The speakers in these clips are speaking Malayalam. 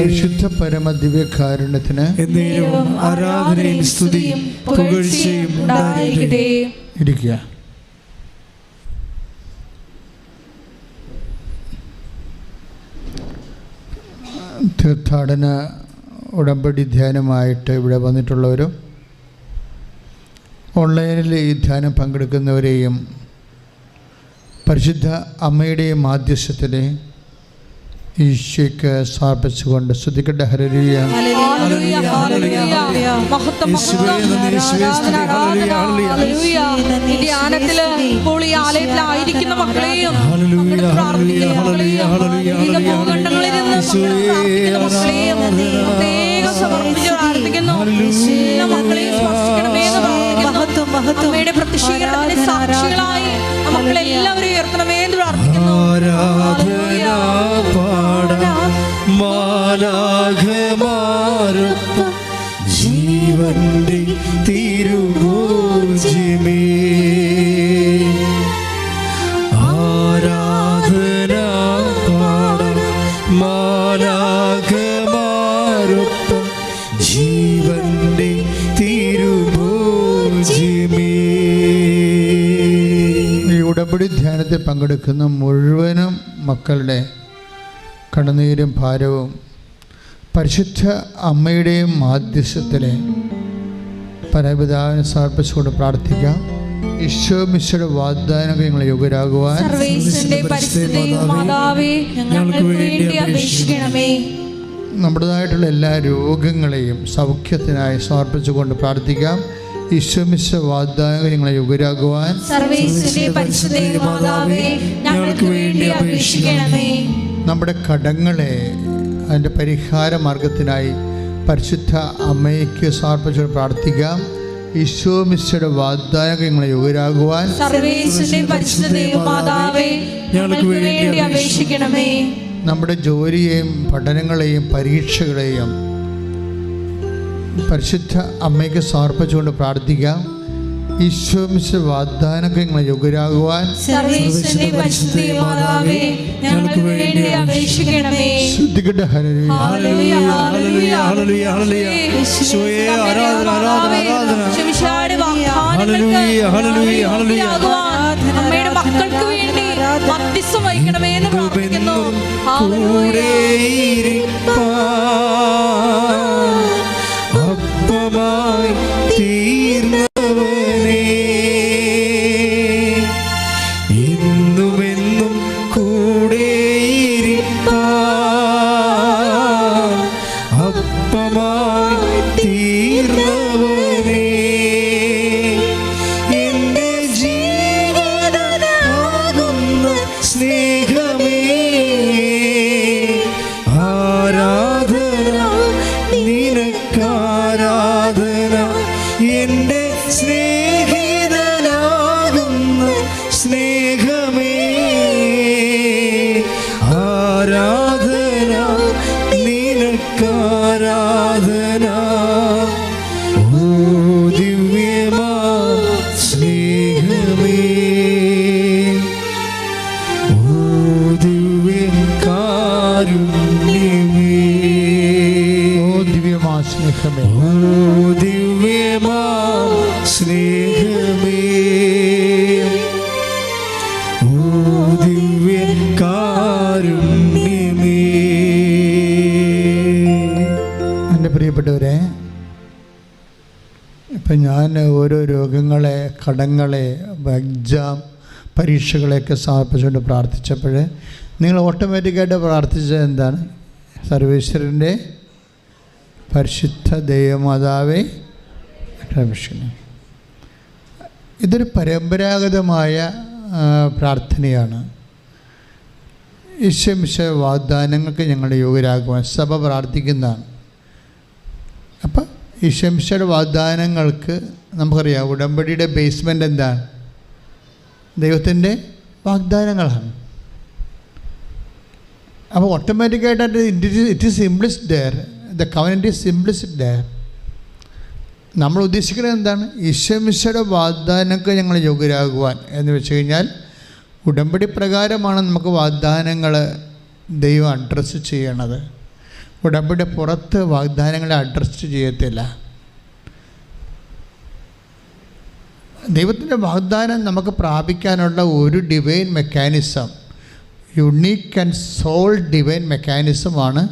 പരിശുദ്ധ പരമ ദിവ്യകാരുണ്യത്തിന് എന്നേരവും ആരാധനയും സ്തുതിയും പുകഴ്ചയും ഉണ്ടായിരിക്കട്ടെ. ഇരിക്കുക. തീർത്ഥാടന ഉടമ്പടി ധ്യാനമായിട്ട് ഇവിടെ വന്നിട്ടുള്ളവരും ഓൺലൈനിൽ ഈ ധ്യാനം പങ്കെടുക്കുന്നവരെയും പരിശുദ്ധ അമ്മയുടെയും മാധ്യസ്ഥത്തിലെ ഈശോയ്ക്ക് സമർപ്പിച്ചുകൊണ്ട് സ്തുതിക്കട്ടെ. ഹല്ലേലൂയ. ഇപ്പോൾ ഈ ആലയത്തിലായിരിക്കുന്ന മക്കളെയും സമർപ്പിച്ച് പ്രാർത്ഥിക്കുന്നു. അമ്മയുടെ പ്രത്യക്ഷീകരണത്തിന്റെ സാക്ഷികളായി മക്കളെല്ലാവരും ഉയർത്തണമേ എന്ന് പ്രാർത്ഥിക്കുന്നു. മാലാഖമാരൊപ്പം ജീവന്റെ തിരുഭോജ്യമേ ആരാധന പാടാം. മാലാഖമാരൊപ്പം ജീവന്റെ തിരുഭോജ്യമേ. ഈ ഉടമ്പടി ധ്യാനത്തിൽ പങ്കെടുക്കുന്ന മുഴുവനും മക്കളുടെ കണ്ണുനീരും ഭാരവും പരിശുദ്ധ അമ്മയുടെയും മാധ്യസ്ഥത്തിലെ പരമപിതാവിനെ സമർപ്പിച്ചുകൊണ്ട് പ്രാർത്ഥിക്കാം. ഈശോ മിശിഹായുടെ വാഗ്ദാനങ്ങൾ ഞങ്ങൾ യോഗ്യരാകുവാൻ നമ്മുടേതായിട്ടുള്ള എല്ലാ രോഗങ്ങളെയും സൗഖ്യത്തിനായി സമർപ്പിച്ചുകൊണ്ട് പ്രാർത്ഥിക്കാം. ഈശോ മിശിഹാ വാഗ്ദാനങ്ങൾ ഞങ്ങളെ യോഗ്യരാകുവാൻ നമ്മുടെ കടങ്ങളെ അതിൻ്റെ പരിഹാര മാർഗത്തിനായി പരിശുദ്ധ അമ്മയ്ക്ക് സമർപ്പിച്ച് പ്രാർത്ഥിക്കാം. ഈശോ മിശിഹായുടെ വാഗ്ദാനങ്ങൾ ഞങ്ങളെ യോഗ്യരാകുവാൻ നമ്മുടെ ജോലിയെയും പഠനങ്ങളെയും പരീക്ഷകളെയും പരിശുദ്ധ അമ്മയ്ക്ക് സമർപ്പിച്ചുകൊണ്ട് പ്രാർത്ഥിക്കാം. ഈശോ മിശിഹാ വാഗ്ദാനങ്ങൾ ഞങ്ങളെ യോഗ്യരാകുവാൻ ശ്രദ്ധിക്കട്ടെ. ഹല്ലേലൂയ. അമ്മയുടെ മക്കൾക്ക് വേണ്ടി മധ്യസ്ഥം വഹിക്കണമേ എന്ന് പ്രാർത്ഥിക്കുന്നു. അപ്പമായി തീർന്നവനേ എന്നുമെന്നും കൂടെയിരിപ്പാൻ. അപ്പമായി തീർന്നവനേ എന്റെ ജീവനാകുന്ന സ്നേഹമേ ആരാധന നിനക്കാരാധന. എന്റെ സ്നേഹിതനാകുന്ന സ്നേഹമേ ആരാധന നിനക്കാരാധന. ഓ ദിവ്യമാ സ്നേഹമേ, ഓ ദിവ്യകാരുണ്യമേ, ഓ ദിവ്യമാ സ്നേഹമേ, ഓ ദിവ്യമാ സ്നേഹമേ, ഓ ദിവ്യകാരുണ്യമേ. എൻ്റെ പ്രിയപ്പെട്ടവരെ, ഇപ്പം ഞാൻ ഓരോ രോഗങ്ങളെ, കടങ്ങളെ, എക്സാം പരീക്ഷകളെയൊക്കെ സമർപ്പിച്ചുകൊണ്ട് പ്രാർത്ഥിച്ചപ്പോൾ നിങ്ങൾ ഓട്ടോമാറ്റിക്കായിട്ട് പ്രാർത്ഥിച്ചത് എന്താണ്? സർവേശ്വരൻ്റെ പരിശുദ്ധ ദൈവമാതാവേ ക്ഷമിക്കണം. ഇതൊരു പരമ്പരാഗതമായ പ്രാർത്ഥനയാണ്. ഈശോ മിശിഹാ വാഗ്ദാനങ്ങൾക്ക് ഞങ്ങളുടെ യോഗ്യരാകുവാൻ സഭ പ്രാർത്ഥിക്കുന്നതാണ്. അപ്പം ഈശോ മിശിഹായുടെ വാഗ്ദാനങ്ങൾക്ക് നമുക്കറിയാം, ഉടമ്പടിയുടെ ബേസ്മെൻ്റ് എന്താണ്? ദൈവത്തിൻ്റെ വാഗ്ദാനങ്ങളാണ്. അപ്പോൾ ഓട്ടോമാറ്റിക്കായിട്ട് it is implicit there, the covenant is implicit there. നമ്മൾ ഉദ്ദേശിക്കുന്നത് എന്താണ്? ഈശോ മിശിഹായുടെ വാഗ്ദാനങ്ങൾക്ക് ഞങ്ങൾ യോഗ്യരാകുവാൻ എന്ന് വെച്ച് കഴിഞ്ഞാൽ ഉടമ്പടി പ്രകാരമാണ് നമുക്ക് വാഗ്ദാനങ്ങൾ ദൈവം അഡ്രസ്സ് ചെയ്യണത്. ഉടമ്പടി പുറത്ത് വാഗ്ദാനങ്ങളെ അഡ്രസ് ചെയ്യത്തില്ല. ദൈവത്തിൻ്റെ വാഗ്ദാനം നമുക്ക് പ്രാപിക്കാനുള്ള ഒരു divine mechanism, unique and sole divine മെക്കാനിസമാണ്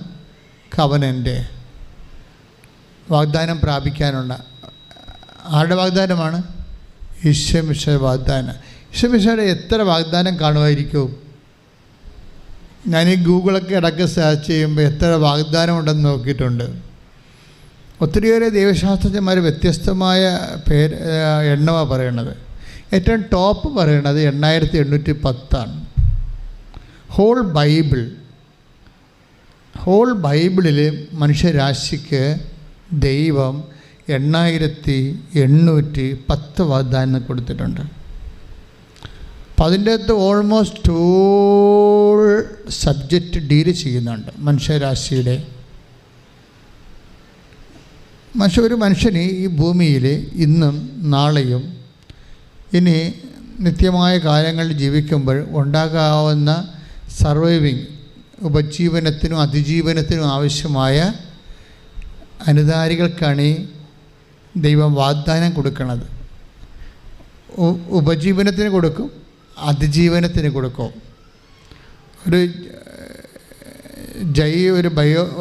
കവനൻ്റ്. വാഗ്ദാനം പ്രാപിക്കാനുള്ള ആരുടെ വാഗ്ദാനമാണ്? ഈശോമിശിഹായുടെ വാഗ്ദാനം. ഈശോമിശിഹായുടെ എത്ര വാഗ്ദാനം കാണുമായിരിക്കും? ഞാൻ ഈ ഗൂഗിളൊക്കെ ഇടയ്ക്ക് സെർച്ച് ചെയ്യുമ്പോൾ എത്ര വാഗ്ദാനം ഉണ്ടെന്ന് നോക്കിയിട്ടുണ്ട്. ഒത്തിരിയേറെ ദൈവശാസ്ത്രജ്ഞന്മാർ വ്യത്യസ്തമായ എണ്ണമാണ് പറയണത്. ഏറ്റവും ടോപ്പ് പറയണത് 8810 ഹോൾ ബൈബിളിൽ മനുഷ്യരാശിക്ക് ദൈവം 8810 വാഗ്ദാനം കൊടുത്തിട്ടുണ്ട്. അപ്പം അതിൻ്റെ അകത്ത് ഓൾമോസ്റ്റ് ഓൾ സബ്ജക്റ്റ് ഡീൽ ചെയ്യുന്നുണ്ട് മനുഷ്യരാശിയുടെ. ഒരു മനുഷ്യന് ഈ ഭൂമിയിൽ ഇന്നും നാളെയും ഇനി നിത്യമായ കാലങ്ങളിൽ ജീവിക്കുമ്പോൾ ഉണ്ടാകാവുന്ന സർവൈവിങ്, ഉപജീവനത്തിനും അതിജീവനത്തിനും ആവശ്യമായ അനുധാരികൾക്കാണ് ദൈവം വാഗ്ദാനം കൊടുക്കുന്നത്. ഉപജീവനത്തിന് കൊടുക്കും, അതിജീവനത്തിന് കൊടുക്കും.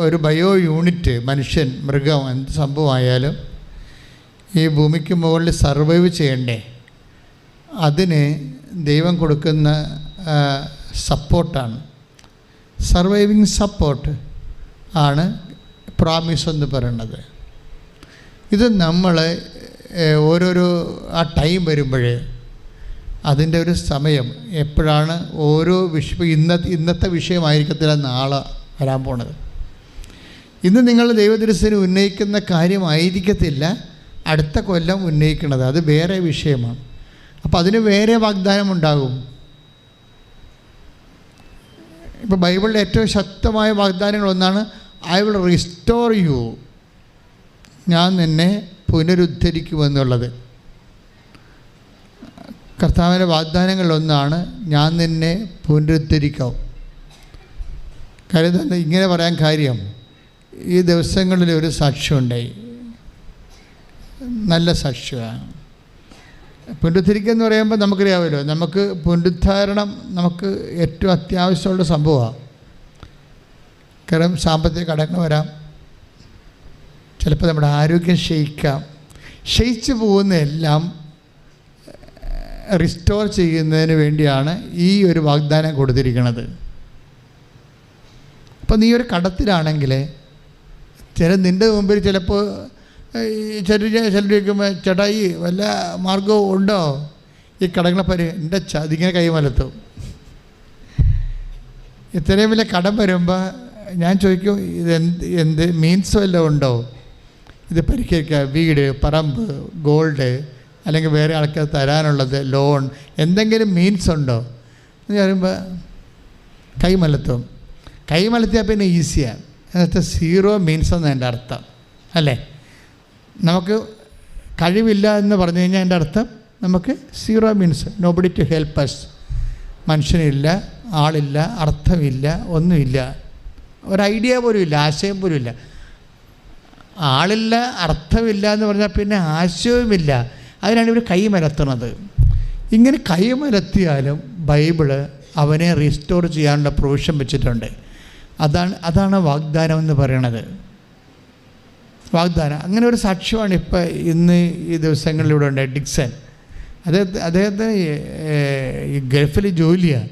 ഒരു ബയോ യൂണിറ്റ്, മനുഷ്യൻ, മൃഗം, എന്ത് സംഭവമായാലും ഈ ഭൂമിക്ക് മുകളിൽ സർവൈവ് ചെയ്യണ്ടേ, അതിന് ദൈവം കൊടുക്കുന്ന സപ്പോർട്ടാണ്, സർവൈവിങ് സപ്പോർട്ട് ആണ് പ്രോമിസ് എന്ന് പറയുന്നത്. ഇത് നമ്മൾ ഓരോരോ ആ ടൈം വരുമ്പോൾ അതിൻ്റെ ഒരു സമയം എപ്പോഴാണ് ഓരോ ഇന്നത്തെ വിഷയമായിരിക്കത്തില്ല നാളെ വരാൻ പോണത്. ഇന്ന് നിങ്ങൾ ദൈവദൃശ്യന് ഉന്നയിക്കുന്ന കാര്യമായിരിക്കത്തില്ല അടുത്ത കൊല്ലം ഉന്നയിക്കുന്നത്, അത് വേറെ വിഷയമാണ്. അപ്പോൾ അതിന് വേറെ വാഗ്ദാനം ഉണ്ടാകും. ഇപ്പോൾ ബൈബിളിലെ ഏറ്റവും ശക്തമായ വാഗ്ദാനങ്ങളൊന്നാണ് ഐ വിൽ റിസ്റ്റോർ യു, ഞാൻ നിന്നെ പുനരുദ്ധരിക്കുമെന്നുള്ളത്. കർത്താവിൻ്റെ വാഗ്ദാനങ്ങളിലൊന്നാണ് ഞാൻ നിന്നെ പുനരുദ്ധരിക്കാം. കാര്യം ഇങ്ങനെ പറയാൻ കാര്യം, ഈ ദിവസങ്ങളിൽ ഒരു സാക്ഷ്യമുണ്ടായി, നല്ല സാക്ഷ്യമാണ്. പുനരുദ്ധരിക്കുക എന്ന് പറയുമ്പോൾ നമുക്കറിയാമല്ലോ, നമുക്ക് പുനരുദ്ധാരണം നമുക്ക് ഏറ്റവും അത്യാവശ്യമുള്ള സംഭവമാണ്. കാരണം സാമ്പത്തിക കടങ്ങൾ വരാം, ചിലപ്പോൾ നമ്മുടെ ആരോഗ്യം ക്ഷയിച്ചു പോകുന്നതെല്ലാം റിസ്റ്റോർ ചെയ്യുന്നതിന് വേണ്ടിയാണ് ഈ ഒരു വാഗ്ദാനം കൊടുത്തിരിക്കുന്നത്. അപ്പോൾ നീ ഒരു കടത്തിലാണെങ്കിൽ നിൻ്റെ മുമ്പിൽ ചിലപ്പോൾ ചിലർ ചോദിക്കുമ്പോൾ ചേട്ടാ ഈ വല്ല മാർഗവും ഉണ്ടോ ഈ കടങ്ങളെ എൻ്റെ അതിങ്ങനെ കൈമലത്തും. ഇത്രയും വലിയ കടം വരുമ്പോൾ ഞാൻ ചോദിക്കും, എന്ത് മീൻസ് വല്ലതും ഉണ്ടോ ഇത് പരിഹരിക്കുക? വീട്, പറമ്പ്, ഗോൾഡ്, അല്ലെങ്കിൽ വേറെ ആൾക്കാർ തരാനുള്ളത്, ലോൺ, എന്തെങ്കിലും മീൻസ് ഉണ്ടോ എന്ന് പറയുമ്പോൾ കൈമലത്തിയാൽ പിന്നെ ഈസിയാണ്. എന്നുവെച്ചാൽ സീറോ മീൻസ് എന്ന് എൻ്റെ അർത്ഥം അല്ലേ. നമുക്ക് കഴിവില്ല എന്ന് പറഞ്ഞു കഴിഞ്ഞാൽ എൻ്റെ അർത്ഥം നമുക്ക് zero means, nobody to help us. മനുഷ്യനില്ല, ആളില്ല, അർത്ഥമില്ല, ഒന്നുമില്ല, ഒരു ഐഡിയ പോലും ഇല്ല, ആശയം പോലും ഇല്ല. ആളില്ല, അർത്ഥമില്ല എന്ന് പറഞ്ഞാൽ പിന്നെ ആശയവുമില്ല. അതിനാണ് ഇവർ കൈമലത്തുന്നത്. ഇങ്ങനെ കൈമലത്തിയാലും ബൈബിള് അവനെ റീസ്റ്റോർ ചെയ്യാനുള്ള പ്രൊവിഷൻ വെച്ചിട്ടുണ്ട്. അതാണ് വാഗ്ദാനം എന്ന് പറയണത്. വാഗ്ദാനം അങ്ങനെ ഒരു സാക്ഷ്യമാണ് ഇപ്പോൾ ഇന്ന് ഈ ദിവസങ്ങളിലൂടെ ഉണ്ട്. ഡിക്സൺ അദ്ദേഹത്തിന് ഈ ഗൾഫിൽ ജോലിയാണ്.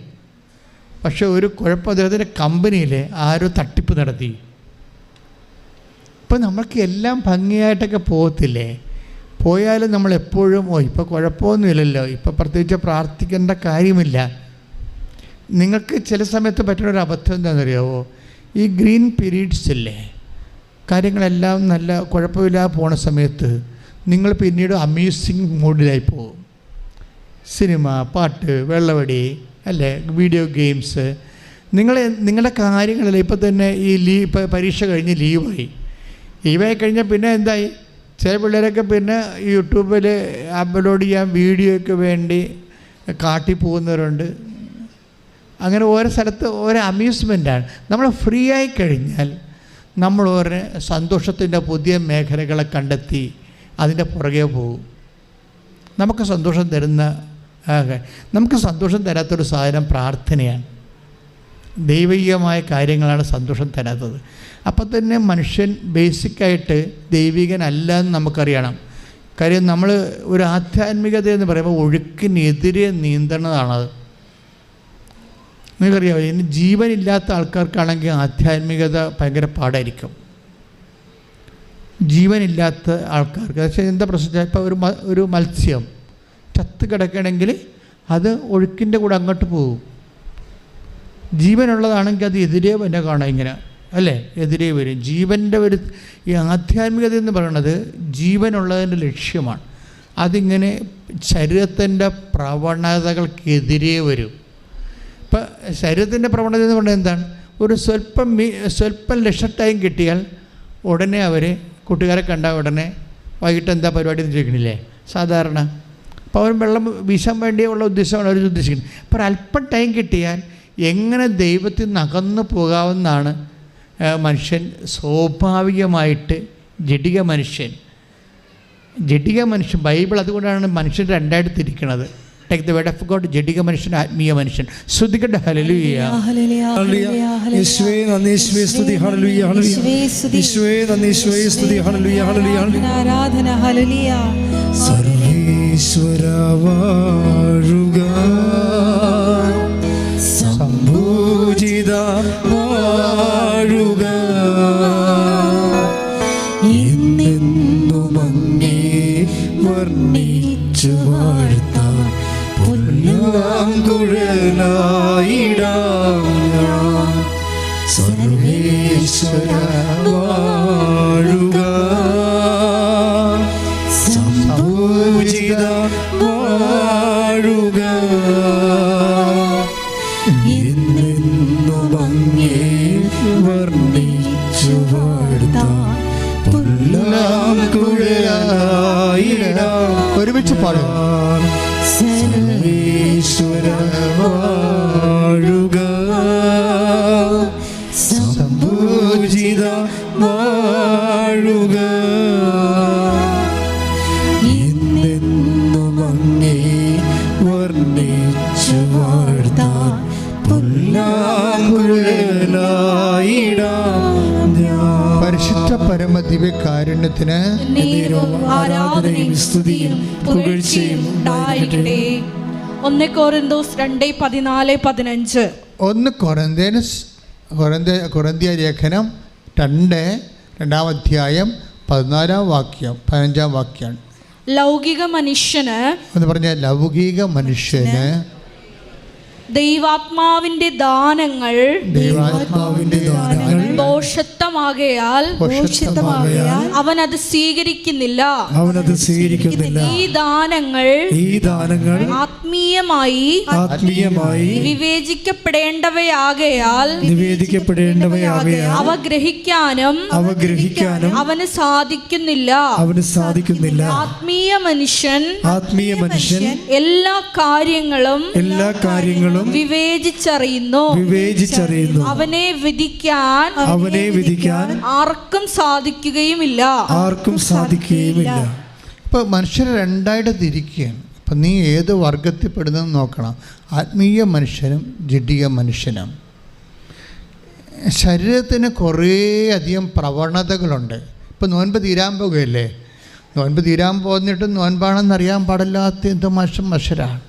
പക്ഷെ ഒരു കുഴപ്പം, അദ്ദേഹത്തിൻ്റെ കമ്പനിയിൽ ആരോ തട്ടിപ്പ് നടത്തി. ഇപ്പം നമ്മൾക്ക് എല്ലാം ഭംഗിയായിട്ടൊക്കെ പോകത്തില്ലേ? പോയാലും നമ്മളെപ്പോഴും ഇപ്പോൾ കുഴപ്പമൊന്നുമില്ലല്ലോ, ഇപ്പോൾ പ്രത്യേകിച്ച് പ്രാർത്ഥിക്കേണ്ട കാര്യമില്ല. നിങ്ങൾക്ക് ചില സമയത്ത് പറ്റുന്നൊരു അബദ്ധം എന്താണെന്നറിയാമോ? ഈ ഗ്രീൻ പീരീഡ്സ് ഇല്ലേ, കാര്യങ്ങളെല്ലാം നല്ല കുഴപ്പമില്ലാതെ പോണ സമയത്ത് നിങ്ങൾ പിന്നീട് അമ്യൂസിങ് മൂഡിലായി പോകും. സിനിമ, പാട്ട്, വെള്ളവടി അല്ലേ, വീഡിയോ ഗെയിംസ്, നിങ്ങളുടെ കാര്യങ്ങളല്ലേ. ഇപ്പോൾ തന്നെ ഇപ്പോൾ പരീക്ഷ കഴിഞ്ഞ് ലീവായി കഴിഞ്ഞാൽ പിന്നെ എന്തായി? ചില പിള്ളേരൊക്കെ പിന്നെ യൂട്യൂബിൽ അപ്ലോഡ് ചെയ്യാൻ വീഡിയോയ്ക്ക് വേണ്ടി കാട്ടിപ്പോകുന്നവരുണ്ട്. അങ്ങനെ ഓരോ സ്ഥലത്ത് ഓരോ അമ്യൂസ്മെൻറ്റാണ്. നമ്മൾ ഫ്രീ ആയി കഴിഞ്ഞാൽ നമ്മൾ ഒരു സന്തോഷത്തിൻ്റെ പുതിയ മേഖലകളെ കണ്ടെത്തി അതിൻ്റെ പുറകെ പോകും. നമുക്ക് സന്തോഷം തരാത്തൊരു സാധനം പ്രാർത്ഥനയാണ്. ദൈവികമായ കാര്യങ്ങളാണ് സന്തോഷം തരാത്തത്. അപ്പം തന്നെ മനുഷ്യൻ ബേസിക്കായിട്ട് ദൈവികനല്ല എന്ന് നമുക്കറിയണം. കാര്യം നമ്മൾ ഒരു ആധ്യാത്മികത എന്ന് പറയുമ്പോൾ ഒഴുക്കിനെതിരെ നീന്തണതാണത്. നിങ്ങൾക്കറിയാമോ, ഇനി ജീവനില്ലാത്ത ആൾക്കാർക്കാണെങ്കിൽ ആധ്യാത്മികത ഭയങ്കര പാടായിരിക്കും. ജീവനില്ലാത്ത ആൾക്കാർക്ക് പക്ഷേ എന്താ പ്രശ്നം, ഇപ്പോൾ ഒരു മത്സ്യം ചത്ത് കിടക്കണമെങ്കിൽ അത് ഒഴുക്കിൻ്റെ കൂടെ അങ്ങോട്ട് പോകും. ജീവനുള്ളതാണെങ്കിൽ അത് എതിരെ തന്നെ കാണാം, ഇങ്ങനെ അല്ലേ, എതിരെ വരും. ജീവൻ്റെ ഈ ആധ്യാത്മികത എന്ന് പറയുന്നത് ജീവനുള്ളതിൻ്റെ ലക്ഷ്യമാണ്. അതിങ്ങനെ ശരീരത്തിൻ്റെ പ്രവണതകൾക്കെതിരെ വരും. ഇപ്പം ശരീരത്തിൻ്റെ പ്രവണത എന്ന് പറയുന്നത് എന്താണ്, ഒരു സ്വല്പം ലക്ഷം ടൈം കിട്ടിയാൽ ഉടനെ അവർ കൂട്ടുകാരെ കണ്ടാൽ ഉടനെ വൈകിട്ട് എന്താ പരിപാടി എന്ന് ചോദിക്കണില്ലേ സാധാരണ. അപ്പോൾ അവർ വെള്ളം വീശാൻ വേണ്ടിയുള്ള ഉദ്ദേശമാണ് അവർ ഉദ്ദേശിക്കുന്നത്. അപ്പോൾ അല്പം ടൈം കിട്ടിയാൽ എങ്ങനെ ദൈവത്തിൽ നിന്ന് അകന്നു പോകാമെന്നാണ് മനുഷ്യൻ സ്വാഭാവികമായിട്ട്. ജഡിക മനുഷ്യൻ ബൈബിൾ അതുകൊണ്ടാണ് മനുഷ്യൻ രണ്ടായിട്ട് തിരിക്കുന്നത്. Take the word of God, ജഡിക മനുഷ്യൻ, ആത്മീയ മനുഷ്യൻ. ശ്രുതികട്ടെ ഹല്ലേലൂയ. യേശുവേ നന്ദി, യേശുവേ സ്തുതി, ഹല്ലേലൂയ ഹല്ലേലൂയ. യേശുവേ നന്ദി, യേശുവേ സ്തുതി, ഹല്ലേലൂയ ഹല്ലേലൂയ. ആരാധന, ഹല്ലേലൂയ. സർവേശ്വര വാഴുക, സംഭൂജിത വാഴുക, എന്നെന്നും അങ്ങേ വർണ്ണിച്ചു വാഴ്ത്താൻ പുല്ലാങ്കുഴലായിടാം ഞാൻ. സർവേശ്വര വാഴുക, സംഭൂജിത വാഴുക, എന്നെന്നും അങ്ങേ വർണ്ണിച്ചു വാഴ്ത്താൻ പുല്ലാങ്കുഴലായിടാം. ഒരുമിച്ച് പാടാം. സർവേശ്വര വാഴുക, സംഭൂജിത വാഴുക, എന്നെന്നും അങ്ങേ വർണ്ണിച്ചു വാഴ്ത്താൻ പുല്ലാങ്കുഴലായിടാം ഞാൻ. പരിശുദ്ധ പരമ ദിവ്യകാരുണ്യത്തിന് ആരാധനയും സ്തുതിയും പുകഴ്ചയും ഉണ്ടായിരിക്കട്ടെ. 1 കൊരിന്തോസ് 2:14-15. 1 കൊരിന്ത്യ ലേഖനം 2-ാം അധ്യായം 14-ാം വാക്യം 15-ാം വാക്യമാണ്. ലൗകിക മനുഷ്യന് എന്ന് പറഞ്ഞാൽ ലൗകിക മനുഷ്യന് ദൈവാത്മാവിന്റെ ദാനങ്ങൾ ദോഷത്വമാകയാൽ അവനത് സ്വീകരിക്കുന്നില്ല. ഈ ദാനങ്ങൾ ആത്മീയമായി വിവേചിക്കപ്പെടേണ്ടവയാകയാൽ അവ ഗ്രഹിക്കാനും അവന് സാധിക്കുന്നില്ല. ആത്മീയ മനുഷ്യൻ എല്ലാ കാര്യങ്ങളും വിവേചിച്ചറിയുന്നു. അവനെ വിധിക്കാൻ ആർക്കും സാധിക്കുകയുമില്ല. ഇപ്പം മനുഷ്യരെ രണ്ടായിട്ട് തിരിക്കുകയാണ്. അപ്പം നീ ഏത് വർഗത്തിൽപ്പെടുന്നതെന്ന് നോക്കണം. ആത്മീയ മനുഷ്യനും ജഡിക മനുഷ്യനും. ശരീരത്തിന് കുറേയധികം പ്രവണതകളുണ്ട്. ഇപ്പം നോൻപ് തീരാൻ പോകുകയല്ലേ, നോൻപ് തീരാൻ പോന്നിട്ട് നോൻപാണെന്നറിയാൻ പാടില്ലാത്ത എന്തോ മനുഷ്യരാണ്.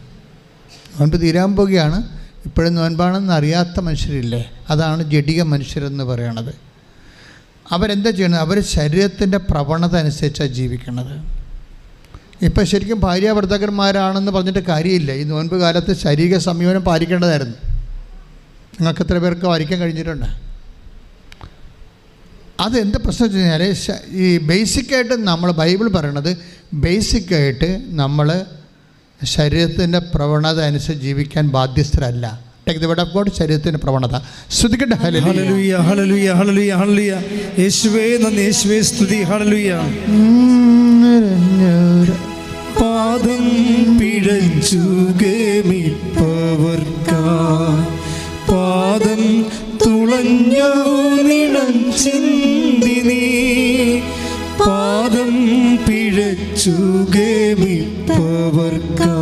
നോൻപ് തീരാൻ പോകുകയാണ്, ഇപ്പോഴും നോൻപാണെന്ന് അറിയാത്ത മനുഷ്യരില്ലേ, അതാണ് ജഡിക മനുഷ്യരെന്ന് പറയണത്. അവരെന്താ ചെയ്യണത്, അവർ ശരീരത്തിൻ്റെ പ്രവണത അനുസരിച്ചാണ് ജീവിക്കുന്നത്. ഇപ്പം ശരിക്കും ഭാര്യാഭർത്താക്കന്മാരാണെന്ന് പറഞ്ഞിട്ട് കാര്യമില്ല. ഈ നോൻപ് കാലത്ത് ശാരീരിക സംയമനം പാലിക്കേണ്ടതായിരുന്നു. നിങ്ങൾക്ക് എത്ര പേർക്ക് പാലിക്കാൻ കഴിഞ്ഞിട്ടുണ്ട്? അതെന്ത് പ്രശ്നം വെച്ച് കഴിഞ്ഞാൽ ഈ ബേസിക്കായിട്ട് നമ്മൾ ബൈബിൾ പറയണത് ബേസിക്കായിട്ട് നമ്മൾ ശരീരത്തിൻ്റെ പ്രവണത അനുസരിച്ച് ജീവിക്കാൻ ബാധ്യസ്ഥരല്ല. Take the word of God, ശരീരത്തിൻ്റെ പ്രവണത. ശ്രുതിക്കട്ടെ ഹല്ലേലൂയ ഹല്ലേലൂയ ഹല്ലേലൂയ ഹല്ലേലൂയ. യേശുവേ നന്ദി, യേശുവേ സ്തുതി, ഹല്ലേലൂയ. പാദം പിഴച്ചു ഗമിപ്പവർക്കാ പാദം തുളഞ്ഞു നിലച്ചിൻ വെച്ചു ഗമിപ്പവർക്കാ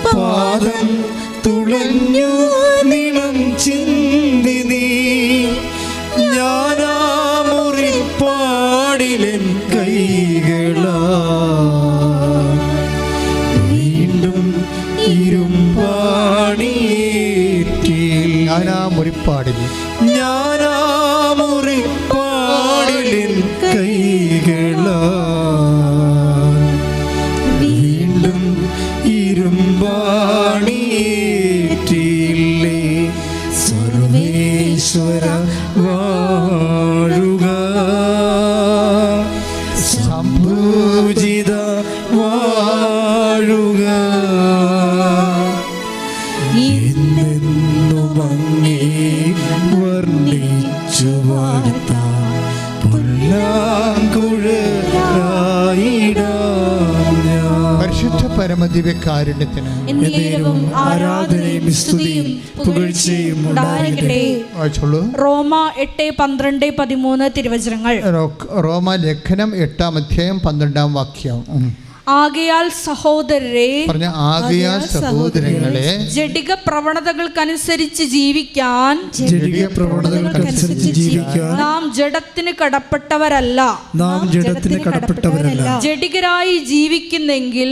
പാദം തുളഞ്ഞു നിളം ചിന്തി നീ ഞാനാ മുറിപ്പാടിലെൻ കൈകളാ വീണ്ടും ഇരുമ്പാണിയേറ്റി ഞാനാ മുറിപ്പാടിൽ കൈകളാ വീണ്ടും ഇരുമ്പാണിയേറ്റില്ലേ സർവേശ്വര വാഴുക സംഭൂജിത വാഴുക എന്നെന്നും അങ്ങേ വർണ്ണിച്ചു വാഴ്ത്താം പരിശുദ്ധ പരമദിവ്യകാരുണ്യത്തിന് ആരാധനയും സ്തുതിയും പുകഴ്ചയും ഉണ്ടാകട്ടെ. റോമ 8:12-13 തിരുവചനങ്ങൾ. റോമ ലേഖനം 8-ാം അധ്യായം 12-ാം വാക്യം. ആകയാൽ സഹോദരരെ ജഡിക പ്രവണതകൾക്കനുസരിച്ച് ജീവിക്കാൻ നാം ജഡത്തിന് കടപ്പെട്ടവരല്ല. ജഡികരായി ജീവിക്കുന്നെങ്കിൽ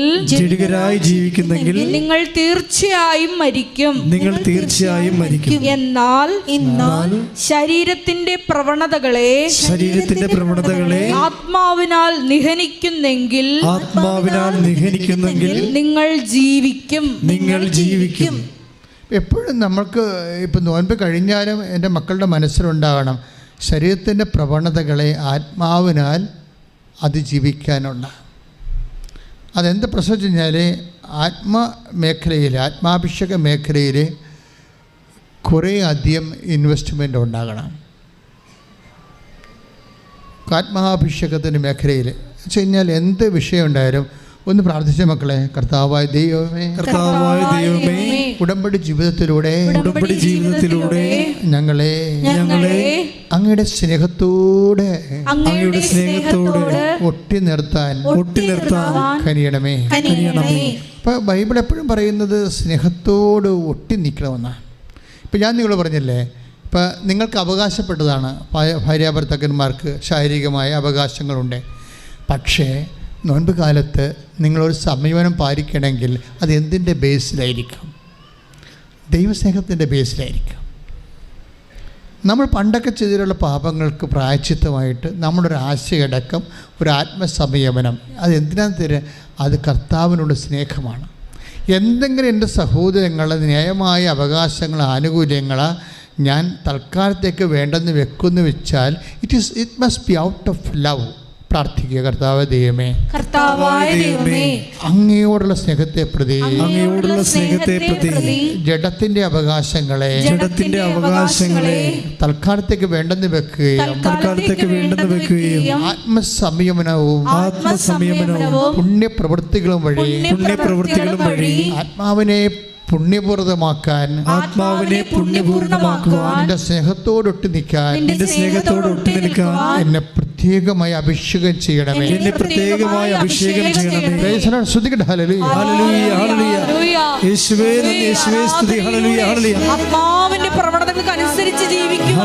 നിങ്ങൾ തീർച്ചയായും മരിക്കും. എന്നാൽ ശരീരത്തിന്റെ പ്രവണതകളെ ആത്മാവിനാൽ നിഹനിക്കുന്നെങ്കിൽ നിങ്ങൾ ജീവിക്കും. എപ്പോഴും നമ്മൾക്ക് ഇപ്പം നോൻപ് കഴിഞ്ഞാലും എൻ്റെ മക്കളുടെ മനസ്സിലുണ്ടാകണം ശരീരത്തിൻ്റെ പ്രവണതകളെ ആത്മാവിനാൽ അതിജീവിക്കാനുള്ള. അതെന്ത് പ്രശ്നം വെച്ച് കഴിഞ്ഞാൽ ആത്മാഭിഷേക മേഖലയിൽ കുറേ അധികം ഇൻവെസ്റ്റ്മെൻ്റ് ഉണ്ടാകണം. ആത്മാഭിഷേകത്തിൻ്റെ മേഖലയിൽ വെച്ച് കഴിഞ്ഞാൽ എന്ത് വിഷയം ഉണ്ടായാലും ഒന്ന് പ്രാർത്ഥിച്ച മക്കളെ, കർത്താവായ ദൈവമേ ഉടമ്പടി ജീവിതത്തിലൂടെ ഞങ്ങളെ അങ്ങയുടെ സ്നേഹത്തോടെ ഒട്ടി നിർത്താൻ കനിയണമേ. അപ്പോൾ ബൈബിൾ എപ്പോഴും പറയുന്നത് സ്നേഹത്തോട് ഒട്ടി നിൽക്കണമെന്നാണ്. ഇപ്പം ഞാൻ നിങ്ങളോട് പറഞ്ഞില്ലേ, ഇപ്പം നിങ്ങൾക്ക് അവകാശപ്പെട്ടതാണ് ഭാര്യാഭർത്താക്കന്മാർക്ക് ശാരീരികമായ അവകാശങ്ങളുണ്ട്. പക്ഷേ നോൻപ് കാലത്ത് നിങ്ങളൊരു സംയമനം പാലിക്കണമെങ്കിൽ അത് എന്തിൻ്റെ ബേസിലായിരിക്കും? ദൈവസ്നേഹത്തിൻ്റെ ബേസിലായിരിക്കും. നമ്മൾ പണ്ടൊക്കെ ചെയ്തിട്ടുള്ള പാപങ്ങൾക്ക് പ്രായശ്ചിത്തമായിട്ട് നമ്മളൊരു ആശയടക്കം, ഒരു ആത്മസംയമനം, അത് എന്തിനാന്ന് തരാം? അത് കർത്താവിനുള്ള സ്നേഹമാണ്. എന്തെങ്കിലും എൻ്റെ സഹോദരങ്ങളുടെ ന്യായമായ അവകാശങ്ങൾ, ആനുകൂല്യങ്ങൾ ഞാൻ തൽക്കാലത്തേക്ക് വേണ്ടെന്ന് വെക്കുമെന്ന് വെച്ചാൽ it must be out of love. പ്രാർത്ഥിക്കുക, കർത്താവായ ദൈവമേ അങ്ങയോടുള്ള സ്നേഹത്തെ പ്രതി ജഡത്തിന്റെ അവകാശങ്ങളെ തൽക്കാലത്തേക്ക് വേണ്ടെന്ന് വെക്കുകയും ആത്മസംയമനവും പുണ്യപ്രവൃത്തികളും വഴി ആത്മാവിനെ പുണ്യപൂർവ്വമാക്കാൻ നിന്റെ സ്നേഹത്തോടൊട്ടി നിൽക്കാൻ എന്നെ പ്രത്യേകമായി അഭിഷേകം ചെയ്യണമേ. ആത്മാവിന്റെ പ്രവണതകൾക്ക് അനുസരിച്ച് ജീവിക്കും.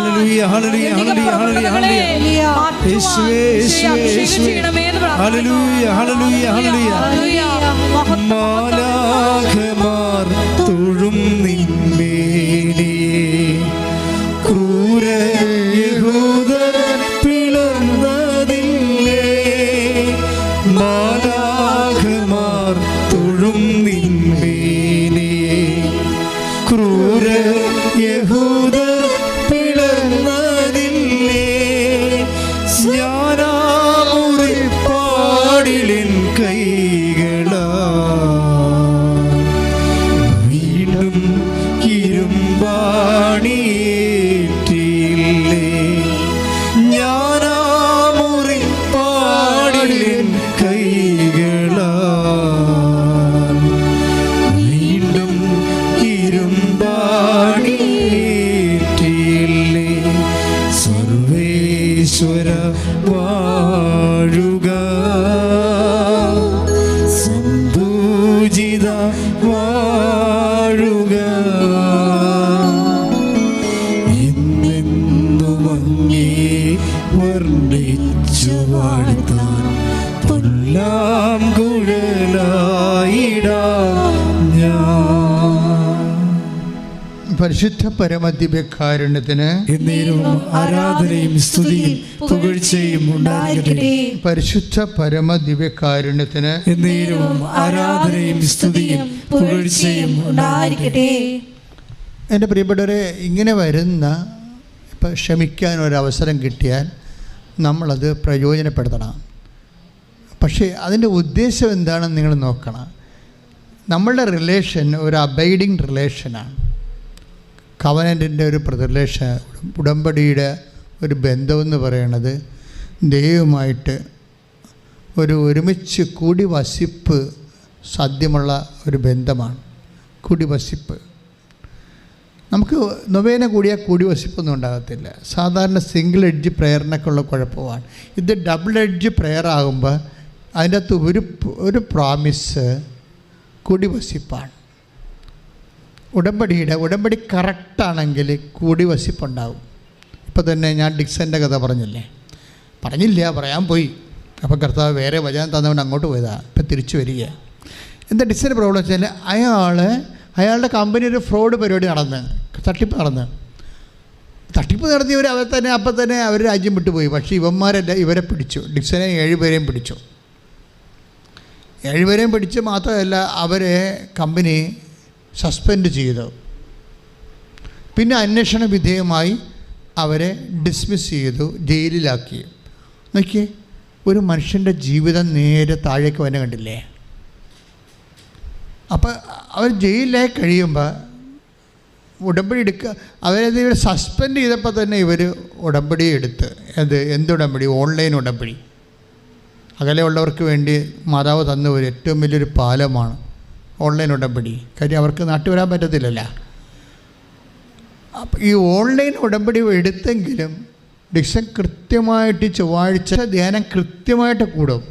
മാലാഖമാർ തൊഴും നിന്മേനി ക്രൂര യഹൂദർ പിളർന്നതില്ലേ. മാലാഖമാർ തൊഴും നിന്മേനി ക്രൂര യഹൂദർ പിളർന്നതില്ലേ. ഞാനാമുറിപ്പാടിലിൻ കൈകളാ വീണ്ടും ഇരുമ്പാണിയേറ്റില്ലേ. ഞാനാമുറിപ്പാടിലിൻ കൈകളാ വീണ്ടും ഇരുമ്പാണിയേറ്റില്ലേ. സർവേശ്വര വാഴുക വർണ്ണിച്ചു വാഴ്ത്താൻ പൊല്ലാം കുഴലായിടാം ഞാൻ. പരിശുദ്ധ പരമദിവ്യകാരുണ്യത്തിന് എന്നേരവും ആരാധനയും സ്തുതിയും പുകഴ്ചയും ഉണ്ടായിരിക്കട്ടെ. പരിശുദ്ധ പരമദിവ്യകാരുണ്യത്തിന് എന്നേരവും ആരാധനയും സ്തുതിയും പുകഴ്ചയും ഉണ്ടായിരിക്കട്ടെ. എൻ്റെ പ്രിയപ്പെട്ടവരെ, ഇങ്ങനെ വരുന്ന ഇപ്പം ക്ഷമിക്കാൻ ഒരവസരം കിട്ടിയാൽ നമ്മളത് പ്രയോജനപ്പെടുത്തണം. പക്ഷേ അതിൻ്റെ ഉദ്ദേശം എന്താണെന്ന് നിങ്ങൾ നോക്കണം. നമ്മളുടെ റിലേഷൻ ഒരു അബൈഡിങ് റിലേഷനാണ്. കവനൻറ്റിൻ്റെ ഒരു റിലേഷൻ, ഉടമ്പടിയുടെ ഒരു ബന്ധമെന്ന് പറയുന്നത് ദൈവമായിട്ട് ഒരുമിച്ച് കൂടി വസിപ്പ് സാധ്യമുള്ള ഒരു ബന്ധമാണ്. കൂടി വസിപ്പ് നമുക്ക് നൊവേന കൂടിയാൽ കൂടി വസിപ്പൊന്നും ഉണ്ടാകത്തില്ല. സാധാരണ സിംഗിൾ എഡ്ജ് പ്രയറിനൊക്കെ ഉള്ള കുഴപ്പമാണ്. ഇത് ഡബിൾ എഡ്ജ് പ്രയർ ആകുമ്പോൾ അതിൻ്റെ അകത്ത് ഒരു പ്രോമിസ് കൂടി വസിപ്പാണ്. ഉടമ്പടി കറക്റ്റാണെങ്കിൽ കൂടി വസിപ്പുണ്ടാകും. ഇപ്പോൾ തന്നെ ഞാൻ ഡിക്സൻ്റെ കഥ പറയാൻ പോയി. അപ്പോൾ കർത്താവ് വേറെ വചനം തന്നവൻ അങ്ങോട്ട് പോയതാണ്. ഇപ്പം തിരിച്ചു വരിക. എന്താ ഡിക്സൻ്റെ പ്രോബ്ലം വെച്ചാൽ അയാളുടെ കമ്പനി ഒരു ഫ്രോഡ് പരിപാടി തട്ടിപ്പ് നടത്തിയവർ അപ്പം തന്നെ അവർ രാജ്യം വിട്ടുപോയി. പക്ഷേ ഇവരെ പിടിച്ചു. ഡിക്സനെ 7 പേരെയും പിടിച്ചു. 7 പേരെയും പിടിച്ച് മാത്രമല്ല, അവരെ കമ്പനി സസ്പെൻഡ് ചെയ്തു. പിന്നെ അന്വേഷണ വിധേയമായി അവരെ ഡിസ്മിസ് ചെയ്തു, ജയിലിലാക്കി. നോക്കിയേ, ഒരു മനുഷ്യൻ്റെ ജീവിതം നേരെ താഴേക്ക് വന്നെ കണ്ടില്ലേ? അപ്പോൾ അവർ ജയിലിലായി കഴിയുമ്പോൾ ഉടമ്പടി അവരത് സസ്പെൻഡ് ചെയ്തപ്പോൾ തന്നെ ഇവർ ഉടമ്പടി എടുത്ത്. എന്തുടമ്പടി? ഓൺലൈൻ ഉടമ്പടി. അകലെയുള്ളവർക്ക് വേണ്ടി മാതാവ് തന്ന ഒരു ഏറ്റവും വലിയൊരു പാലമാണ് ഓൺലൈൻ ഉടമ്പടി. കാര്യം അവർക്ക് നാട്ടിൽ വരാൻ പറ്റത്തില്ലല്ലോ. അപ്പം ഈ ഓൺലൈൻ ഉടമ്പടി എടുത്തെങ്കിലും ഡിക്സൺ കൃത്യമായിട്ട് ചൊവ്വാഴ്ച ധ്യാനം കൃത്യമായിട്ട് കൂടും.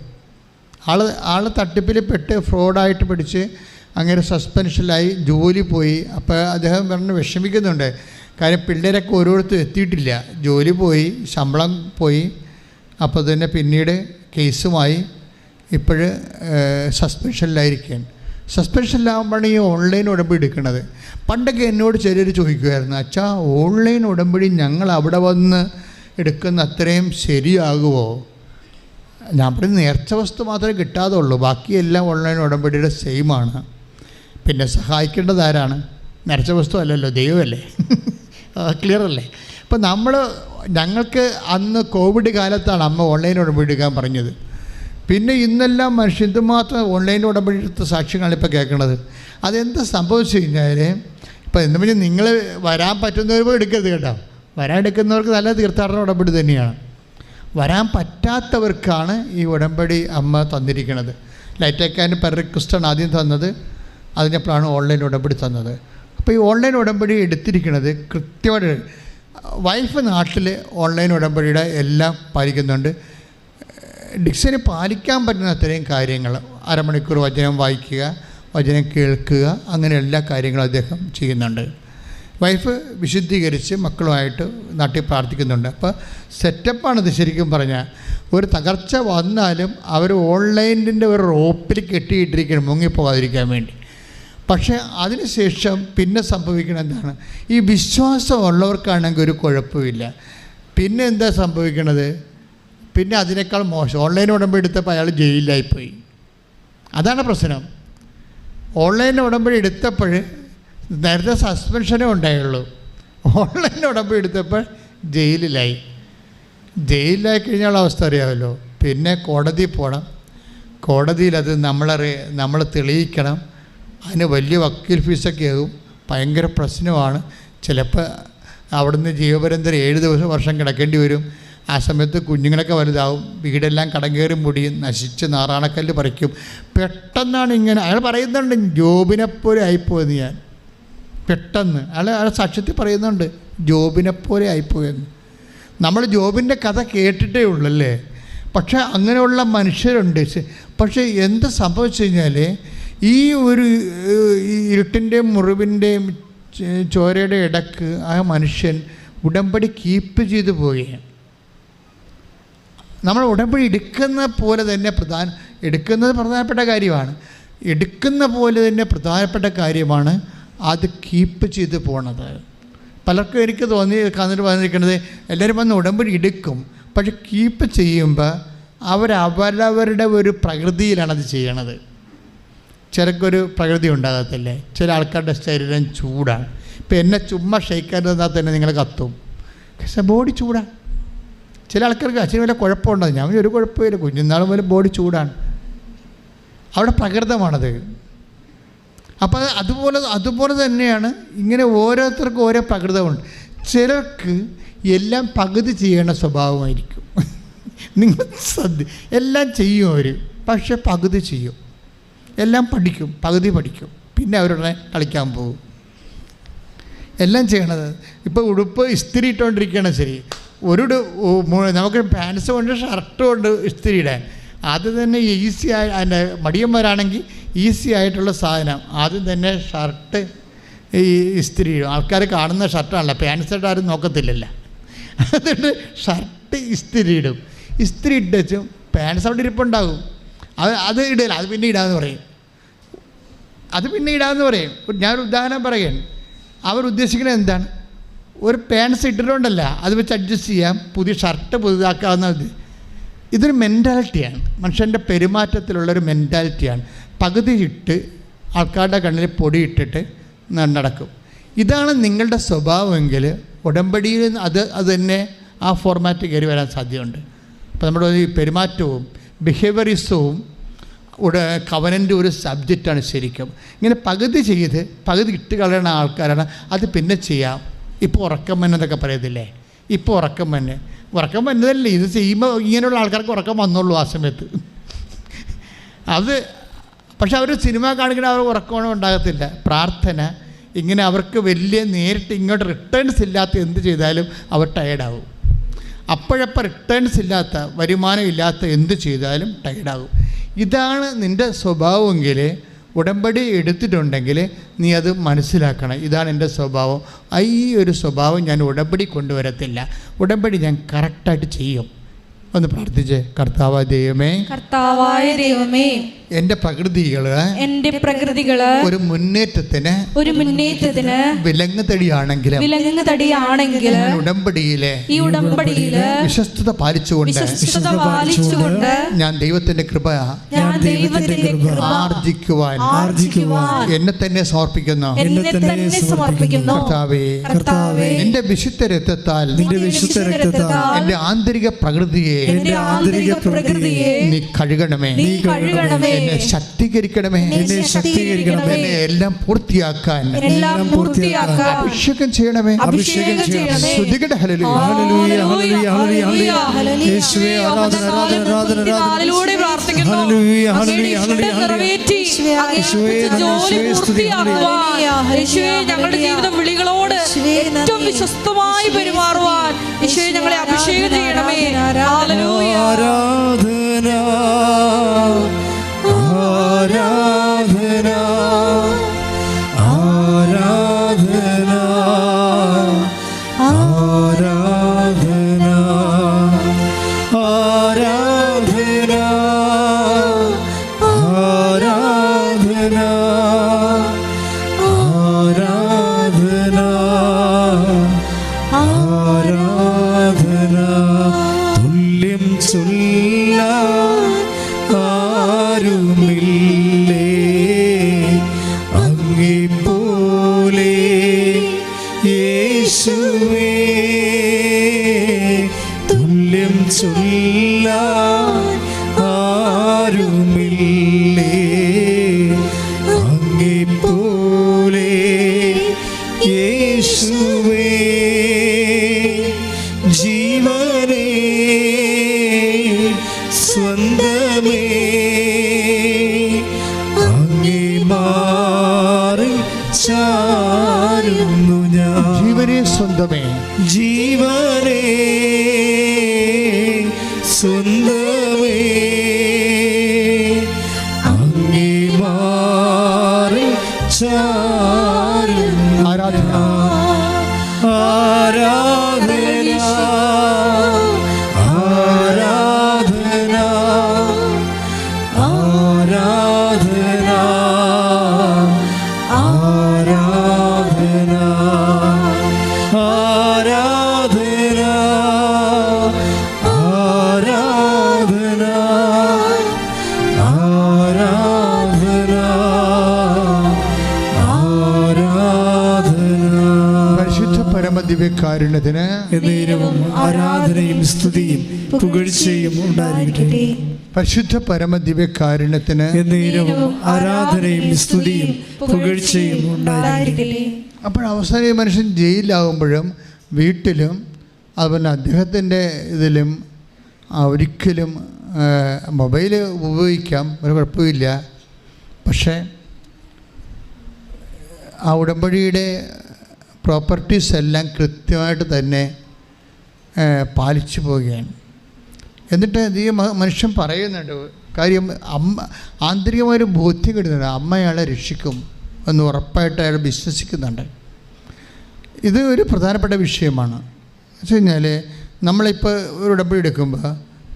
ആൾ തട്ടിപ്പിൽ പെട്ട് ഫ്രോഡായിട്ട് പിടിച്ച് അങ്ങനെ സസ്പെൻഷനിലായി, ജോലി പോയി. അപ്പോൾ അദ്ദേഹം പറഞ്ഞ് വിഷമിക്കുന്നുണ്ട്. കാര്യം പിള്ളേരൊക്കെ ഓരോരുത്തരും എത്തിയിട്ടില്ല. ജോലി പോയി, ശമ്പളം പോയി. അപ്പോൾ തന്നെ പിന്നീട് കേസുമായി ഇപ്പോൾ സസ്പെൻഷനിലായിരിക്കുകയാണ്. സസ്പെൻഷനിലാകുമ്പോഴാണ് ഈ ഓൺലൈൻ ഉടമ്പടി എടുക്കുന്നത്. പണ്ടൊക്കെ എന്നോട് ചിലർ ചോദിക്കുമായിരുന്നു, അച്ഛാ ഓൺലൈൻ ഉടമ്പടി ഞങ്ങൾ അവിടെ വന്ന് എടുക്കുന്ന അത്രയും ശരിയാകുമോ? ഞാൻ പറയും, നേർച്ച വസ്തു മാത്രമേ കിട്ടാതുള്ളൂ, ബാക്കിയെല്ലാം ഓൺലൈൻ ഉടമ്പടിയുടെ സെയിമാണ്. പിന്നെ സഹായിക്കേണ്ടത് ആരാണ്? നേർച്ച വസ്തു അല്ലല്ലോ, ദൈവമല്ലേ. ക്ലിയർ അല്ലേ? അപ്പം ഞങ്ങൾക്ക് അന്ന് കോവിഡ് കാലത്താണ് അമ്മ ഓൺലൈൻ ഉടമ്പടി എടുക്കാൻ പറഞ്ഞത്. പിന്നെ ഇന്നെല്ലാം മനുഷ്യൻ ഇതുമാത്രം ഓൺലൈൻ ഉടമ്പടി എടുത്ത സാക്ഷ്യങ്ങളാണ് ഇപ്പോൾ കേൾക്കുന്നത്. അതെന്താ സംഭവിച്ചു കഴിഞ്ഞാൽ, ഇപ്പോൾ എന്താ പറഞ്ഞാൽ നിങ്ങൾ വരാൻ പറ്റുന്നവർ എടുക്കരുത് കേട്ടോ. വരാൻ എടുക്കുന്നവർക്ക് നല്ല തീർത്ഥാടന ഉടമ്പടി തന്നെയാണ്. വരാൻ പറ്റാത്തവർക്കാണ് ഈ ഉടമ്പടി അമ്മ തന്നിരിക്കുന്നത്. ലൈറ്റേക്കാൻ്റെ പെർ റിക്വസ്റ്റാണ് ആദ്യം തന്നത്. അതിനപ്പോഴാണ് ഓൺലൈൻ ഉടമ്പടി തന്നത്. അപ്പോൾ ഈ ഓൺലൈൻ ഉടമ്പടി എടുത്തിരിക്കുന്നത് കൃത്യമായിട്ട് വൈഫ് നാട്ടിൽ ഓൺലൈൻ ഉടമ്പടിയുടെ എല്ലാം പാലിക്കുന്നുണ്ട്. ഡിക്സന് പാലിക്കാൻ പറ്റുന്ന അത്രയും കാര്യങ്ങൾ, അരമണിക്കൂർ വചനം വായിക്കുക, വചനം കേൾക്കുക, അങ്ങനെ എല്ലാ കാര്യങ്ങളും അദ്ദേഹം ചെയ്യുന്നുണ്ട്. വൈഫ് വിശുദ്ധീകരിച്ച് മക്കളുമായിട്ട് നാട്ടിൽ പ്രാർത്ഥിക്കുന്നുണ്ട്. അപ്പോൾ സെറ്റപ്പാണിത്. ശരിക്കും പറഞ്ഞാൽ ഒരു തകർച്ച വന്നാലും അവർ ഓൺലൈനിൻ്റെ ഒരു റോപ്പിൽ കെട്ടിയിട്ടിരിക്കണം മുങ്ങിപ്പോകാതിരിക്കാൻ വേണ്ടി. പക്ഷേ അതിനുശേഷം പിന്നെ സംഭവിക്കുന്നത് എന്താണ്? ഈ വിശ്വാസമുള്ളവർക്കാണെങ്കിൽ ഒരു കുഴപ്പമില്ല. പിന്നെ എന്താ സംഭവിക്കണത്? പിന്നെ അതിനേക്കാൾ മോശം, ഓൺലൈൻ ഉടമ്പടി എടുത്തപ്പോൾ അയാൾ ജയിലിലായിപ്പോയി. അതാണ് പ്രശ്നം. ഓൺലൈൻ ഉടമ്പടി എടുത്തപ്പോൾ നേരത്തെ സസ്പെൻഷനേ ഉണ്ടായുള്ളൂ. ഓൺലൈൻ ഉടമ്പടി എടുത്തപ്പോൾ ജയിലിലായി കഴിഞ്ഞാൽ അവസ്ഥ അറിയാമല്ലോ. പിന്നെ കോടതിയിൽ പോകണം. കോടതിയിൽ അത് നമ്മൾ തെളിയിക്കണം. അതിന് വലിയ വക്കീൽ ഫീസൊക്കെ ആകും. ഭയങ്കര പ്രശ്നമാണ്. ചിലപ്പോൾ അവിടുന്ന് ജീവപര്യന്തരം 7 വർഷം കിടക്കേണ്ടി വരും. ആ സമയത്ത് കുഞ്ഞുങ്ങളൊക്കെ വലുതാവും, വീടെല്ലാം കടം കയറി മുടിയും, നശിച്ച് നാറാണക്കല്ല് പറിക്കും. പെട്ടെന്നാണ് ഇങ്ങനെ അയാൾ പറയുന്നുണ്ട്, ജോബിനെപ്പോലെ ആയിപ്പോയെന്ന്. ഞാൻ പെട്ടെന്ന് അയാൾ സാക്ഷ്യത്തിൽ പറയുന്നുണ്ട്, ജോബിനെപ്പോലെ ആയിപ്പോയെന്ന്. നമ്മൾ ജോബിൻ്റെ കഥ കേട്ടിട്ടേ ഉള്ളല്ലേ. പക്ഷേ അങ്ങനെയുള്ള മനുഷ്യരുണ്ട്. പക്ഷേ എന്ത് സംഭവിച്ചു കഴിഞ്ഞാൽ ഈ ഒരു ഇരുട്ടിൻ്റെയും മുറിവിൻ്റെയും ചോരയുടെ ഇടക്ക് ആ മനുഷ്യൻ ഉടമ്പടി കീപ്പ് ചെയ്തു പോവുകയാണ്. നമ്മൾ ഉടമ്പടി എടുക്കുന്ന പോലെ തന്നെ എടുക്കുന്നത് പ്രധാനപ്പെട്ട കാര്യമാണ്. എടുക്കുന്ന പോലെ തന്നെ പ്രധാനപ്പെട്ട കാര്യമാണ് അത് കീപ്പ് ചെയ്ത് പോണത്. പലർക്കും എനിക്ക് വന്നിരിക്കുന്നത് എല്ലാവരും വന്ന് ഉടമ്പടി എടുക്കും, പക്ഷെ കീപ്പ് ചെയ്യുമ്പോൾ അവരവരുടെ ഒരു പ്രകൃതിയിലാണത് ചെയ്യണത്. ചിലർക്കൊരു പ്രകൃതി ഉണ്ടാകത്തില്ലേ, ചില ആൾക്കാരുടെ ശരീരം ചൂടാണ്. ഇപ്പം എന്നെ ചുമ്മാ ഷെയ്ക്കാൻ തന്നാൽ തന്നെ നിങ്ങൾ കത്തും, പക്ഷേ ബോഡി ചൂടാണ്. ചില ആൾക്കാർക്ക് അച്ഛന് വല്ല കുഴപ്പമുണ്ടാകും, ഞാൻ ഒരു കുഴപ്പമില്ല, കുഞ്ഞുനാൾ മുതൽ ബോഡി ചൂടാണ്. അവിടെ പ്രകൃതമാണത്. അപ്പോൾ അതുപോലെ തന്നെയാണ് ഇങ്ങനെ ഓരോരുത്തർക്കും ഓരോ പ്രകൃതമുണ്ട്. ചിലർക്ക് എല്ലാം പകുതി ചെയ്യേണ്ട സ്വഭാവമായിരിക്കും. നിങ്ങൾ എല്ലാം ചെയ്യും അവർ, പക്ഷെ പകുതി ചെയ്യും. എല്ലാം പഠിക്കും, പകുതി പഠിക്കും, പിന്നെ അവരുടെ കളിക്കാൻ പോകും. എല്ലാം ചെയ്യണത് ഇപ്പോൾ ഉടുപ്പ് ഇസ്തിരി ഇട്ടുകൊണ്ടിരിക്കുകയാണ്. ശരി, നമുക്ക് പാൻസ് കൊണ്ട് ഷർട്ട് കൊണ്ട് ഇസ്തിരി ഇടാൻ ആദ്യം തന്നെ ഈസിയായി, അതിൻ്റെ മടിയന്മാരാണെങ്കിൽ ഈസി ആയിട്ടുള്ള സാധനം ആദ്യം തന്നെ ഷർട്ട് ഈ ഇസ്തിരി ഇടും. ആൾക്കാർ കാണുന്ന ഷർട്ടാണല്ലോ, പാൻസ് ഷർട്ട് ആരും നോക്കത്തില്ലല്ലോ. അതുകൊണ്ട് ഷർട്ട് ഇസ്തിരി ഇടും. ഇസ്തിരി ഇട്ടും പാൻസ് അവിടെ ഇരിപ്പുണ്ടാകും, അത് ഇടില്ല, അത് പിന്നെ ഇടാമെന്ന് പറയും. ഞാനൊരു ഉദാഹരണം പറയുകയാണ്. അവർ ഉദ്ദേശിക്കുന്നത് എന്താണ്? ഒരു പാൻസ് ഇട്ടിട്ടുണ്ടല്ല, അത് വെച്ച് അഡ്ജസ്റ്റ് ചെയ്യാം, പുതിയ ഷർട്ട് പുതുതാക്കാവുന്നത്. ഇതൊരു മെൻറ്റാലിറ്റിയാണ്, മനുഷ്യൻ്റെ പെരുമാറ്റത്തിലുള്ളൊരു മെൻറ്റാലിറ്റിയാണ്. പകുതി ഇട്ട് ആൾക്കാരുടെ കണ്ണിൽ പൊടി ഇട്ടിട്ട് നടക്കും. ഇതാണ് നിങ്ങളുടെ സ്വഭാവമെങ്കിൽ ഉടമ്പടിയിൽ അത് തന്നെ ആ ഫോർമാറ്റ് കയറി വരാൻ സാധ്യതയുണ്ട്. അപ്പോൾ നമ്മുടെ ഈ പെരുമാറ്റവും ബിഹേവിയറിസവും കവനൻ്റെ ഒരു സബ്ജക്റ്റാണ് ശരിക്കും. ഇങ്ങനെ പകുതി ചെയ്ത് പകുതി ഇട്ട് കളയുന്ന ആൾക്കാരാണ് അത് പിന്നെ ചെയ്യാം. ഇപ്പോൾ ഉറക്കം വന്നതൊക്കെ പറയത്തില്ലേ, ഇപ്പോൾ ഉറക്കം വന്നതല്ലേ, ഇത് ചെയ്യുമ്പോൾ ഇങ്ങനെയുള്ള ആൾക്കാർക്ക് ഉറക്കം വന്നുള്ളൂ ആ സമയത്ത്. പക്ഷെ അവർ സിനിമ കാണിക്കണ അവർ ഉറക്കമൊന്നും ഉണ്ടാകത്തില്ല. പ്രാർത്ഥന ഇങ്ങനെ അവർക്ക് വലിയ നേരിട്ട് ഇങ്ങോട്ട് റിട്ടേൺസ് ഇല്ലാത്ത എന്ത് ചെയ്താലും അവർ ടയേർഡാവും. അപ്പോഴപ്പോൾ റിട്ടേൺസ് ഇല്ലാത്ത, വരുമാനം ഇല്ലാത്ത എന്ത് ചെയ്താലും ടയേർഡാകും. ഇതാണ് നിൻ്റെ സ്വഭാവമെങ്കിൽ ഉടമ്പടി എടുത്തിട്ടുണ്ടെങ്കിൽ നീ അത് മനസ്സിലാക്കണം. ഇതാണ് എൻ്റെ സ്വഭാവം, ഈ ഒരു സ്വഭാവം ഞാൻ ഉടമ്പടി കൊണ്ടുവരത്തില്ല, ഉടമ്പടി ഞാൻ കറക്റ്റായിട്ട് ചെയ്യും. ഒന്ന് പ്രാർത്ഥിച്ചേ. കർത്താവായ ദൈവമേ, എൻ്റെ പ്രകൃതികള് ഒരു മുന്നേറ്റത്തിന് വിലങ്ങുതടിയാണെങ്കിലും ഉടമ്പടിയിലെ വിശ്വസ്തത പാലിച്ചുകൊണ്ട് ഞാൻ ദൈവത്തിന്റെ കൃപ ആർജിക്കുവാൻ എന്നെ തന്നെ സമർപ്പിക്കുന്നു. കർത്താവേ, നിന്റെ വിശുദ്ധ രക്തത്താൽ എന്റെ ആന്തരിക പ്രകൃതിയെ നീ കഴുകണമേ, എന്നെ ശക്തീകരിക്കണമേ, എന്നെ എല്ലാം പൂർത്തിയാക്കാൻ അഭിഷേകം ചെയ്യണമേ. സ്തുതിക്കട്ടെ. ഹല്ലേലൂയ, ഹല്ലേലൂയ, ഹല്ലേലൂയ, ഹല്ലേലൂയ. യേശുവേ ആരാധന, ആരാധന, ആരാധന, ആരാധന. ഹല്ലേലൂയ, ഹല്ലേലൂയ, ഹല്ലേലൂയ. യേശുവേ ഞങ്ങളുടെ ജീവിത വിളികളോട് ഏറ്റവും വിശ്വസ്തമായി പെരുമാറുവാൻ യേശുവേ ഞങ്ങളെ അഭിഷേകം ചെയ്യണമേ. ഹല്ലേലൂയ. ആരാധന, ആരാധന, ആരാധന, ആരാധന, ആരാധന, ആരാധന, ആരാധന, ആരാധന. തുല്യം ചൊല്ലാൻ ആരുമില്ലേ അങ്ങേപ്പോലെ യേശുവേ, തുല്യം ചൊല്ലാൻ ആരുമില്ലേ അങ്ങേപ്പോലെ യേശുവേ. ജീവനേ സ്വന്തമേ അങ്ങേ മാറി ചാരുന്നു ഞാൻ. ജീവനേ സ്വന്തമേ, ജീവനേ സ്വന്തമേ അങ്ങേ മാറി ചാരുന്നു. ആരാധന, ആരാധന, ആരാധന, ദിവ്യകാരുണ്യത്തിന് എന്നേരവും ആരാധനയും സ്തുതിയും പുകഴ്ചയും ഉണ്ടായിരിക്കട്ടെ. പരിശുദ്ധ പരമ ദിവ്യകാരുണ്യത്തിന് എന്നേരവും ആരാധനയും സ്തുതിയും പുകഴ്ചയും ഉണ്ടായിരിക്കട്ടെ. അപ്പോൾ അവസാനം ഈ മനുഷ്യൻ ജയിലിലാകുമ്പോഴും വീട്ടിലും അതുപോലെ അദ്ദേഹത്തിൻ്റെ ഇതിലും ഒരിക്കലും മൊബൈൽ ഉപയോഗിക്കാം, ഒരു കുഴപ്പമില്ല. പക്ഷേ ആ ഉടമ്പടിയുടെ പ്രോപ്പർട്ടീസ് എല്ലാം കൃത്യമായിട്ട് തന്നെ പാലിച്ചു പോവുകയാണ്. എന്നിട്ട് ഈ മനുഷ്യൻ പറയുന്നുണ്ട് കാര്യം, ആന്തരികമായൊരു ബോധ്യം കിട്ടുന്നുണ്ട്, അമ്മ അയാളെ രക്ഷിക്കും എന്ന് ഉറപ്പായിട്ട് അയാൾ വിശ്വസിക്കുന്നുണ്ട്. ഇത് ഒരു പ്രധാനപ്പെട്ട വിഷയമാണ്. വെച്ച് കഴിഞ്ഞാൽ നമ്മളിപ്പോൾ ഒരു ഉടമ്പടി എടുക്കുമ്പോൾ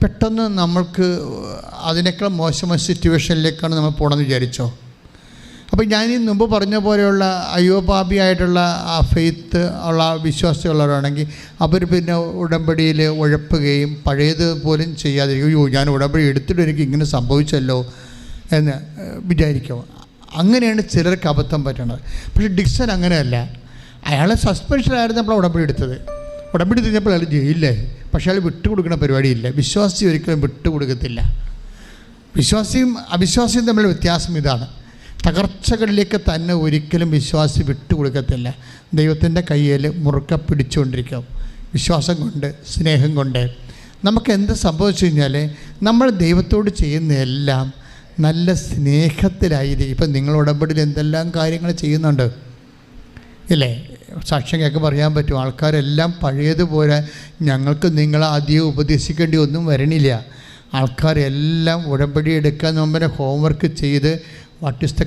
പെട്ടെന്ന് നമ്മൾക്ക് അതിനേക്കാൾ മോശമായ സിറ്റുവേഷനിലേക്കാണ് നമ്മൾ പോകണമെന്ന് വിചാരിച്ചോ? അപ്പോൾ ഞാൻ ഈ മുമ്പ് പറഞ്ഞ പോലെയുള്ള അയ്യോപാപിയായിട്ടുള്ള ആ ഫെയ്ത്ത് ഉള്ള വിശ്വാസികളുള്ളവരാണെങ്കിൽ അവർ പിന്നെ ഉടമ്പടിയിൽ ഉഴപ്പുകയും പഴയത് പോലും ചെയ്യാതിരിക്കും. അയ്യോ, ഞാൻ ഉടമ്പടി എടുത്തിട്ട് എനിക്ക് ഇങ്ങനെ സംഭവിച്ചല്ലോ എന്ന് വിചാരിക്കും. അങ്ങനെയാണ് ചിലർക്ക് അബദ്ധം പറ്റണത്. പക്ഷേ ഡിക്സൺ അങ്ങനെയല്ല. അയാളെ സസ്പെൻഷനായിരുന്നു നമ്മൾ ഉടമ്പടി എടുത്തത്. ഉടമ്പടി തിരിഞ്ഞപ്പോൾ അയാൾ ജയിലിലായി. പക്ഷേ അയാൾ വിട്ടുകൊടുക്കുന്ന പരിപാടിയില്ല. വിശ്വാസി ഒരിക്കലും വിട്ടുകൊടുക്കത്തില്ല. വിശ്വാസിയും അവിശ്വാസിയും തമ്മിലുള്ള വ്യത്യാസം ഇതാണ്. തകർച്ചകളിലേക്ക് തന്നെ ഒരിക്കലും വിശ്വാസി വിട്ടുകൊടുക്കത്തില്ല. ദൈവത്തിൻ്റെ കയ്യിൽ മുറുക്ക പിടിച്ചുകൊണ്ടിരിക്കും. വിശ്വാസം കൊണ്ട്, സ്നേഹം കൊണ്ട്. നമുക്ക് എന്ത് സംഭവിച്ചു കഴിഞ്ഞാൽ നമ്മൾ ദൈവത്തോട് ചെയ്യുന്നതെല്ലാം നല്ല സ്നേഹത്തിലായിരിക്കും. ഇപ്പം നിങ്ങൾ ഉടമ്പടിയിൽ എന്തെല്ലാം കാര്യങ്ങൾ ചെയ്യുന്നുണ്ട് ഇല്ലേ? സാക്ഷ്യം കേൾക്കാൻ പറയാൻ പറ്റും. ആൾക്കാരെല്ലാം പഴയതുപോലെ ഞങ്ങൾക്ക് നിങ്ങളെ അധികം ഉപദേശിക്കേണ്ടി ഒന്നും വരണില്ല. ആൾക്കാരെല്ലാം ഉടമ്പടി എടുക്കാൻ മുമ്പേ ഹോംവർക്ക് ചെയ്ത് what is the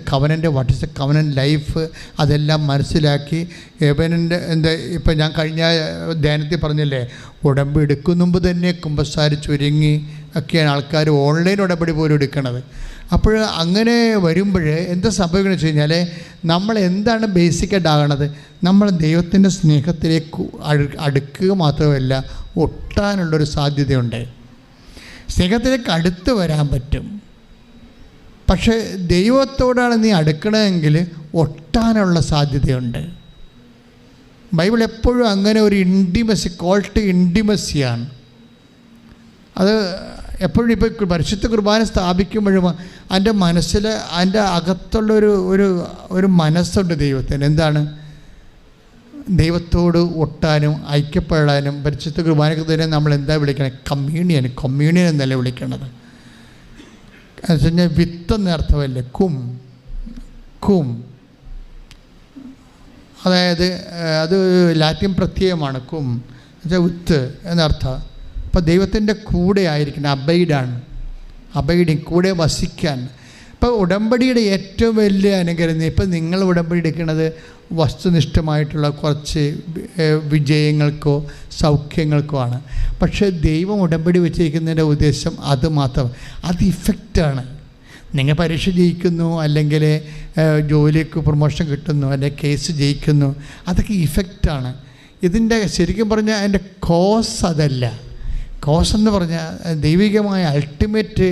covenant life അതെല്ലാം മനസ്സിലാക്കി എവനൻ്റെ എന്താ ഇപ്പം ഞാൻ കഴിഞ്ഞ ധ്യാനത്തിൽ പറഞ്ഞില്ലേ, ഉടമ്പടി എടുക്കും മുമ്പ് തന്നെ കുമ്പസാരിച്ചൊരുങ്ങി ഒക്കെയാണ് ആൾക്കാർ ഓൺലൈൻ ഉടമ്പടി പോലും എടുക്കണത്. അപ്പോൾ അങ്ങനെ വരുമ്പോൾ എന്താ സംഭവിക്കുന്നത് വെച്ച് കഴിഞ്ഞാൽ നമ്മൾ എന്താണ് ബേസിക്കായിട്ട് ആകണത്? നമ്മൾ ദൈവത്തിൻ്റെ സ്നേഹത്തിലേക്ക് അടുക്കുക മാത്രമല്ല, ഒട്ടാനുള്ളൊരു സാധ്യതയുണ്ട്. സ്നേഹത്തിലേക്ക് അടുത്ത് വരാൻ പറ്റും. പക്ഷേ ദൈവത്തോടാണ് നീ അടുക്കണമെങ്കിൽ ഒട്ടാനുള്ള സാധ്യതയുണ്ട്. ബൈബിൾ എപ്പോഴും അങ്ങനെ ഒരു ഇൻറ്റിമസി, കോൾ ടു ഇൻറ്റിമസിയാണ്. അത് എപ്പോഴും ഇപ്പോൾ പരിശുദ്ധ കുർബാന സ്ഥാപിക്കുമ്പോഴും എൻ്റെ മനസ്സിൽ അതിൻ്റെ അകത്തുള്ളൊരു ഒരു മനസ്സുണ്ട് ദൈവത്തിന്. എന്താണ്? ദൈവത്തോട് ഒട്ടാനും ഐക്യപ്പെടാനും. പരിശുദ്ധ കുർബാനയ്ക്ക് തന്നെ നമ്മൾ എന്താ വിളിക്കണത്? കമ്മ്യൂണിയൻ എന്നല്ല വിളിക്കണത്. എന്ന് വെച്ച് കഴിഞ്ഞാൽ വിത്ത് എന്നർത്ഥമല്ലേ, കും. അതായത് അത് ലാറ്റിൻ പ്രത്യയമാണ് കും എന്നുവെച്ചാൽ വിത്ത് എന്നർത്ഥം. അപ്പോൾ ദൈവത്തിൻ്റെ കൂടെ ആയിരിക്കണം, അബൈഡിങ്, കൂടെ വസിക്കാൻ. ഇപ്പോൾ ഉടമ്പടിയുടെ ഏറ്റവും വലിയ അനുഗ്രഹം, ഇപ്പം നിങ്ങൾ ഉടമ്പടി എടുക്കുന്നത് വസ്തുനിഷ്ഠമായിട്ടുള്ള കുറച്ച് വിജയങ്ങൾക്കോ സൗഖ്യങ്ങൾക്കോ ആണ്. പക്ഷേ ദൈവം ഉടമ്പടി വെച്ചിരിക്കുന്നതിൻ്റെ ഉദ്ദേശം അത് മാത്രം. അത് ഇഫക്റ്റാണ്. നിങ്ങൾ പരീക്ഷ ജയിക്കുന്നു, അല്ലെങ്കിൽ ജോലിക്ക് പ്രൊമോഷൻ കിട്ടുന്നു, അല്ലെങ്കിൽ കേസ് ജയിക്കുന്നു, അതൊക്കെ ഇഫക്റ്റാണ്. ഇതിൻ്റെ ശരിക്കും പറഞ്ഞാൽ അതിൻ്റെ കോസ് അതല്ല. കോസ് എന്ന് പറഞ്ഞാൽ ദൈവികമായ അൾട്ടിമേറ്റ്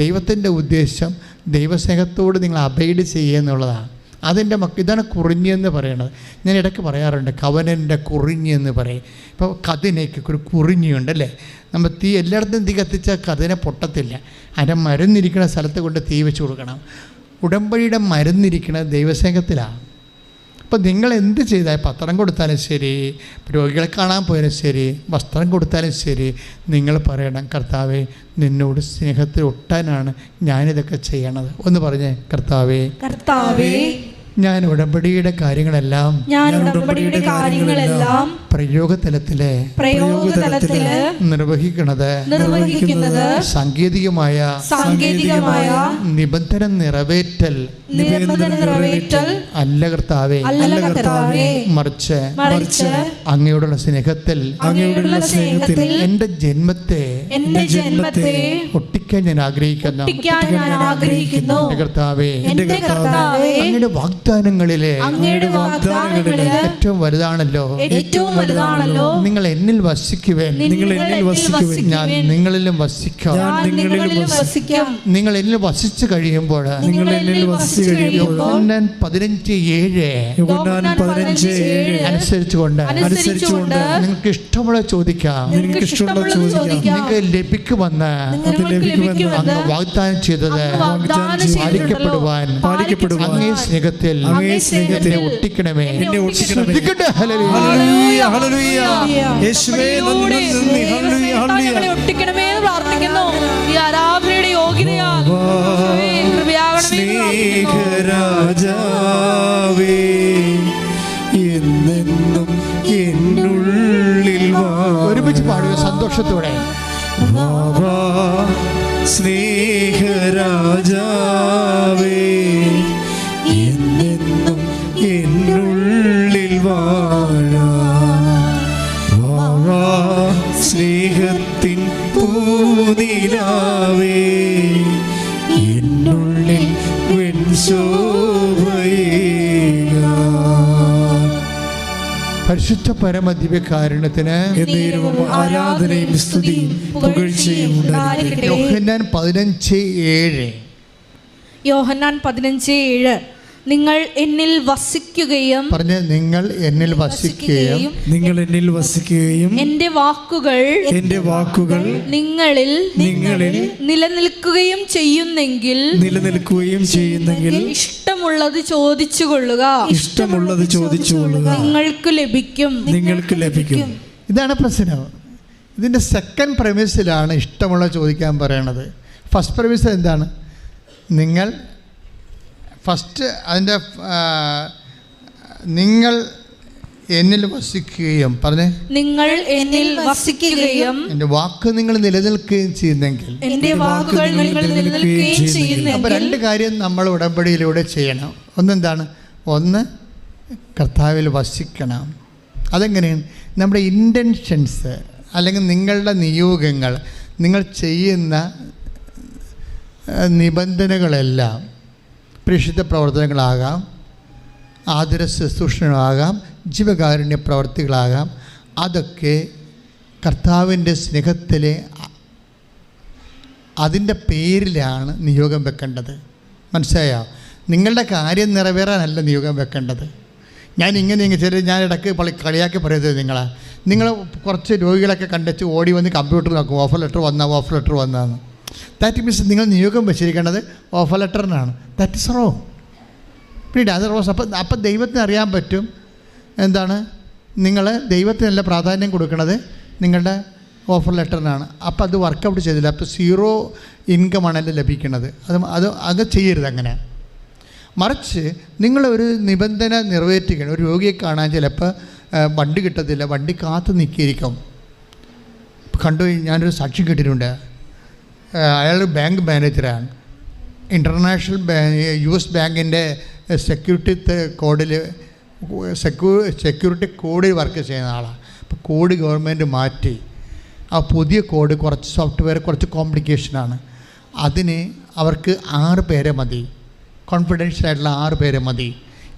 ദൈവത്തിൻ്റെ ഉദ്ദേശം ദൈവസ്നേഹത്തോട് നിങ്ങൾ അബൈഡ് ചെയ്യുക എന്നുള്ളതാണ്. അതിൻ്റെ ഇതാണ് കുറിഞ്ഞെന്ന് പറയണത്. ഞാൻ ഇടയ്ക്ക് പറയാറുണ്ട്, കവനൻ്റെ കുറിഞ്ഞെന്ന് പറയും. ഇപ്പോൾ കതിനയ്ക്ക് ഒരു കുറിഞ്ഞുണ്ടല്ലേ, നമ്മൾ തീ എല്ലായിടത്തും തീ കത്തിച്ചാൽ കതിനെ പൊട്ടത്തില്ല. അതിൻ്റെ മരുന്നിരിക്കുന്ന സ്ഥലത്ത് കൊണ്ട് തീ വെച്ച് കൊടുക്കണം. ഉടമ്പടിയുടെ മരുന്നിരിക്കുന്നത് ദൈവസ്നേഹത്തിലാണ്. അപ്പോൾ നിങ്ങൾ എന്ത് ചെയ്താൽ, പത്രം കൊടുത്താലും ശരി, രോഗികളെ കാണാൻ പോയാലും ശരി, വസ്ത്രം കൊടുത്താലും ശരി, നിങ്ങൾ പറയണം, കർത്താവേ, നിന്നോട് സ്നേഹത്തിൽ ഒട്ടാനാണ് ഞാനിതൊക്കെ ചെയ്യണത്. ഒന്ന് പറഞ്ഞേ, കർത്താവേ, ഞാൻ ഉടമ്പടിയുടെ കാര്യങ്ങളെല്ലാം പ്രയോഗതലത്തില് നിർവഹിക്കുന്നത് സാങ്കേതികമായ നിബന്ധന നിറവേറ്റൽ അല്ല കർത്താവേ, മറിച്ച് അങ്ങയോടുള്ള സ്നേഹത്തിൽ എന്റെ ജന്മത്തെ ഒട്ടിക്കാൻ ഞാൻ ആഗ്രഹിക്കുന്നു. കർത്താവേ, അങ്ങയുടെ വാഗ്ദാനങ്ങളിലെ ഏറ്റവും വലുതാണല്ലോ വലുതാണല്ലോ. നിങ്ങൾ എന്നിൽ വസിക്കുവേൻ, നിങ്ങൾ എന്നിൽ വസിക്കുവേൻ, ഞാൻ നിങ്ങളിലും വസിക്കാം. ഞാൻ നിങ്ങളിലും വസിക്കാം. നിങ്ങൾ എന്നിൽ വസിച്ചു കഴിയുമ്പോൾ, നിങ്ങൾ എന്നിൽ വസിച്ചു കഴിയുമ്പോൾ, യോഹന്നാൻ 15:7 യോഹന്നാൻ 15:7 അനുസരിച്ചുകൊണ്ട് നിങ്ങൾക്ക് ഇഷ്ടമുള്ള ചോദിക്കാം, നിങ്ങൾക്ക് ഇഷ്ടമുള്ള ചോദിക്കാം, നിങ്ങൾക്ക് ലഭിക്കുമെന്ന് അങ്ങ് വാഗ്ദാനം ചെയ്തത് പാലിക്കപ്പെടുവാൻ അങ്ങേ സ്നേഹത്തിൽ എന്നെ ഒട്ടിക്കണമേ. ശ്രദ്ധിക്കട്ടെ. ഹല്ലേലൂയ. ഹല്ലേലൂയ. യേശുവേ നന്ദി, നന്ദി. ഹല്ലേലൂയ. ഹല്ലേലൂയ. ഒട്ടിക്കണമേ എന്ന് പ്രാർത്ഥിക്കുന്നു. ഈ ആരാധനയുടെ യോഗ്യതയാൽ സ്നേഹരാജാവേ എന്നെന്നും എന്നുള്ളിൽ ഒരുമിച്ച് പാടുക സന്തോഷത്തോടെ. സ്നേഹരാജാവേ എന്നെന്നും എന്നുള്ളിൽ സ്നേഹത്തിൻ പൂനിലാവേ എന്നുള്ളിൽ പരിശുദ്ധ പരമദിവ്യകാരുണ്യത്തിന് ആരാധനയും സ്തുതിയും പുകഴ്ചയും ഉണ്ടായിരിക്കട്ടെ. യോഹന്നാൻ 15:7 യോഹന്നാൻ 15:7 നിങ്ങൾ എന്നിൽ വസിക്കുകയും പറഞ്ഞ് നിങ്ങൾ എന്നിൽ വസിക്കുകയും നിങ്ങൾ എന്നിൽ വസിക്കുകയും എന്റെ വാക്കുകൾ നിങ്ങളിൽ നിലനിൽക്കുകയും ചെയ്യുന്നെങ്കിൽ ഇഷ്ടമുള്ളത് ചോദിച്ചുകൊള്ളുക, നിങ്ങൾക്ക് ലഭിക്കും. ഇതാണ് പ്രശ്നം. ഇതിൻ്റെ സെക്കൻഡ് പ്രമിസിലാണ് ഇഷ്ടമുള്ള ചോദിക്കാൻ പറയണത്. ഫസ്റ്റ് പ്രമിസ് എന്താണ്? നിങ്ങൾ ഫസ്റ്റ് അതിൻ്റെ നിങ്ങൾ എന്നിൽ വസിക്കുകയും പറഞ്ഞേ നിങ്ങൾ എന്നിൽ വസിക്കുകയും എൻ്റെ വാക്ക് നിങ്ങൾ നിലനിൽക്കുകയും ചെയ്യുന്നെങ്കിൽ. എൻ്റെ വാക്കുകൾ നിങ്ങൾ നിലനിൽക്കുകയും ചെയ്യുന്നെങ്കിൽ. അപ്പോൾ രണ്ട് കാര്യം നമ്മൾ ഉടമ്പടിയിലൂടെ ചെയ്യണം. ഒന്നെന്താണ്? ഒന്ന് കർത്താവിൽ വസിക്കണം. അതെങ്ങനെയാണ്? നമ്മുടെ ഇൻറ്റൻഷൻസ് അല്ലെങ്കിൽ നിങ്ങളുടെ നിയോഗങ്ങൾ, നിങ്ങൾ ചെയ്യുന്ന നിബന്ധനകളെല്ലാം പ്രേക്ഷിത പ്രവർത്തനങ്ങളാകാം, ആതുര ശുശ്രൂഷകളാകാം, ജീവകാരുണ്യ പ്രവർത്തികളാകാം. അതൊക്കെ കർത്താവിൻ്റെ സ്നേഹത്തിലെ അതിൻ്റെ പേരിലാണ് നിയോഗം വെക്കേണ്ടത്. മനസ്സിലായോ? നിങ്ങളുടെ കാര്യം നിറവേറാനല്ല നിയോഗം വെക്കേണ്ടത്. ഞാൻ ഞാൻ ഇടയ്ക്ക് കളിയാക്കി പറയുന്നത് നിങ്ങൾ കുറച്ച് രോഗികളൊക്കെ കണ്ടെച്ച് ഓടി വന്ന് കമ്പ്യൂട്ടർ നോക്കും, ഓഫർ ലെറ്റർ വന്നതെന്ന്. ദാറ്റ് മീൻസ് നിങ്ങൾ നിയോഗം വെച്ചിരിക്കേണ്ടത് ഓഫർ ലെറ്ററിനാണ്. That is wrong. പിന്നീട് അത് റോസ്. അപ്പം ദൈവത്തിന് അറിയാൻ പറ്റും എന്താണ് നിങ്ങൾ ദൈവത്തിനല്ല പ്രാധാന്യം കൊടുക്കുന്നത്, നിങ്ങളുടെ ഓഫർ ലെറ്ററിനാണ്. അപ്പോൾ അത് വർക്കൗട്ട് ചെയ്തില്ല. അപ്പോൾ 0 ഇൻകമാണല്ലോ ലഭിക്കുന്നത്. അത് ചെയ്യരുത്. അങ്ങനെ മറിച്ച് നിങ്ങളൊരു നിബന്ധന നിറവേറ്റിക്കണം. ഒരു രോഗിയെ കാണാൻ ചിലപ്പോൾ വണ്ടി കിട്ടത്തില്ല, വണ്ടി കാത്തു നിൽക്കിയിരിക്കും. കണ്ടു. ഞാനൊരു സാക്ഷ്യം കേട്ടിട്ടുണ്ട്. അയാൾ ബാങ്ക് മാനേജറാണ്. ഇൻ്റർനാഷണൽ US ബാങ്കിൻ്റെ സെക്യൂരിറ്റി കോഡിൽ വർക്ക് ചെയ്യുന്ന ആളാണ്. അപ്പോൾ കോഡ് ഗവൺമെൻറ് മാറ്റി. ആ പുതിയ കോഡ് കുറച്ച് സോഫ്റ്റ്വെയർ കുറച്ച് കോംപ്ലിക്കേഷനാണ്. അതിന് അവർക്ക് 6 പേരെ മതി, കോൺഫിഡൻഷ്യലായിട്ടുള്ള 6 പേരെ മതി.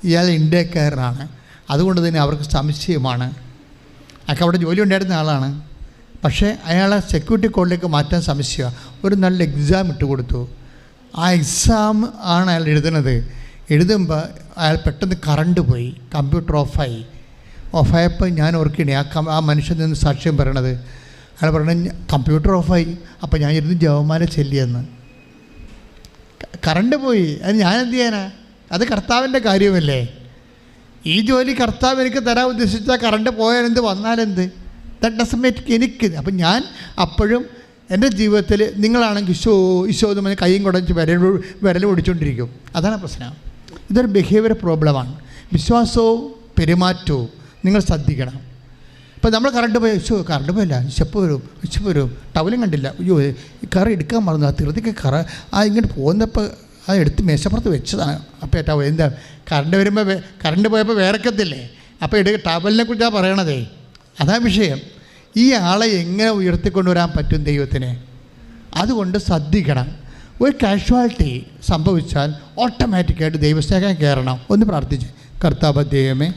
ഇയാൾ ഇന്ത്യക്കാരനാണ്. അതുകൊണ്ട് തന്നെ അവർക്ക് സംശയമാണ്. അയാൾക്ക് അവിടെ ജോലി ഉണ്ടായിരുന്ന ആളാണ്. പക്ഷേ അയാളെ സെക്യൂരിറ്റി കോഡിലേക്ക് മാറ്റാൻ സംശയമാണ്. ഒരു നല്ല എക്സാം ഇട്ട് കൊടുത്തു. ആ എക്സാം ആണ് അയാൾ എഴുതുന്നത്. എഴുതുമ്പോൾ അയാൾ പെട്ടെന്ന് കറണ്ട് പോയി, കമ്പ്യൂട്ടർ ഓഫായപ്പോൾ ഞാൻ ഓർക്കണേ ആ മനുഷ്യൻ നിന്ന് സാക്ഷ്യം പറയണത്. അയാൾ പറഞ്ഞത് കമ്പ്യൂട്ടർ ഓഫായി. അപ്പോൾ ഞാൻ ഇരുന്ന് ജവമാല ചെല്ലിയെന്ന്. കറണ്ട് പോയി. അത് ഞാൻ എന്ത് ചെയ്യാനാ? അത് കർത്താവിൻ്റെ കാര്യമല്ലേ. ഈ ജോലി കർത്താവ് എനിക്ക് തരാൻ ഉദ്ദേശിച്ചാൽ കറണ്ട് പോയാലെന്ത് വന്നാലെന്ത്? ദാറ്റ് ഡസൻറ്റ് മേക്ക് എനിക്ക്. അപ്പം ഞാൻ അപ്പോഴും എൻ്റെ ജീവിതത്തിൽ നിങ്ങളാണെങ്കിൽ ഈശോ എന്ന് പറഞ്ഞ് കൈയും കുടച്ച് വിരൽ ഓടിച്ചുകൊണ്ടിരിക്കും. അതാണ് പ്രശ്നം. ഇതൊരു ബിഹേവിയർ പ്രോബ്ലമാണ്. വിശ്വാസവും പെരുമാറ്റവും നിങ്ങൾ ശ്രദ്ധിക്കണം. ഇപ്പോൾ നമ്മൾ കറണ്ട് പോയി, കറണ്ട് പോയില്ല, ഇശപ്പ് വരും, ടവലും കണ്ടില്ല, അയ്യോ കറ എടുക്കാൻ മറന്നു, ആ തിരുതിക്ക് ഇങ്ങോട്ട് പോകുന്നപ്പോൾ അത് എടുത്ത് മേശപ്പുറത്ത് വെച്ചതാണ്. അപ്പോൾ ടവൽ എന്താ കറണ്ട് പോയപ്പോൾ വേറെക്കത്തില്ലേ? അപ്പോൾ ടവലിനെ കുറിച്ചാണ് പറയണതേ. അതാ വിഷയം. ഈ ആളെ എങ്ങനെ ഉയർത്തിക്കൊണ്ടുവരാൻ പറ്റും ദൈവത്തിന്? അതുകൊണ്ട് ശ്രദ്ധിക്കണം. ഒരു കാഷ്വാലിറ്റി സംഭവിച്ചാൽ ഓട്ടോമാറ്റിക്കായിട്ട് ദൈവസ്നേഹം കയറണം. ഒന്ന് പ്രാർത്ഥിച്ച് കർത്താവ് ദൈവമേ,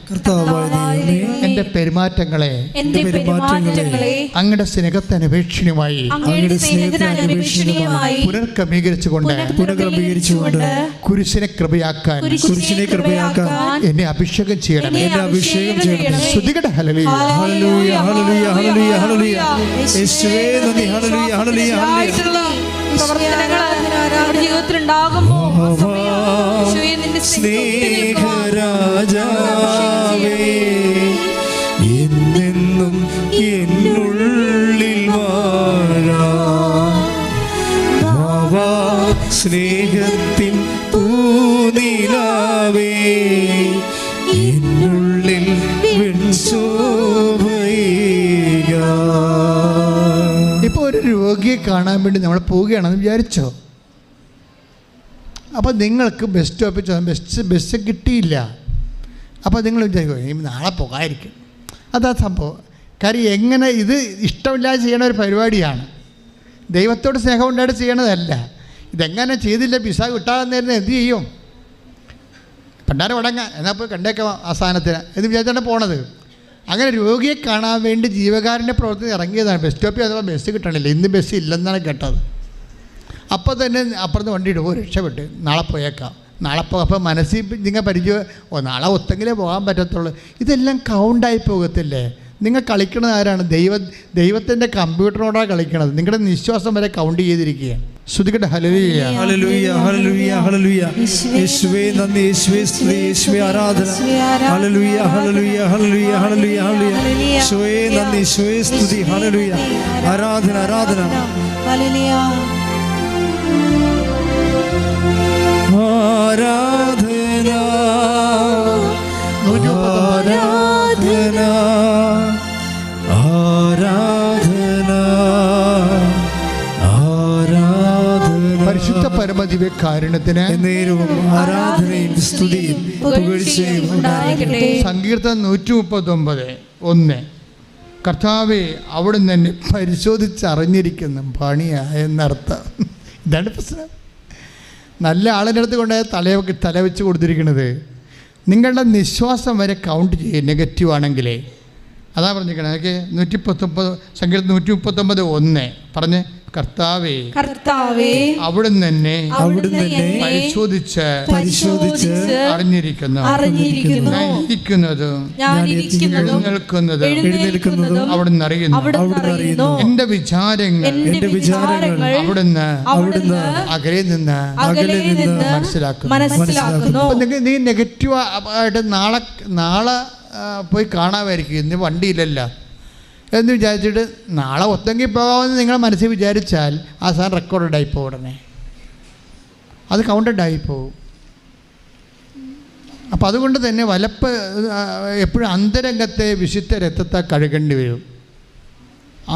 എൻ്റെ പെരുമാറ്റങ്ങളെ അങ്ങയുടെ സ്നേഹത്തിനപേക്ഷണമായി പുനർക്രമീകരിച്ചുകൊണ്ട് കുരിശിനെ കൃപയാക്കാൻ എന്നെ അഭിഷേകം ചെയ്യണമേ. സ്തുതിക്കട്ടെ. ഹല്ലേലൂയ, ഹല്ലേലൂയ, ഹല്ലേലൂയ, ഹല്ലേലൂയ, ഹല്ലേലൂയ. യേശുവേ നന്ദി. ഹല്ലേലൂയ, ഹല്ലേലൂയ, ഹല്ലേലൂയ. ജീവിതത്തിൽ ഉണ്ടാകുമ്പോ സ്നേഹരാജാവേ, എന്നെന്നും എന്നുള്ളിൽ വാഴാം സ്നേഹത്തിൻ പൂനിലാവേ, എന്നുള്ളിൽ ഇപ്പോൾ ഒരു രോഗിയെ കാണാൻ വേണ്ടി നമ്മൾ പോവുകയാണെന്ന് വിചാരിച്ചോ? അപ്പോൾ നിങ്ങൾക്ക് ബസ് സ്റ്റോപ്പിൽ ബസ് കിട്ടിയില്ല. അപ്പോൾ നിങ്ങൾ വിചാരിക്കും നാളെ പോകാതിരിക്കും. അതാ സംഭവം. കാര്യം എങ്ങനെ ഇത് ഇഷ്ടമില്ലാതെ ചെയ്യണ ഒരു പരിപാടിയാണ്. ദൈവത്തോട് സ്നേഹം ഉണ്ടായിട്ട് ചെയ്യണതല്ല. ഇതെങ്ങനെ ചെയ്തില്ല പിസ കിട്ടാതെന്നായിരുന്നു എന്ത് ചെയ്യും? പണ്ടാരം വടങ്ങാൻ എന്നാൽ പോയി കണ്ടേക്കാം ആ സ്ഥാനത്തിന് എന്ന് വിചാരിച്ചാണ് പോണത്. അങ്ങനെ രോഗിയെ കാണാൻ വേണ്ടി ജീവകാരുണ്യ പ്രവർത്തനം ഇറങ്ങിയതാണ്. ബസ് സ്റ്റോപ്പിൽ അഥവാ ബസ് കിട്ടണില്ല. ഇന്ന് ബസ് ഇല്ലെന്നാണ് കേട്ടത്. അപ്പോൾ തന്നെ അപ്പുറത്ത് വണ്ടി ഇടുമ്പോൾ രക്ഷപ്പെട്ട് നാളെ പോയേക്കാം. നാളെ അപ്പോൾ മനസ്സിൽ നിങ്ങൾ പരിചയം നാളെ ഒത്തെങ്കിലേ പോകാൻ പറ്റത്തുള്ളൂ. ഇതെല്ലാം കൗണ്ടായി പോകത്തില്ലേ? നിങ്ങൾ കളിക്കുന്നത് ആരാണ്? ദൈവത്തിൻ്റെ കമ്പ്യൂട്ടറിനോടാണ് കളിക്കണത്. നിങ്ങളുടെ നിശ്വാസം വരെ കൗണ്ട് ചെയ്തിരിക്കുകയാണ്. ശ്രുതിക്കട്ടെ. ഹല്ലേലൂയ, ഹല്ലേലൂയ, ഹല്ലേലൂയ, ഹല്ലേലൂയ. യേശുവേ നന്ദി, യേശുവേ സ്തുതി, യേശുവേ ആരാധന. ഹല്ലേലൂയ, ഹല്ലേലൂയ, ഹല്ലേലൂയ, ഹല്ലേലൂയ, ഹല്ലേലൂയ. യേശുവേ നന്ദി, യേശുവേ സ്തുതി, ഹല്ലേലൂയ, ആരാധന, ആരാധന. ഹല്ലേലൂയ, ആരാധന, ആരാധന, ആരാധന, ആരാധന. പരിശുദ്ധ പരമദിവ്യകാരുണ്യത്തിന് നേരവും ആരാധനയും സ്തുതിയും പുകഴ്ചയും ഉണ്ടായിരിക്കട്ടെ. സങ്കീർത്തനം 139:1. കർത്താവേ, അവിടുന്ന് എന്നെ പരിശോധിച്ചറിഞ്ഞിരിക്കുന്ന പണിയായെന്നർത്ഥം. ഇതാണ് പ്രശ്നം. നല്ല ആളിൻ്റെ അടുത്ത് കൊണ്ടുപോയ തല വെച്ച് കൊടുത്തിരിക്കുന്നത്. നിങ്ങളുടെ നിശ്വാസം വരെ കൗണ്ട് ചെയ്യും. നെഗറ്റീവ് ആണെങ്കിലേ അതാ പറഞ്ഞിരിക്കണേ. അതൊക്കെ 119 സങ്കീർത്തനം 139:1 പറഞ്ഞ് കർത്താവേ, അവിടുന്ന് എന്നെ പരിശോധിച്ച് അറിഞ്ഞിരിക്കുന്നു. എഴുന്നേൽക്കുന്നതും അവിടുന്ന് അറിയുന്നു. എന്റെ വിചാരങ്ങൾ അവിടുന്ന് അകലെ നിന്ന് മനസ്സിലാക്കുന്നു. നീ നെഗറ്റീവ് ആയിട്ട് നാളെ പോയി കാണാമായിരിക്കും. ഇന്ന് വണ്ടിയില്ലല്ലോ എന്ന് വിചാരിച്ചിട്ട് നാളെ ഒത്തെങ്കിൽ പോകാമെന്ന് നിങ്ങളെ മനസ്സിൽ വിചാരിച്ചാൽ ആ സാധനം റെക്കോർഡായിപ്പോവും. ഉടനെ അത് കൗണ്ടഡായിപ്പോവും. അപ്പം അതുകൊണ്ട് തന്നെ എപ്പോഴും അന്തരംഗത്തെ വിശുദ്ധ രക്തത്താൽ കഴുകേണ്ടി വരും.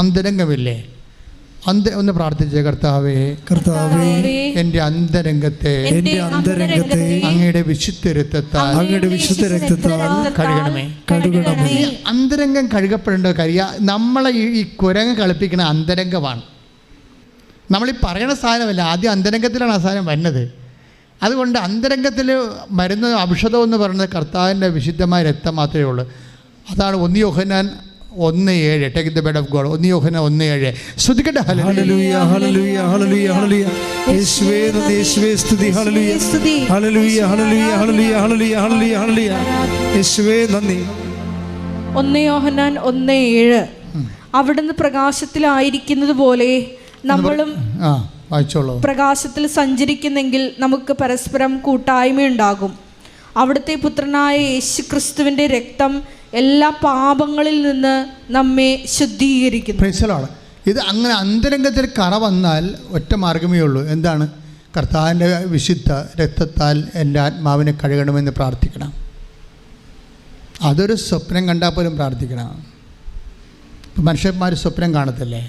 അന്തരംഗമില്ലേ? ഒന്ന് പ്രാർത്ഥിച്ചേ. കർത്താവേ, എൻ്റെ അന്തരംഗത്തെ അങ്ങയുടെ വിശുദ്ധ രക്തത്താൽ കഴുകണമേ. ഈ അന്തരംഗം കഴുകപ്പെടേണ്ട കാര്യം നമ്മളെ ഈ കുരങ്ങ് കളിപ്പിക്കുന്ന അന്തരംഗമാണ്. നമ്മളീ പറയണ സാധനമല്ല, ആദ്യം അന്തരംഗത്തിലാണ് ആ സാധനം വരുന്നത്. അതുകൊണ്ട് അന്തരംഗത്തിൽ മരുന്ന് ഔഷധം എന്ന് പറയുന്നത് കർത്താവിൻ്റെ വിശുദ്ധമായ രക്തം മാത്രമേ ഉള്ളൂ. അതാണ് 1 യോഹന്നാൻ 1:7. Take the bed of God. 1 യോഹന്നാൻ 1:7. ശ്രുതിക്കട്ടെ. ഹല്ലേലൂയ, ഹല്ലേലൂയ, ഹല്ലേലൂയ, ഹല്ലേലൂയ. യേശുവേ നന്ദി, യേശുവേ സ്തുതി. ഹല്ലേലൂയ, ഹല്ലേലൂയ, ഹല്ലേലൂയ, ഹല്ലേലൂയ, ഹല്ലേലൂയ, ഹല്ലേലൂയ, ഹല്ലേലൂയ. യേശുവേ നന്ദി. 1 യോഹന്നാൻ 1:7. അവിടുന്ന് പ്രകാശത്തിലായിരിക്കുന്നത് പോലെ നമ്മളും പ്രകാശത്തിൽ സഞ്ചരിക്കുന്നെങ്കിൽ നമുക്ക് പരസ്പരം കൂട്ടായ്മയുണ്ടാകും. അവിടുത്തെ പുത്രനായ യേശുക്രിസ്തുവിന്റെ രക്തം എല്ലാ പാപങ്ങളിൽ നിന്ന് നമ്മെ ശുദ്ധീകരിക്കുന്നു. ഇത് അങ്ങനെ അന്തരംഗത്തിൽ കറ വന്നാൽ ഒറ്റ മാർഗമേ ഉള്ളൂ. എന്താണ്? കർത്താവിൻ്റെ വിശുദ്ധ രക്തത്താൽ എൻ്റെ ആത്മാവിനെ കഴുകണമെന്ന് പ്രാർത്ഥിക്കണം. അതൊരു സ്വപ്നം കണ്ടാൽ പോലും പ്രാർത്ഥിക്കണം. മനുഷ്യന്മാർ സ്വപ്നം കാണത്തില്ലേ?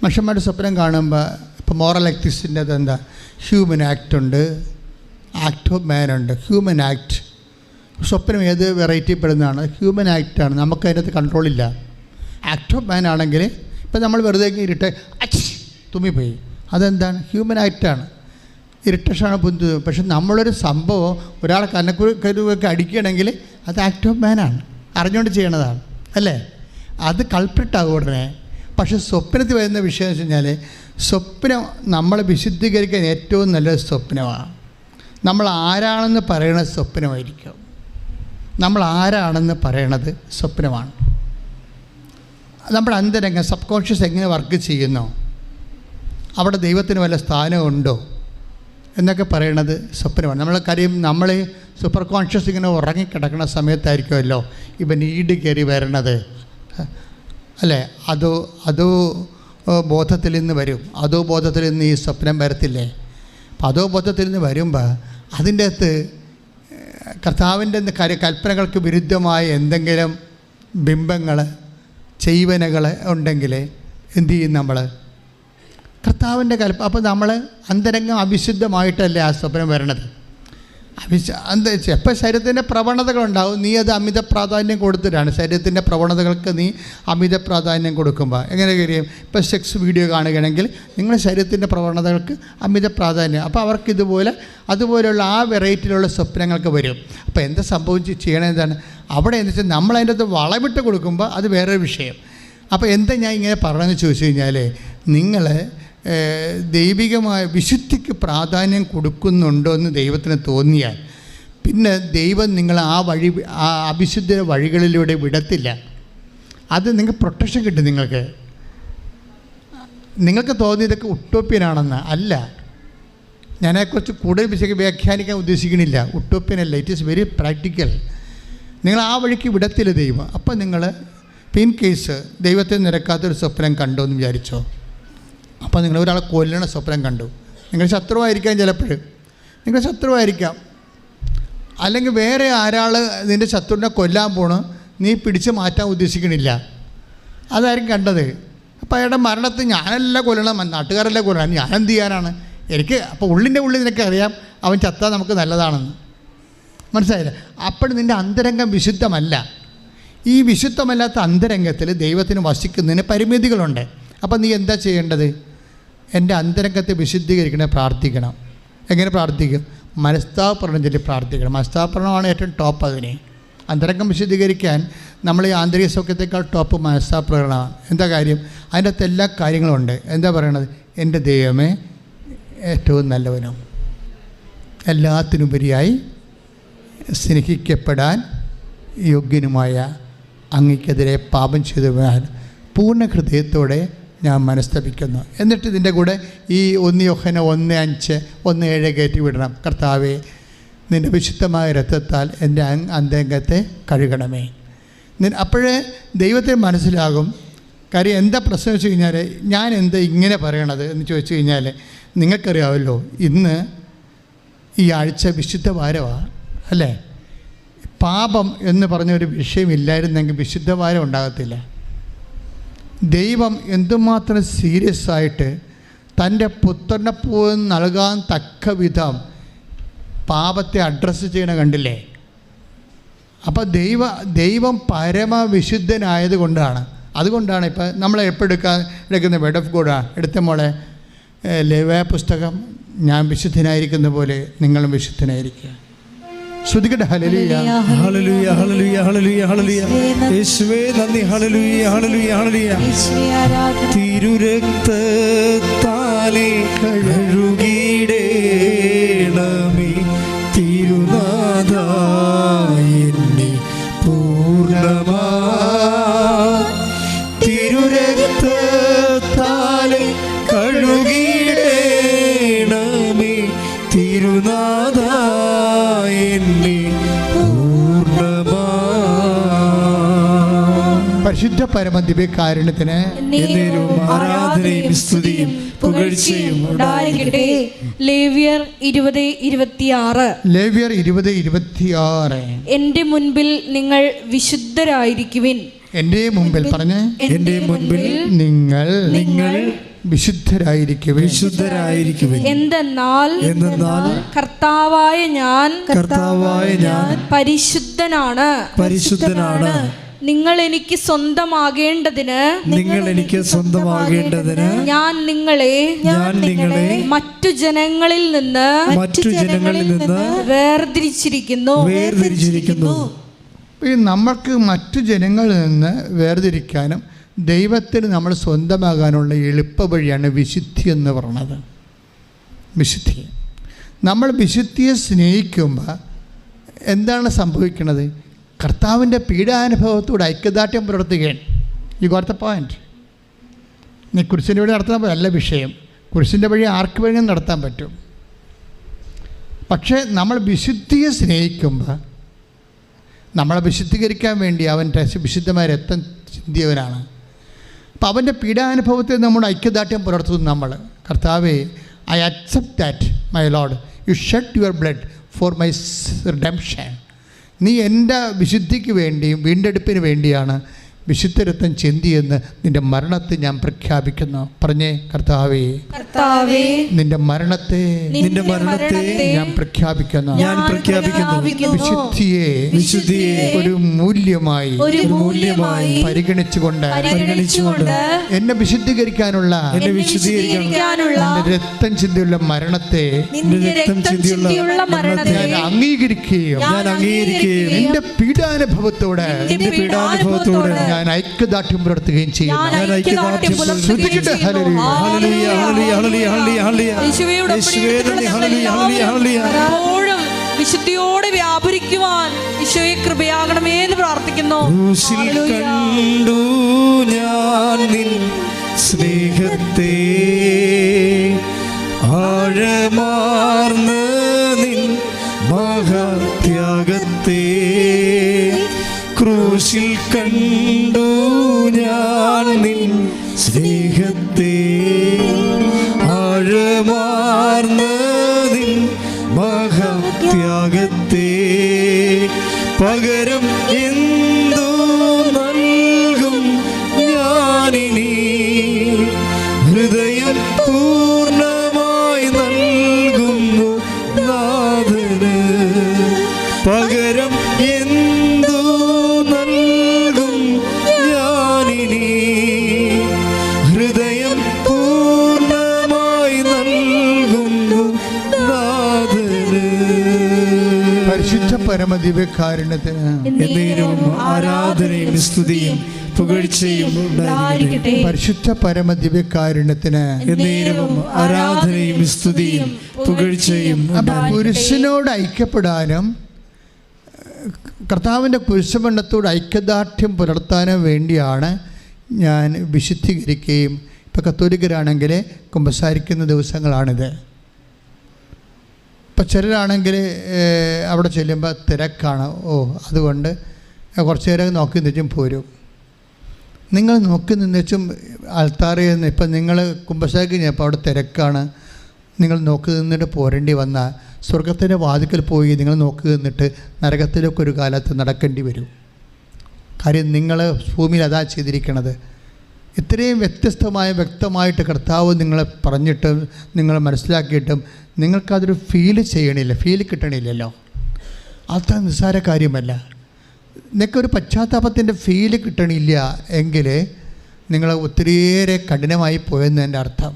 മനുഷ്യന്മാർ സ്വപ്നം കാണുമ്പോൾ ഇപ്പോൾ മോറൽ എത്തിക്സിൻ്റെ എന്താ? ഹ്യൂമൻ ആക്ട് ഉണ്ട്, ആക്ട് ഓഫ് മാൻ ഉണ്ട്. ഹ്യൂമൻ ആക്ട് സ്വപ്നം ഏത് വെറൈറ്റി പെടുന്നതാണ്? ഹ്യൂമൻ ആക്റ്റാണ്. നമുക്ക് അതിനകത്ത് കൺട്രോളില്ല. ആക്ട് ഓഫ് മാൻ ആണെങ്കിൽ ഇപ്പം നമ്മൾ വെറുതെ ഇരുട്ട് തുമ്മിപ്പോയി, അതെന്താണ്? ഹ്യൂമൻ ആക്റ്റാണ്. ഇറിറ്റേഷനാണ് ബുദ്ധി. പക്ഷെ നമ്മളൊരു സംഭവം ഒരാളെ കരുവൊക്കെ അടിക്കുകയാണെങ്കിൽ അത് ആക്ട് ഓഫ് മാനാണ്, അറിഞ്ഞുകൊണ്ട് ചെയ്യണതാണ് അല്ലേ? അത് കൾപ്രിട്ടാകും ഉടനെ. പക്ഷെ സ്വപ്നത്തിൽ വരുന്ന വിഷയം എന്ന് വെച്ച് കഴിഞ്ഞാൽ സ്വപ്നം നമ്മളെ വിശുദ്ധീകരിക്കാൻ ഏറ്റവും നല്ലൊരു സ്വപ്നമാണ്. നമ്മൾ ആരാണെന്ന് പറയണത് സ്വപ്നമായിരിക്കും. നമ്മൾ ആരാണെന്ന് പറയണത് സ്വപ്നമാണ്. നമ്മുടെ അന്തരംഗം സബ് കോൺഷ്യസ് എങ്ങനെ വർക്ക് ചെയ്യുന്നോ, അവിടെ ദൈവത്തിന് വല്ല സ്ഥാനമുണ്ടോ എന്നൊക്കെ പറയണത് സ്വപ്നമാണ്. നമ്മൾ സൂപ്പർ കോൺഷ്യസ് ഇങ്ങനെ ഉറങ്ങിക്കിടക്കുന്ന സമയത്തായിരിക്കുമല്ലോ ഇപ്പം നീഡ് കയറി വരണത് അല്ലേ? അതോ ബോധത്തിൽ നിന്ന് വരും. അതോ ബോധത്തിൽ നിന്ന് ഈ സ്വപ്നം വരത്തില്ലേ? അപ്പം അതോ ബോധത്തിൽ നിന്ന് വരുമ്പോൾ അതിൻ്റെ അകത്ത് കർത്താവിൻ്റെ കൽപ്പനകൾക്ക് വിരുദ്ധമായ എന്തെങ്കിലും ബിംബങ്ങൾ ചെയ്വനകൾ ഉണ്ടെങ്കിൽ എന്തു ചെയ്യും നമ്മൾ? കർത്താവിൻ്റെ അപ്പോൾ നമ്മൾ അന്തരംഗം അവിശുദ്ധമായിട്ടല്ലേ ആ സ്വപ്നം വരണത്. എപ്പോൾ ശരീരത്തിൻ്റെ പ്രവണതകളുണ്ടാവും, നീ അത് അമിത പ്രാധാന്യം കൊടുത്തിട്ടാണ്. ശരീരത്തിൻ്റെ പ്രവണതകൾക്ക് നീ അമിത പ്രാധാന്യം കൊടുക്കുമ്പോൾ എങ്ങനെ കഴിയും? ഇപ്പോൾ സെക്സ് വീഡിയോ കാണുകയാണെങ്കിൽ നിങ്ങളുടെ ശരീരത്തിൻ്റെ പ്രവണതകൾക്ക് അമിത പ്രാധാന്യം. അപ്പോൾ അവർക്ക് അതുപോലെയുള്ള ആ വെറൈറ്റിയിലുള്ള സ്വപ്നങ്ങൾക്ക് വരും. അപ്പോൾ എന്താ ചെയ്യണത് എന്താണ്? അവിടെ എന്ന് വെച്ചാൽ നമ്മളതിൻ്റെ അകത്ത് വളമിട്ട് കൊടുക്കുമ്പോൾ അത് വേറൊരു വിഷയം. അപ്പോൾ എന്താ ഞാൻ ഇങ്ങനെ പറഞ്ഞതെന്ന് ചോദിച്ചു കഴിഞ്ഞാൽ, നിങ്ങൾ ദൈവികമായ വിശുദ്ധിക്ക് പ്രാധാന്യം കൊടുക്കുന്നുണ്ടോ എന്ന് ദൈവത്തിന് തോന്നിയാൽ പിന്നെ ദൈവം നിങ്ങൾ ആ അവിശുദ്ധ വഴികളിലൂടെ വിടത്തില്ല. അത് നിങ്ങൾക്ക് പ്രൊട്ടക്ഷൻ കിട്ടും. നിങ്ങൾക്ക് തോന്നിയതൊക്കെ ഉട്ടോപ്യനാണെന്ന് അല്ല. ഞാനതിനെക്കുറിച്ച് കൂടുതൽ വ്യാഖ്യാനിക്കാൻ ഉദ്ദേശിക്കണില്ല. ഉട്ടോപ്യനല്ല, ഇറ്റ് ഈസ് വെരി പ്രാക്ടിക്കൽ. നിങ്ങൾ ആ വഴിക്ക് വിടത്തില്ല ദൈവം. അപ്പം നിങ്ങൾ ഇൻ കേസ് ദൈവത്തെ നിരക്കാത്തൊരു സ്വപ്നം കണ്ടോ എന്ന് വിചാരിച്ചോ, അപ്പോൾ നിങ്ങൾ ഒരാളെ കൊല്ലണ സ്വപ്നം കണ്ടു, നിങ്ങൾ ശത്രുവായിരിക്കാം. ചിലപ്പോൾ നിങ്ങൾ ശത്രുവായിരിക്കാം, അല്ലെങ്കിൽ വേറെ നിൻ്റെ ശത്രുവിനെ കൊല്ലാൻ പോണ്, നീ പിടിച്ച് മാറ്റാൻ ഉദ്ദേശിക്കണില്ല, അതായിരിക്കും കണ്ടത്. അപ്പോൾ അയാളുടെ മരണത്തിൽ ഞാനല്ല കൊല്ലണം, നാട്ടുകാരല്ല കൊല്ലണം, ഞാനെന്ത് ചെയ്യാനാണ്? അപ്പോൾ ഉള്ളിൻ്റെ ഉള്ളിൽ നിനക്കറിയാം അവൻ ചത്താൽ നമുക്ക് നല്ലതാണെന്ന്. മനസ്സിലായില്ല? അപ്പോൾ നിൻ്റെ അന്തരംഗം വിശുദ്ധമല്ല. ഈ വിശുദ്ധമല്ലാത്ത അന്തരംഗത്തിൽ ദൈവത്തിന് വസിക്കുന്നതിന് പരിമിതികളുണ്ട്. അപ്പം നീ എന്താ ചെയ്യേണ്ടത്? എൻ്റെ അന്തരംഗത്തെ വിശുദ്ധീകരിക്കണേ, പ്രാർത്ഥിക്കണം. എങ്ങനെ പ്രാർത്ഥിക്കും? മനസ്താപരണം ചൊല്ലി പ്രാർത്ഥിക്കണം. മനസ്താപരണമാണ് ഏറ്റവും ടോപ്പ്. അതിനെ അന്തരംഗം വിശുദ്ധീകരിക്കാൻ നമ്മൾ ഈ ആന്തരിക സൗഖ്യത്തെക്കാൾ ടോപ്പ് മനസ്താപരണമാണ്. എന്താ കാര്യം? അതിൻ്റെ അകത്ത് എല്ലാ കാര്യങ്ങളുണ്ട്. എന്താ പറയണത്? എൻ്റെ ദൈവമേ ഏറ്റവും നല്ലവനും എല്ലാത്തിനുപരിയായി സ്നേഹിക്കപ്പെടാൻ യോഗ്യനുമായ അങ്ങയ്ക്കെതിരെ പാപം ചെയ്തുവാൻ പൂർണ്ണ ഹൃദയത്തോടെ ഞാൻ മനസ്തപിക്കുന്നു. എന്നിട്ട് ഇതിൻ്റെ കൂടെ ഈ 1 യോഹന്നാൻ 1:5 1:7 കയറ്റി വിടണം. കർത്താവേ, നിൻ്റെ വിശുദ്ധമായ രക്തത്താൽ എൻ്റെ അന്തരംഗത്തെ കഴുകണമേ. അപ്പോഴേ ദൈവത്തിന് മനസ്സിലാകും. കാര്യം എന്താ പ്രശ്നം വെച്ച് കഴിഞ്ഞാൽ, ഞാൻ എന്താ ഇങ്ങനെ പറയണത് എന്ന് ചോദിച്ചു കഴിഞ്ഞാൽ, നിങ്ങൾക്കറിയാമല്ലോ ഇന്ന് ഈ ആഴ്ച വിശുദ്ധ വാരമാണ് അല്ലേ? പാപം എന്ന് പറഞ്ഞൊരു വിഷയമില്ലായിരുന്നെങ്കിൽ വിശുദ്ധ വാരം ഉണ്ടാകത്തില്ല. ദൈവം എന്തുമാത്രം സീരിയസ് ആയിട്ട് തൻ്റെ പുത്രനെ പോലും നൽകാൻ തക്ക വിധം പാപത്തെ അഡ്രസ്സ് ചെയ്യണ കണ്ടില്ലേ? അപ്പോൾ ദൈവം പരമവിശുദ്ധനായത് കൊണ്ടാണ്. അതുകൊണ്ടാണ് ഇപ്പം നമ്മൾ എടുക്കുന്ന വേർഡ് ഓഫ് ഗോഡാണ്. എടുത്ത മോളെ ലേവ്യ പുസ്തകം, ഞാൻ വിശുദ്ധനായിരിക്കുന്ന പോലെ നിങ്ങളും വിശുദ്ധനായിരിക്കുക. ശ്രുതികട്ടെ. ഹല്ലേലൂയ, ഹല്ലേലൂയ, ഹല്ലേലൂയ, ഹല്ലേലൂയ, ഹല്ലേലൂയ. യേശുവേ നന്ദി. ഹല്ലേലൂയ, ഹല്ലേലൂയ, ഹല്ലേലൂയ. തിരുരക്തത്താലെ കഴുകിടേണമേ തിരുനാഥാ എന്നെ പൂർണ്ണമായി. തിരുരക്തത്താലെ കഴുകിടേണമേ തിരുനാഥാ എന്നെ പൂർണ്ണമായി. പരിശുദ്ധ പരമദിവ്യകാരുണ്യത്തിന് ആരാധനയും സ്തുതിയും പുകഴ്ചയും ഉണ്ടായിരിക്കട്ടെ. ലേവ്യർ 20:26. ലേവ്യർ 20:26. എന്റെ മുൻപിൽ നിങ്ങൾ വിശുദ്ധരായിരിക്കുവിൻ. എൻ്റെ മുമ്പിൽ പറഞ്ഞ്, എൻ്റെ മുൻപിൽ നിങ്ങൾ വിശുദ്ധരായിരിക്കുവിൻ. എന്തെന്നാൽ കർത്താവായ ഞാൻ പരിശുദ്ധനാണ്. നിങ്ങൾ എനിക്ക് സ്വന്തമാകേണ്ടതിന് ഞാൻ നിങ്ങളെ മറ്റു ജനങ്ങളിൽ നിന്ന് വേർതിരിച്ചിരിക്കുന്നു. ഈ നമ്മൾക്ക് മറ്റു ജനങ്ങളിൽ നിന്ന് വേർതിരിക്കാനും ദൈവത്തിന് നമ്മൾ സ്വന്തമാകാനുള്ള എളുപ്പ വഴിയാണ് വിശുദ്ധി എന്ന് പറയുന്നത്. വിശുദ്ധി, നമ്മൾ വിശുദ്ധിയെ സ്നേഹിക്കുമ്പോൾ എന്താണ് സംഭവിക്കുന്നത്? കർത്താവിൻ്റെ പീഡാനുഭവത്തോട് ഐക്യദാർഢ്യം പുലർത്തുകയാണ്. ഈ ഗോട്ട് ദ പോയിന്റ്. നീ കുരിശിൻ്റെ വഴി നടത്താൻ അല്ല വിഷയം. കുരിശിൻ്റെ വഴി ആർക്ക് വേണമെങ്കിലും നടത്താൻ പറ്റും. പക്ഷേ നമ്മൾ വിശുദ്ധിയെ സ്നേഹിക്കുമ്പോൾ നമ്മളെ വിശുദ്ധീകരിക്കാൻ വേണ്ടി അവൻ്റെ വിശുദ്ധമായ രക്തം ചിന്തിയവനാണ്. അപ്പം അവൻ്റെ പീഡാനുഭവത്തിൽ നമ്മുടെ ഐക്യദാർഢ്യം പുലർത്തുന്നു. നമ്മൾ കർത്താവേ, I accept that my Lord, you shed your blood for my redemption. നീ എൻ്റെ വിശുദ്ധിക്ക് വേണ്ടിയും വീണ്ടെടുപ്പിന് വേണ്ടിയാണ് വിശുദ്ധ രക്തം ചിന്തിയെന്ന് നിൻ്റെ മരണത്തെ ഞാൻ പ്രഖ്യാപിക്കുന്നു. പറഞ്ഞേ, കർത്താവേ, നിൻ്റെ മരണത്തെ ഞാൻ പ്രഖ്യാപിക്കുന്നു. വിശുദ്ധിയെ ഒരു മൂല്യമായി പരിഗണിച്ചുകൊണ്ട് എന്നെ വിശുദ്ധീകരിക്കാനുള്ള രക്തം ചിന്തിയുള്ള മരണത്തെ ഞാൻ അംഗീകരിക്കുകയും എൻ്റെ പീഡാനുഭവത്തോടെ ഞാൻ ഐക്യദാർഢ്യം പുലർത്തുകയും ചെയ്യുന്നു. വിശുദ്ധിയോടെ വ്യാപരിക്കുവാൻ ഈശോയെ കൃപയാകണമേ എന്ന് പ്രാർത്ഥിക്കുന്നു. ഞാൻ നിൻ സ്നേഹത്തെ ആഴമാർന്ന നിൻ മഹാത്യാഗത്തെ ക്രൂശിൽ കണ്ടു ഞാൻ നിൻ സ്നേഹത്തെ ആഴമാർന്ന നിൻ മഹാത്യാഗത്തെ പകരം എന്തോ നൽകും ഞാനിനി ഹൃദയം പൂർണ്ണമായി നൽകുന്നു നാഥന് പകരം എന്തോ നൽകും ഞാനിനി ഹൃദയം പൂർണ്ണമായി നൽകുന്നു നാഥന്. പരിശുദ്ധ പരമദിവ്യകാരുണ്യത്തിന് ആരാധനയും സ്തുതിയും പുകഴ്ചയും ഉണ്ടായിരിക്കട്ടെ. പരിശുദ്ധ പരമദിവ്യകാരുണ്യത്തിന് ആരാധനയും സ്തുതിയും പുകഴ്ചയും. പുരുഷനോട് ഐക്യപ്പെടാനും കർത്താവിൻ്റെ കുരിശുമരണത്തോട് ഐക്യദാർഢ്യം പുലർത്താനും വേണ്ടിയാണ് ഞാൻ വിശുദ്ധീകരിക്കുകയും ഇപ്പോൾ കത്തോലിക്കരാണെങ്കിൽ കുമ്പസാരിക്കുന്ന ദിവസങ്ങളാണിത്. ഇപ്പം ചിലരാണെങ്കിൽ അവിടെ ചെല്ലുമ്പോൾ തിരക്കാണ്, അതുകൊണ്ട് കുറച്ച് നേരം നോക്കി നിന്നും പോരും. നിങ്ങൾ നോക്കി നിന്നുവെച്ചും ആൾത്താറിൽ നിന്ന് ഇപ്പം നിങ്ങൾ കുമ്പസാരിക്കുന്നപ്പോൾ അവിടെ തിരക്കാണ്, നിങ്ങൾ നോക്കി നിന്നിട്ട് പോരേണ്ടി വന്നാൽ സ്വർഗത്തിൻ്റെ വാതിക്കൽ പോയി നിങ്ങൾ നോക്കി നിന്നിട്ട് നരകത്തിലൊക്കെ ഒരു കാലത്ത് നടക്കേണ്ടി വരും. കാര്യം നിങ്ങൾ ഭൂമിയിൽ അതാ ചെയ്തിരിക്കണത്. ഇത്രയും വ്യക്തമായിട്ട് കർത്താവ് നിങ്ങളെ പറഞ്ഞിട്ടും നിങ്ങൾ മനസ്സിലാക്കിയിട്ടും നിങ്ങൾക്കതൊരു ഫീൽ കിട്ടണില്ലല്ലോ. അത്ര നിസ്സാര കാര്യമല്ല. നിങ്ങൾക്കൊരു പശ്ചാത്താപത്തിൻ്റെ ഫീല് കിട്ടണില്ല എങ്കിൽ നിങ്ങൾ ഒത്തിരിയേറെ കഠിനമായി പോയെന്ന് എൻ്റെ അർത്ഥം.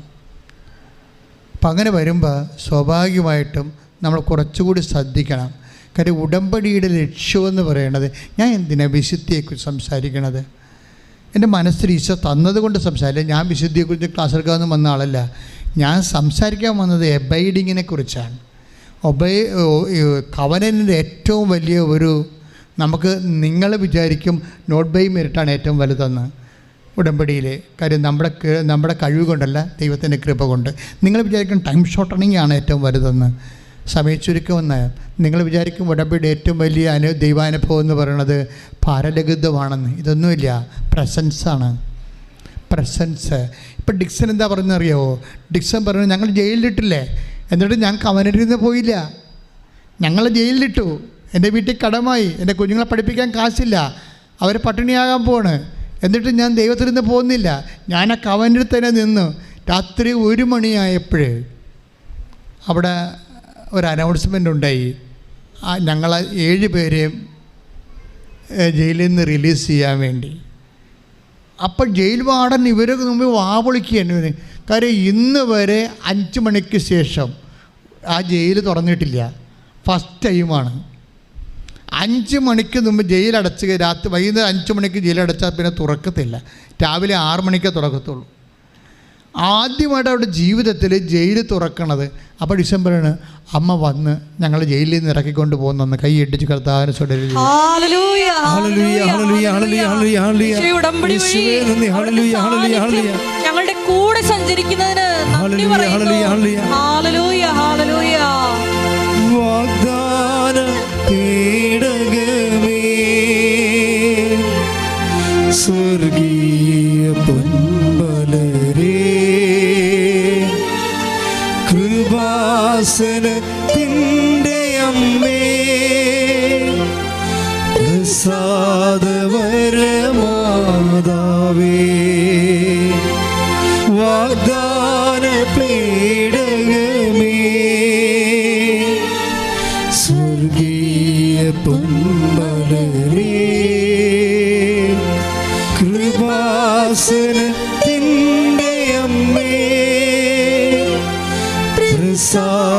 അപ്പം അങ്ങനെ വരുമ്പോൾ സ്വാഭാവികമായിട്ടും നമ്മൾ കുറച്ചുകൂടി ശ്രദ്ധിക്കണം. കാര്യം ഉടമ്പടിയുടെ ലക്ഷ്യമെന്ന് പറയുന്നത്, ഞാൻ എന്തിനാണ് വിശുദ്ധിയെക്കുറിച്ച് സംസാരിക്കണത്? എൻ്റെ മനസ്സിൽ ഈശോ തന്നതുകൊണ്ട് സംസാരിക്കില്ല. ഞാൻ വിശുദ്ധിയെക്കുറിച്ച് ക്ലാസ് എടുക്കാമെന്ന് വന്ന ആളല്ല. ഞാൻ സംസാരിക്കാൻ വന്നത് എബൈഡിങ്ങിനെ കുറിച്ചാണ്. കവനൻ്റെ ഏറ്റവും വലിയ ഒരു നമുക്ക് നിങ്ങൾ വിചാരിക്കും നോട്ട് ബൈ മെറിറ്റാണ് ഏറ്റവും വലുതെന്ന് ഉടമ്പടിയിൽ. കാര്യം നമ്മുടെ കഴിവ് കൊണ്ടല്ല, ദൈവത്തിൻ്റെ കൃപ കൊണ്ട്. നിങ്ങൾ വിചാരിക്കും ടൈം ഷോർട്ടണിങ് ആണ് ഏറ്റവും വലുതെന്ന്. സമയച്ചുരുക്കമെന്ന് നിങ്ങൾ വിചാരിക്കും ഉടമ്പടിയുടെ ഏറ്റവും വലിയ ദൈവാനുഭവം എന്ന് പറയുന്നത് ഭാരലഘിതമാണെന്ന്. ഇതൊന്നുമില്ല, പ്രസൻസാണ്. ഇപ്പം ഡിക്സൺ എന്താ പറയുന്നറിയാവോ? ഡിക്സൺ പറഞ്ഞു, ഞങ്ങൾ ജയിലിലിട്ടില്ലേ, എന്നിട്ട് ഞാൻ കവനരിൽ നിന്ന് പോയില്ല, ഞങ്ങൾ ജയിലിലിട്ടു, എൻ്റെ വീട്ടിൽ കടമായി, എൻ്റെ കുഞ്ഞുങ്ങളെ പഠിപ്പിക്കാൻ കാശില്ല, അവർ പട്ടിണിയാകാൻ പോണ്, എന്നിട്ട് ഞാൻ ദൈവത്തിൽ നിന്ന് പോകുന്നില്ല, ഞാൻ ആ കവനിൽ തന്നെ നിന്നു. രാത്രി 1 മണിയായപ്പോൾ അവിടെ ഒരു അനൗൺസ്മെൻ്റ് ഉണ്ടായി, ഞങ്ങൾ 7 പേരെയും ജയിലിൽ നിന്ന് റിലീസ് ചെയ്യാൻ വേണ്ടി. അപ്പോൾ ജയിൽ വാർഡൻ ഇവരൊക്കെ മുമ്പ് വാപൊളിക്കുകയാണ്. കാര്യം ഇന്ന് വരെ 5 മണിക്ക് ശേഷം ആ ജയിൽ തുറന്നിട്ടില്ല. ഫസ്റ്റ് ടൈമാണ്. 5 മണിക്ക് മുമ്പ് ജയിലടച്ച് വൈകുന്നേരം 5 മണിക്ക് ജയിലടച്ചാൽ പിന്നെ തുറക്കത്തില്ല. രാവിലെ 6 മണിക്കേ തുറക്കത്തുള്ളൂ. ആദ്യമായിട്ട് അവരുടെ ജീവിതത്തിൽ ജയിൽ തുറക്കണത്. അപ്പോൾ ഡിസംബറിന് അമ്മ വന്ന് ഞങ്ങൾ ജയിലിൽ നിന്ന് ഇറക്കിക്കൊണ്ട് പോകുന്നു. കൈ ഇട്ടിച്ച് കർത്താവിനെ തുടരുക. ഞങ്ങളുടെ കൂടെ സഞ്ചരിക്കുന്നതിന് നന്ദി പറയുന്നു. Hallelujah, hallelujah. വാഗ്ദാന പേടകമേ, സ്വർഗീയ പൊന്മലരേ, കൃപാസനത്തിൻ്റെ അമ്മേ, പ്രസാദവരമാതാവേ, വാഗ്ദാന പേടകമേ, സ്വർഗീയ പൊന്മലരേ, കൃപാസനത്തിൻ്റെ അമ്മേ, പ്രസാദവരമാതാവേ.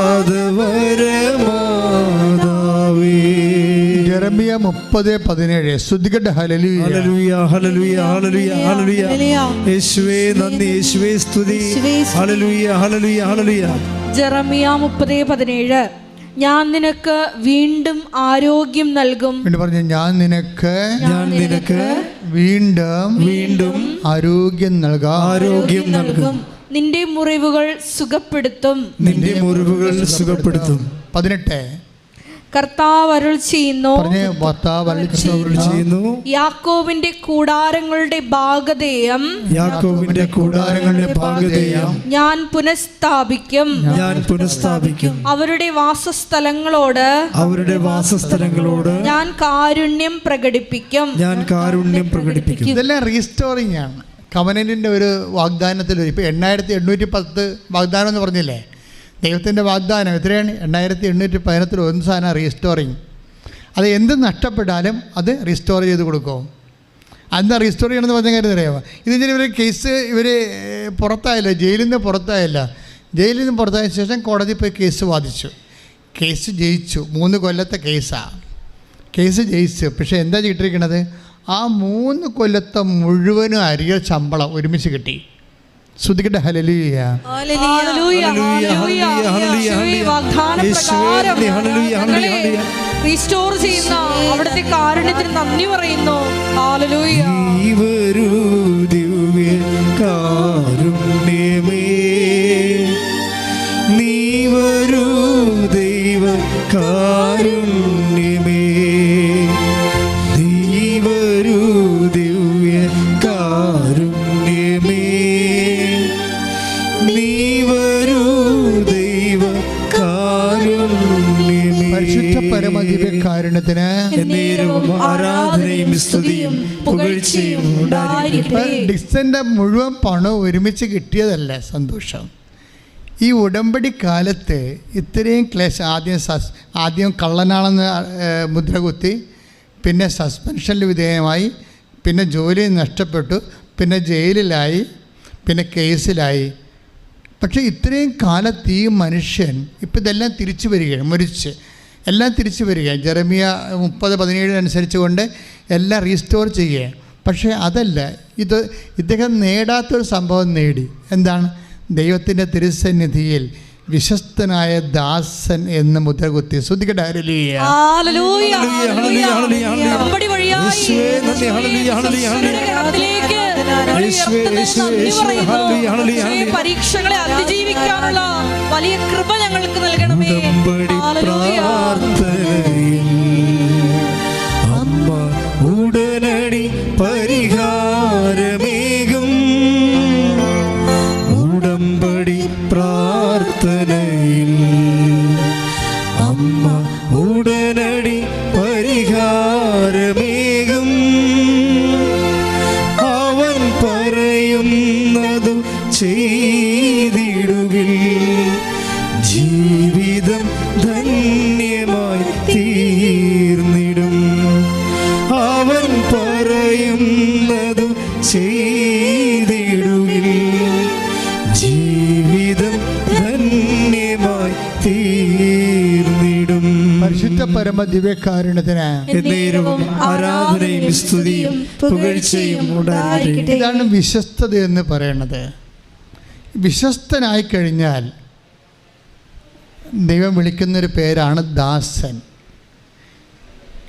യെരമ്യ 30:17. സ്തുതിക്കട്ടെ. ഹല്ലേലൂയ, ഹല്ലേലൂയ, ഹല്ലേലൂയ, ഹല്ലേലൂയ, ഹല്ലേലൂയ. യേശുവേ നന്ദി, യേശുവേ സ്തുതി. ഹല്ലേലൂയ, ഹല്ലേലൂയ, ഹല്ലേലൂയ. യെരമ്യ 30:17. ഞാൻ നിനക്ക് വീണ്ടും ആരോഗ്യം നൽകും. പറഞ്ഞു, ഞാൻ നിനക്ക് വീണ്ടും ആരോഗ്യം നൽകും. നിന്റെ മുറിവുകൾ സുഖപ്പെടുത്തും. 18. കർത്താവ് അരുൾ ചെയ്യുന്നു, യാക്കോബിന്റെ കൂടാരങ്ങളുടെ ഭാഗധേയം ഞാൻ പുനഃസ്ഥാപിക്കും. അവരുടെ വാസസ്ഥലങ്ങളോട് ഞാൻ കാരുണ്യം പ്രകടിപ്പിക്കും. ഇതെല്ലാം റീസ്റ്റോറിംഗ് ആണ്. കവനന്റിൻ്റെ ഒരു വാഗ്ദാനത്തിൽ ഇപ്പോൾ 8810 വാഗ്ദാനം എന്ന് പറഞ്ഞില്ലേ, ദൈവത്തിൻ്റെ വാഗ്ദാനം എത്രയാണ്? 8810 ഒന്ന് സാധനം റീസ്റ്റോറിങ്. അത് എന്ത് നഷ്ടപ്പെട്ടാലും അത് റീസ്റ്റോർ ചെയ്ത് കൊടുക്കും. എന്താ റീസ്റ്റോർ ചെയ്യണമെന്ന് പറഞ്ഞ കാര്യം അറിയാമോ? ഇതിന് ഇവർ കേസ് പുറത്തായില്ല, ജയിലിൽ നിന്ന് പുറത്തായില്ല. ജയിലിൽ നിന്ന് പുറത്തായ ശേഷം കോടതി പോയി കേസ് വാദിച്ചു. കേസ് ജയിച്ചു. 3 കൊല്ലത്തെ കേസാണ്. കേസ് ജയിച്ചു. പക്ഷേ എന്താ കിട്ടിയിരിക്കണത്? ആ 3 കൊല്ലത്തെ മുഴുവനും അരിയ ശമ്പളം ഒരുമിച്ച് കിട്ടി. ശ്രുതിക്കട്ടെ. ഹല്ലേലൂയ, റീസ്റ്റോർ ചെയ്യുന്ന അവിടുത്തെ കാരുണ്യത്തിന് നന്ദി പറയുന്നു. ഹല്ലേലൂയ. നീ വരൂ ദൈവ കാരുണ്യമേ, നീ വരൂ ദിവ്യ കാരുണ്യമേ, നീ വരൂ ദൈവ കാരുണ്യമേ. പരിശുദ്ധ പരമദിവ്യ കാരുണ്യത്തിന് ആരാധനയും സ്തുതിയും പുകഴ്ചയും ഉണ്ടായിരിക്കട്ടെ. ഡിക്സന്റെ മുഴുവൻ പണം ഒരുമിച്ച് കിട്ടിയതല്ല സന്തോഷം. ഈ ഉടമ്പടി കാലത്ത് ഇത്രയും ക്ലേശം, ആദ്യം കള്ളനാണെന്ന് മുദ്ര കുത്തി, പിന്നെ സസ്പെൻഷനിൽ വിധേയമായി, പിന്നെ ജോലി നഷ്ടപ്പെട്ടു, പിന്നെ ജയിലിലായി, പിന്നെ കേസിലായി. പക്ഷേ ഇത്രയും കാലത്ത് ഈ മനുഷ്യൻ ഇപ്പം ഇതെല്ലാം തിരിച്ചു വരികയാണ്. മരിച്ച് എല്ലാം തിരിച്ചു വരികയാണ്. യെരമ്യ 30:17 അനുസരിച്ച് കൊണ്ട് എല്ലാം റീസ്റ്റോർ ചെയ്യുകയാണ്. പക്ഷേ അതല്ല, ഇദ്ദേഹം നേടാത്തൊരു സംഭവം നേടി. എന്താണ്? ദൈവത്തിൻ്റെ തിരുസന്നിധിയിൽ വിശ്വസ്തനായ ദാസൻ എന്ന് മുദ്ര കുത്തി. ശ്രുതിക്കട്ടെ. ഹല്ലേലൂയ, പരീക്ഷകളെ അതിജീവിക്കാനുള്ള വലിയ കൃപ ഞങ്ങൾക്ക് നൽകണമേ. അമ്മ ഉടനടി പരിഹാരമേകും. ഉടമ്പടി പ്രാർത്ഥനയിൽ അമ്മ ഉടനടി പരിഹാരമേകും. അവൻ പറയുന്നതു ചെയ്തിടുകിൽ ജീവിതം ധന്യമായി തീർന്നിടും. അവൻ പരമ ദിവ്യകാരുണ്യത്തിന് എന്നേരവും ആരാധനയും സ്തുതിയും പുകഴ്ചയും ഉണ്ടായിരിക്കട്ടെ. ഇതാണ് വിശ്വസ്തത എന്ന് പറയുന്നത്. വിശ്വസ്തനായി കഴിഞ്ഞാൽ ദൈവം വിളിക്കുന്നൊരു പേരാണ് ദാസൻ.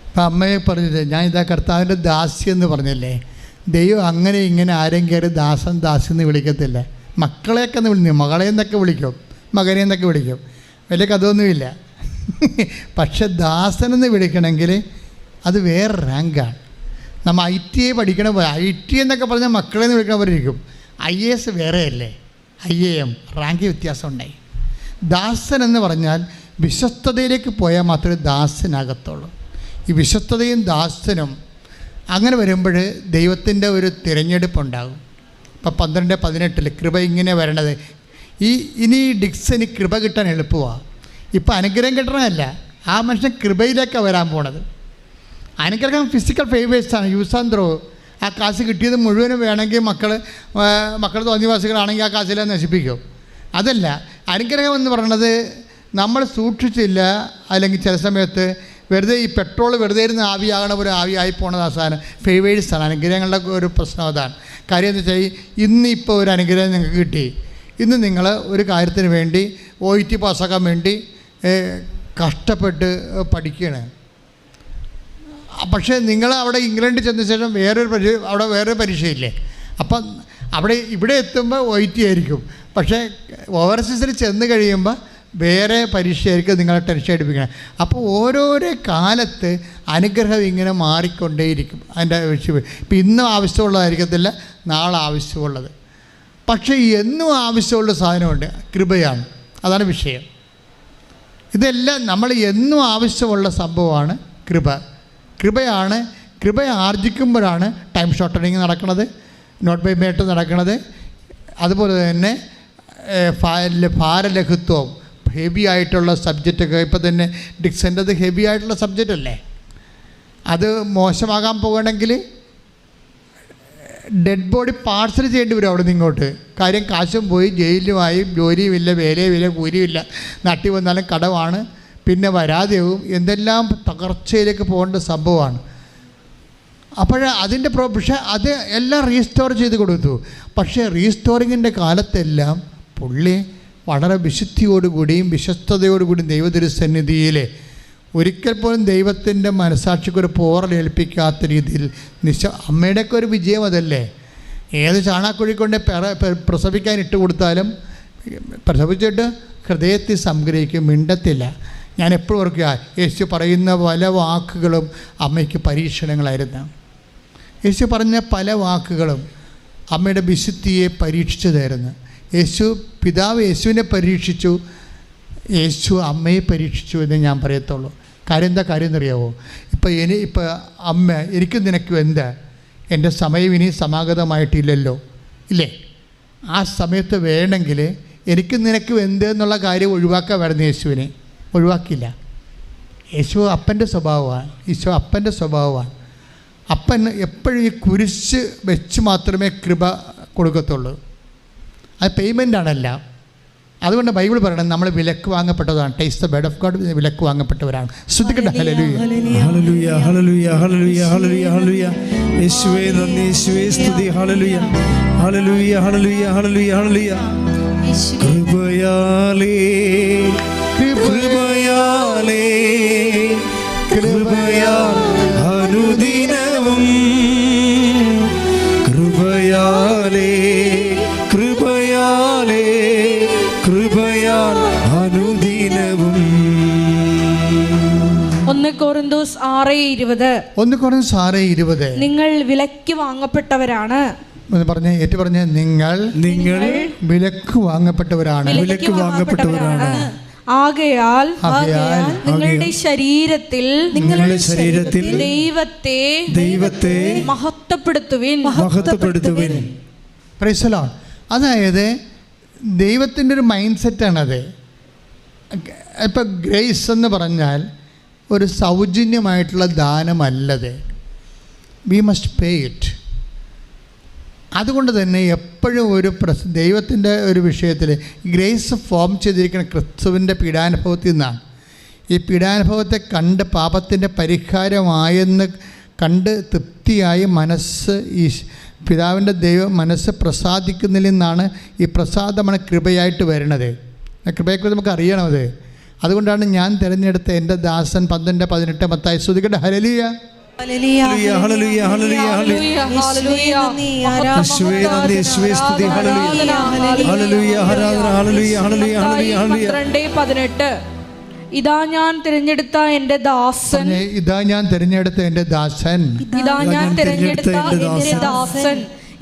ഇപ്പം അമ്മയെ പറഞ്ഞത് ഞാൻ ഇതാ കർത്താവിൻ്റെ ദാസി എന്ന് പറഞ്ഞല്ലേ. ദൈവം അങ്ങനെ ഇങ്ങനെ ആരെയും കയറി ദാസൻ ദാസി എന്ന് വിളിക്കത്തില്ല. മക്കളെയൊക്കെ ഒന്ന് വിളിക്കും, മകളെന്നൊക്കെ വിളിക്കും, മകനെന്നൊക്കെ വിളിക്കും, വലിയ കഥയൊന്നുമില്ല. പക്ഷെ ദാസനെന്ന് വിളിക്കണമെങ്കിൽ അത് വേറെ റാങ്കാണ്. നമ്മൾ IT പഠിക്കണ IT എന്നൊക്കെ പറഞ്ഞാൽ മക്കളെന്ന് വിളിക്കണവരിക്കും. IAS വേറെയല്ലേ, IAM റാങ്ക് വ്യത്യാസം ഉണ്ടായി. ദാസൻ എന്ന് പറഞ്ഞാൽ വിശ്വസ്തതയിലേക്ക് പോയാൽ മാത്രമേ ദാസനാകത്തുള്ളൂ. ഈ വിശ്വസ്തതയും ദാസനും അങ്ങനെ വരുമ്പോൾ ദൈവത്തിൻ്റെ ഒരു തിരഞ്ഞെടുപ്പുണ്ടാകും. ഇപ്പം 12:18 കൃപ ഇങ്ങനെ വരണത്. ഇനി ഡിക്സന് കൃപ കിട്ടാൻ എളുപ്പമാണ്. ഇപ്പം അനുഗ്രഹം കിട്ടണമല്ല, ആ മനുഷ്യൻ കൃപയിലേക്കാണ് വരാൻ പോണത്. അനുഗ്രഹം ഫിസിക്കൽ ഫേവേഴ്സാണ്, യൂസ് ആൻഡ് ത്രോ. ആ കാശ് കിട്ടിയത് മുഴുവനും വേണമെങ്കിൽ മക്കൾ തോന്നിവാസികളാണെങ്കിൽ ആ കാശിലെ നശിപ്പിക്കും. അതല്ല, അനുഗ്രഹം എന്ന് പറയുന്നത് നമ്മൾ സൂക്ഷിച്ചില്ല, അല്ലെങ്കിൽ ചില സമയത്ത് വെറുതെ ഈ പെട്രോൾ വെറുതെ ഇരുന്ന് ആവിയാകണ ഒരു ആവിയായി പോണത് അവസാനം ഫേവേഴ്സാണ്. അനുഗ്രഹങ്ങളുടെ ഒരു പ്രശ്നം അതാണ്. കാര്യം എന്ന് വെച്ചാൽ ഇന്നിപ്പോൾ ഒരു അനുഗ്രഹം നിങ്ങൾക്ക് കിട്ടി, ഇന്ന് നിങ്ങൾ ഒരു കാര്യത്തിന് വേണ്ടി OET പാസ്സാക്കാൻ വേണ്ടി കഷ്ടപ്പെട്ട് പഠിക്കുകയാണ്. പക്ഷേ നിങ്ങൾ അവിടെ ഇംഗ്ലണ്ടിൽ ചെന്ന ശേഷം അവിടെ വേറൊരു പരീക്ഷയില്ലേ. അപ്പം ഇവിടെ എത്തുമ്പോൾ OET ആയിരിക്കും. പക്ഷേ ഓവർസീസിൽ ചെന്ന് കഴിയുമ്പോൾ വേറെ പരീക്ഷയായിരിക്കും നിങ്ങളെ ടെൻഷൻ അടിപ്പിക്കണം. അപ്പോൾ ഓരോരോ കാലത്ത് അനുഗ്രഹം ഇങ്ങനെ മാറിക്കൊണ്ടേയിരിക്കും. അതിൻ്റെ വിഷയം ഇപ്പം ഇന്നും ആവശ്യമുള്ളതായിരിക്കത്തില്ല, നാളെ ആവശ്യമുള്ളത്. പക്ഷേ എന്നും ആവശ്യമുള്ള സാധനമുണ്ട്, കൃപയാണ്. അതാണ് വിഷയം. ഇതെല്ലാം നമ്മൾ എന്നും ആവശ്യമുള്ള സംഭവമാണ് കൃപയാണ്. കൃപ ആർജിക്കുമ്പോഴാണ് ടൈം ഷോർട്ടനിങ് നടക്കുന്നത്, നോട്ട് ബൈ മേട്ട് നടക്കുന്നത്. അതുപോലെ തന്നെ ഭാരലഘുത്വം, ഹെവി ആയിട്ടുള്ള സബ്ജക്റ്റൊക്കെ ഇപ്പം തന്നെ ഡിക്സൻ്റെത് ഹെവി ആയിട്ടുള്ള സബ്ജക്റ്റ് അല്ലേ. അത് മോശമാകാൻ പോകണമെങ്കിൽ ഡെഡ് ബോഡി പാർസൽ ചെയ്യേണ്ടി വരും അവിടെ നിന്ന് ഇങ്ങോട്ട്. കാര്യം കാശും പോയി, ജയിലുമായി, ജോലിയുമില്ല, വേലയുമില്ല, കൂലിയുമില്ല, നാട്ടിൽ വന്നാലും കടമാണ്, പിന്നെ വരാതെയാവും, എന്തെല്ലാം തകർച്ചയിലേക്ക് പോകേണ്ട സംഭവമാണ്. അതിൻ്റെ പക്ഷേ അത് എല്ലാം റീസ്റ്റോർ ചെയ്ത് കൊടുത്തു. പക്ഷേ റീസ്റ്റോറിങ്ങിൻ്റെ കാലത്തെല്ലാം പുള്ളി വളരെ വിശുദ്ധിയോടുകൂടിയും വിശ്വസ്തയോടുകൂടിയും ദൈവതിരുസന്നിധിയിൽ ഒരിക്കൽ പോലും ദൈവത്തിൻ്റെ മനസാക്ഷിക്കൊരു പോറലേൽപ്പിക്കാത്ത രീതിയിൽ അമ്മയുടെയൊക്കെ ഒരു വിജയം അതല്ലേ. ഏത് ചാണാക്കുഴി കൊണ്ട് പ്രസവിക്കാൻ ഇട്ട് കൊടുത്താലും പ്രസവിച്ചിട്ട് ഹൃദയത്തിൽ സംഗ്രഹിക്കും, മിണ്ടത്തില്ല. ഞാൻ എപ്പോഴും ഓർക്കുക, യേശു പറയുന്ന പല വാക്കുകളും അമ്മയ്ക്ക് പരീക്ഷണങ്ങളായിരുന്നു. യേശു പറഞ്ഞ പല വാക്കുകളും അമ്മയുടെ വിശുദ്ധിയെ പരീക്ഷിച്ചതായിരുന്നു. പിതാവ് യേശുവിനെ പരീക്ഷിച്ചു, യേശു അമ്മയെ പരീക്ഷിച്ചു എന്ന് ഞാൻ പറയത്തുള്ളൂ. കാര്യം എന്നറിയാവോ? ഇപ്പോൾ അമ്മ എനിക്ക് നിനക്കും എന്താ, എൻ്റെ സമയം ഇനി സമാഗതമായിട്ടില്ലല്ലോ, ഇല്ലേ? ആ സമയത്ത് വേണമെങ്കിൽ എനിക്ക് നിനക്കും എന്ത് എന്നുള്ള കാര്യം ഒഴിവാക്കാൻ വരുന്ന യേശുവിനെ ഒഴിവാക്കില്ല. യേശു അപ്പൻ്റെ സ്വഭാവമാണ്. അപ്പൻ എപ്പോഴും ഈ കുരിശ് വെച്ച് മാത്രമേ കൃപ കൊടുക്കത്തുള്ളൂ. അത് പേയ്മെൻ്റാണല്ല. അതുകൊണ്ട് ബൈബിൾ പറയണം, നമ്മൾ വിലക്ക് വാങ്ങപ്പെട്ടതാണ്. Taste the bread of God, വിലക്ക് വാങ്ങപ്പെട്ടവരാണ്. ശ്രദ്ധിക്കട്ടെ. ഹല്ലേലൂയ, ഹല്ലേലൂയ, ഹല്ലേലൂയ, ഹല്ലേലൂയ, ഹല്ലേലൂയ, ഹല്ലേലൂയ. യേശുവേ നന്ദി, യേശുവേ സ്തുതി. ഹല്ലേലൂയ, ഹല്ലേലൂയ, ഹല്ലേലൂയ, ഹല്ലേലൂയ, ഹല്ലേലൂയ. കൃപയാലേ കൃപയാലേ കൃപയാൽ അനുദിനവും കൃപയാലേ കൃപയാലേ കൃപയാൽ അനുദിനവും. 1 കൊരിന്തോസ് 6:20 നിങ്ങൾ വിലയ്ക്ക് വാങ്ങപ്പെട്ടവരാണ്. പറഞ്ഞ നിങ്ങൾ വിലക്ക് വാങ്ങപ്പെട്ടവരാണ്. ആകയാൽ നിങ്ങളുടെ ശരീരത്തിൽ ദൈവത്തെ മഹത്വപ്പെടുത്തുവിൻ. Praise the Lord. അതായത് ദൈവത്തിൻ്റെ ഒരു മൈൻഡ് സെറ്റാണത്. ഇപ്പം ഗ്രേസ് എന്ന് പറഞ്ഞാൽ ഒരു സൗജന്യമായിട്ടുള്ള ദാനമല്ലത്. We must pay it. അതുകൊണ്ട് തന്നെ എപ്പോഴും ഒരു ദൈവത്തിൻ്റെ ഒരു വിഷയത്തിൽ ഗ്രേസ് ഫോം ചെയ്തിരിക്കുന്ന ക്രിസ്തുവിൻ്റെ പീഡാനുഭവത്തിൽ നിന്നാണ്. ഈ പീഡാനുഭവത്തെ കണ്ട് പാപത്തിൻ്റെ പരിഹാരമായെന്ന് കണ്ട് തൃപ്തിയായി മനസ്സ് ഈ പിതാവിൻ്റെ ദൈവം മനസ്സ് പ്രസാദിക്കുന്നതിൽ നിന്നാണ് ഈ പ്രസാദമാണ് കൃപയായിട്ട് വരുന്നത്. കൃപയെക്കുറിച്ച് നമുക്ക് അറിയണത്. അതുകൊണ്ടാണ് ഞാൻ തിരഞ്ഞെടുത്ത എൻ്റെ ദാസൻ 12:18 മത്തായി സ്തുതിക്കട്ടെ. ഹല്ലേലൂയ. ഹല്ലേലൂയ, ഹല്ലേലൂയ, ഹല്ലേലൂയ, ഹല്ലേലൂയ. യേശുവേ നന്ദി, യേശുവേ സ്തുതി. ഹല്ലേലൂയ, ഹല്ലേലൂയ, ആരാധന. ഹല്ലേലൂയ, ഹല്ലേലൂയ, ഹല്ലേലൂയ, ഹല്ലേലൂയ. 12:18 ഇതാ ഞാൻ തിരഞ്ഞെടുത്ത എൻ്റെ ദാസൻ, ഇതാ ഞാൻ തിരഞ്ഞെടുത്ത എൻ്റെ ദാസൻ, ഇതാ ഞാൻ തിരഞ്ഞെടുത്ത എൻ്റെ ദാസൻ,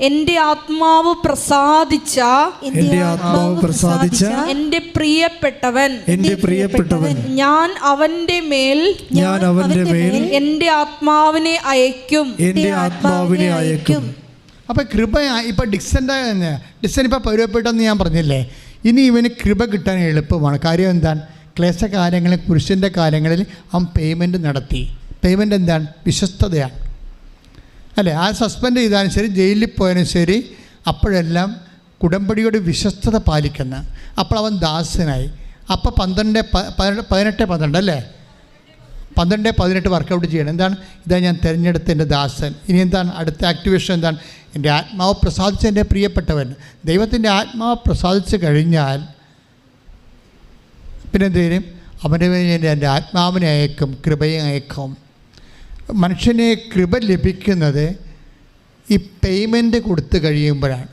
എൻ്റെ ആത്മാവ് പ്രസാദിച്ച, എൻ്റെ ആത്മാവ് പ്രസാദിച്ച എൻ്റെ പ്രിയപ്പെട്ടവൻ, എൻ്റെ പ്രിയപ്പെട്ടവൻ, ഞാൻ അവന്റെ മേൽ എൻ്റെ ആത്മാവിനെ അയക്കും, എൻ്റെ ആത്മാവിനെ അയക്കും. അപ്പം കൃപ ഇപ്പം ഡിക്സൺ ഇപ്പം പരുവപ്പെട്ടെന്ന് ഞാൻ പറഞ്ഞില്ലേ. ഇനി ഇവന് കൃപ കിട്ടാൻ എളുപ്പമാണ്. കാര്യം എന്താണ്? ക്ലേശകാര്യങ്ങളിൽ പുരുഷൻ്റെ കാര്യങ്ങളിൽ അവൻ പേയ്മെൻറ്റ് നടത്തി. പേയ്മെൻറ്റ് എന്താണ്? വിശ്വസ്തതയാണ് അല്ലേ? ആ സസ്പെൻഡ് ചെയ്താലും ശരി, ജയിലിൽ പോയാലും ശരി, അപ്പോഴെല്ലാം ഉടമ്പടിയോട് വിശ്വസ്തത പാലിക്കുന്ന, അപ്പോൾ അവൻ ദാസനായി. അപ്പോൾ 18 അല്ലേ, 12-18 വർക്കൗട്ട് ചെയ്യണം. എന്താണ്? ഇതാ ഞാൻ തിരഞ്ഞെടുത്ത എൻ്റെ ദാസൻ. ഇനി എന്താണ് അടുത്ത ആക്ടിവേഷൻ? എന്താണ്? എൻ്റെ ആത്മാവ് പ്രസാദിച്ച എൻ്റെ പ്രിയപ്പെട്ടവൻ. ദൈവത്തിൻ്റെ ആത്മാവ് പ്രസാദിച്ച് കഴിഞ്ഞാൽ പിന്നെ എന്തെങ്കിലും അവൻ്റെ മേൽ എൻ്റെ ആത്മാവിനെ അയക്കും, കൃപയെ അയക്കും. മനുഷ്യനെ കൃപ ലഭിക്കുന്നത് ഈ പേയ്മെൻറ്റ് കൊടുത്തു കഴിയുമ്പോഴാണ്.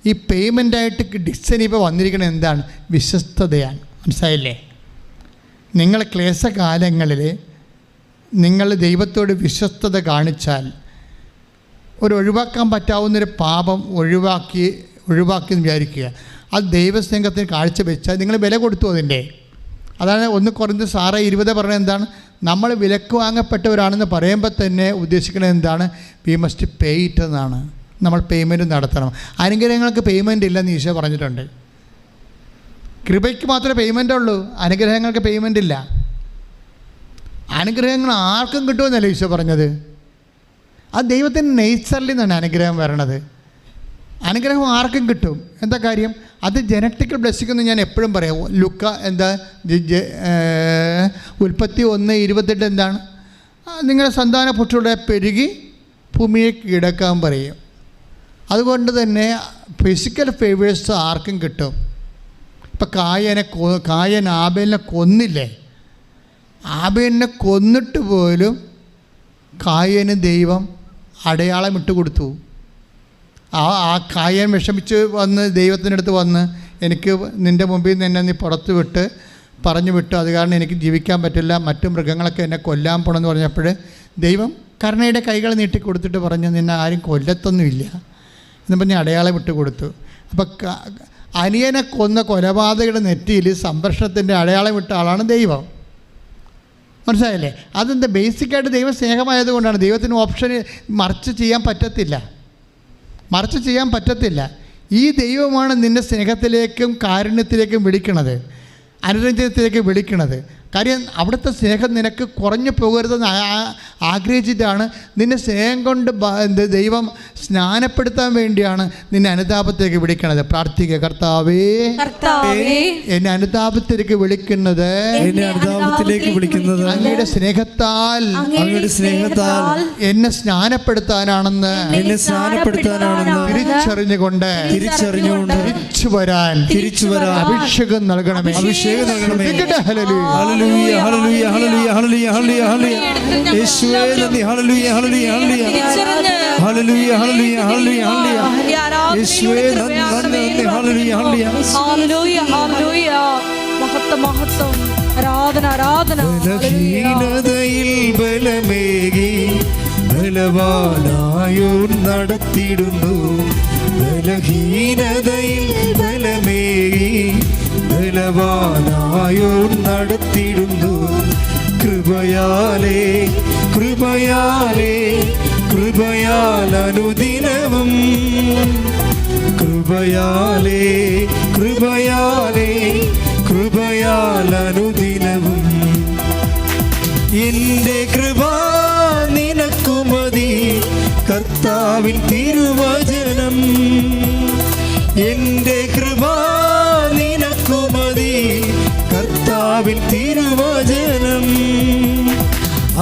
ഈ പേയ്മെൻറ്റായിട്ട് ഡിക്സൺ ഇപ്പോൾ വന്നിരിക്കുന്നത് എന്താണ്? വിശ്വസ്തതയാണ്. മനസ്സിലായില്ലേ? നിങ്ങൾ ക്ലേശകാലങ്ങളിൽ നിങ്ങൾ ദൈവത്തോട് വിശ്വസ്തത കാണിച്ചാൽ ഒഴിവാക്കാൻ പറ്റാവുന്നൊരു പാപം ഒഴിവാക്കി എന്ന് വിചാരിക്കുക. അത് ദൈവസ്നേഹത്തിന് കാഴ്ചവെച്ചാൽ നിങ്ങൾ വില കൊടുത്തു അതിൻ്റെ. അതാണ് 1 Corinthians 6:20 പറഞ്ഞത്. എന്താണ്? നമ്മൾ വിലക്ക് വാങ്ങപ്പെട്ടവരാണെന്ന് പറയുമ്പോൾ തന്നെ ഉദ്ദേശിക്കുന്നത് എന്താണ്? വി മസ്റ്റ് പേ ഇറ്റ് എന്നാണ്. നമ്മൾ പേയ്മെൻറ്റ് നടത്തണം. അനുഗ്രഹങ്ങൾക്ക് പേയ്മെൻ്റ് ഇല്ലെന്ന് ഈശോ പറഞ്ഞിട്ടുണ്ട്. കൃപയ്ക്ക് മാത്രമേ പേയ്മെൻ്റ് ഉള്ളൂ, അനുഗ്രഹങ്ങൾക്ക് പേയ്മെൻ്റ് ഇല്ല. അനുഗ്രഹങ്ങൾ ആർക്കും കിട്ടുമെന്നല്ല ഈശോ പറഞ്ഞത്. അത് ദൈവത്തിൻ്റെ നേച്ചറിൽ നിന്നാണ് അനുഗ്രഹം വരണത്. അനുഗ്രഹം ആർക്കും കിട്ടും. എന്താ കാര്യം? അത് ജനറ്റിക്കൽ ബ്ലെസ്സിംഗ് എന്ന് ഞാൻ എപ്പോഴും പറയാം. ലുക്ക എന്താ ഉൽപ്പത്തി 1:28 എന്താണ്? നിങ്ങളുടെ സന്താന പുത്രരുടെ പെരുകി ഭൂമിയെ കീഴടക്കാൻ പറയും. അതുകൊണ്ട് തന്നെ ഫിസിക്കൽ ഫേവേഴ്സ് ആർക്കും കിട്ടും. ഇപ്പം കായൻ ആബേലിനെ കൊന്നില്ലേ? ആബേലിനെ കൊന്നിട്ട് പോലും കായന് ദൈവം അടയാളം ഇട്ട് കൊടുത്തു. ആ കായൻ വിഷമിച്ച് വന്ന് ദൈവത്തിൻ്റെ അടുത്ത് വന്ന്, എനിക്ക് നിൻ്റെ മുമ്പിൽ നിന്ന് എന്നെ നീ പുറത്ത് വിട്ട് പറഞ്ഞു വിട്ടു, അത് കാരണം എനിക്ക് ജീവിക്കാൻ പറ്റില്ല, മറ്റു മൃഗങ്ങളൊക്കെ എന്നെ കൊല്ലാൻ പോകണമെന്ന് പറഞ്ഞപ്പോൾ ദൈവം കരുണയുടെ കൈകൾ നീട്ടി കൊടുത്തിട്ട് പറഞ്ഞു, നിന്നെ ആരും കൊല്ലത്തൊന്നുമില്ല എന്ന് പറഞ്ഞ് അടയാളം ഇട്ട് കൊടുത്തു. അപ്പോൾ അനിയനെ കൊന്ന കൊലപാതകയുടെ നെറ്റിയിൽ സംരക്ഷണത്തിൻ്റെ അടയാളം ഇട്ട ആളാണ് ദൈവം. മനസ്സിലായില്ലേ? അതെന്താ? ബേസിക്കായിട്ട് ദൈവം സ്നേഹമായതുകൊണ്ടാണ്. ദൈവത്തിന് ഓപ്ഷൻ മറിച്ച് ചെയ്യാൻ പറ്റത്തില്ല. ഈ ദൈവമാണ് നിന്നെ സ്നേഹത്തിലേക്കും കാരുണ്യത്തിലേക്കും വിളിക്കണത്, അനുരഞ്ജനത്തിലേക്ക് വിളിക്കണത്. കാര്യം അവിടുത്തെ സ്നേഹം നിനക്ക് കുറഞ്ഞു പോകരുതെന്ന് ആഗ്രഹിച്ചിട്ടാണ് നിന്നെ സ്നേഹം കൊണ്ട് ദൈവം സ്നാനപ്പെടുത്താൻ വേണ്ടിയാണ് നിന്നെ അനുതാപത്തിലേക്ക് വിളിക്കണത്. പ്രാർത്ഥിക്കുക, കർത്താവേ എന്നെ അനുതാപത്തിലേക്ക് വിളിക്കുന്നത് അങ്ങയുടെ സ്നേഹത്താൽ എന്നെ സ്നാനപ്പെടുത്താനാണെന്ന് തിരിച്ചറിഞ്ഞുകൊണ്ട് തിരിച്ചു വരാൻ അഭിഷേകം നൽകണമേ. ഹല്ലേലൂയ, ഹല്ലേലൂയ, ഹല്ലേലൂയ, ഹല്ലേലൂയ, ഹല്ലേലൂയ, ഹല്ലേലൂയ. യേശുവേ നന്ദി. ഹല്ലേലൂയ, ഹല്ലേലൂയ, ഹല്ലേലൂയ, ഹല്ലേലൂയ, ഹല്ലേലൂയ, ഹല്ലേലൂയ, ഹല്ലേലൂയ. യേശുവേ നന്ദി, ഹല്ലേലൂയ, ഹല്ലേലൂയ, ഹല്ലേലൂയ, ഹല്ലേലൂയ. മഹത്വം, ആരാധന. ബലഹീനതയിൽ ബലമേകി ബലവാനായോർ നടത്തിടുന്നു. ബലഹീനതയിൽ ബലമേകി ബലവാനായോർ നടത്തിടുന്നു. കൃപയാലേ അനുദിനവും കൃപയാൽ അനുദിനവും എൻ്റെ കൃപ നിനക്കു മതി. കർത്താവിൻ തിരുവചനം എൻ്റെ കൃപ നിനക്കു മതി. കർത്താവിൻ ആത്മാവിൻ തിരുവചനം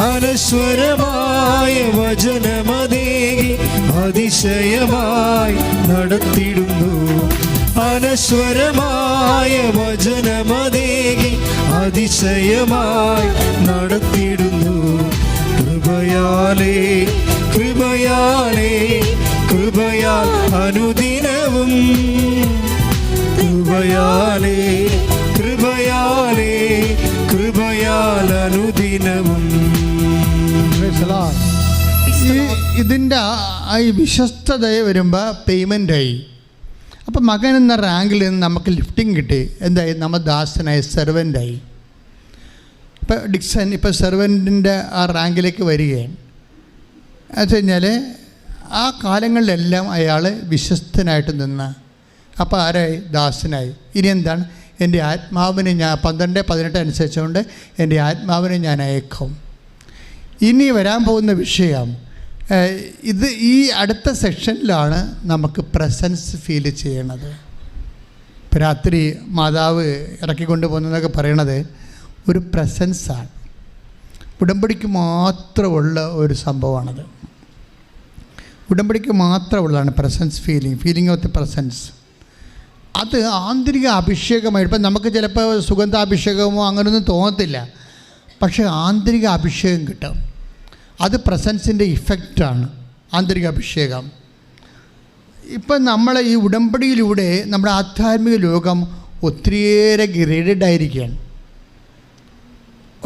അനശ്വരമായ വചനമതേകി അതിശയമായി നടത്തിടുന്നു. അനശ്വരമായ വചനമതേകി അതിശയമായി നടത്തിടുന്നു. കൃപയാലേ കൃപയാലേ കൃപയാൽ അനുദിനവും കൃപയാലേ കൃപയാലേ കൃപയാൽ അനുദിനവും. ഇതിൻ്റെ ഈ വിശ്വസ്തതയെ വരുമ്പോൾ പേയ്മെൻ്റായി. അപ്പം മകൻ എന്ന റാങ്കിൽ നിന്ന് നമുക്ക് ലിഫ്റ്റിംഗ് കിട്ടി. എന്തായി? നമ്മൾ ദാസനായി, സെർവൻ്റായി. ഇപ്പം ഡിക്സൺ ഇപ്പോൾ സെർവൻറ്റിൻ്റെ ആ റാങ്കിലേക്ക് വരികയാണ്. എന്ന് വെച്ച് കഴിഞ്ഞാൽ ആ കാലങ്ങളിലെല്ലാം അയാൾ വിശ്വസ്തനായിട്ട് നിന്ന്. അപ്പോൾ ആരായി? ദാസനായി. ഇനി എന്താണ്? എൻ്റെ ആത്മാവിനെ ഞാൻ 12:18 അനുസരിച്ചുകൊണ്ട് എൻ്റെ ആത്മാവിനെ ഞാൻ അയക്കും. ഇനി വരാൻ പോകുന്ന വിഷയം ഇത് ഈ അടുത്ത സെക്ഷനിലാണ് നമുക്ക് പ്രസൻസ് ഫീൽ ചെയ്യണത്. ഇപ്പം രാത്രി മാതാവ് ഇറക്കിക്കൊണ്ട് പോകുന്നതൊക്കെ പറയണത് ഒരു പ്രസൻസാണ്. ഉടമ്പടിക്ക് മാത്രമുള്ള ഒരു സംഭവമാണത്. ഉടമ്പടിക്ക് മാത്രമുള്ളതാണ് presence feeling of the presence. അത് ആന്തരിക അഭിഷേകമായി. ഇപ്പം നമുക്ക് ചിലപ്പോൾ സുഗന്ധാഭിഷേകമോ അങ്ങനെയൊന്നും തോന്നത്തില്ല, പക്ഷേ ആന്തരിക അഭിഷേകം കിട്ടും. അത് പ്രസൻസിൻ്റെ ഇഫക്റ്റാണ് ആന്തരിക അഭിഷേകം. ഇപ്പം നമ്മൾ ഈ ഉടമ്പടിയിലൂടെ നമ്മുടെ ആധ്യാത്മിക ലോകം ഒത്തിരിയേറെ ഗ്രേഡഡ് ആയിരിക്കുകയാണ്.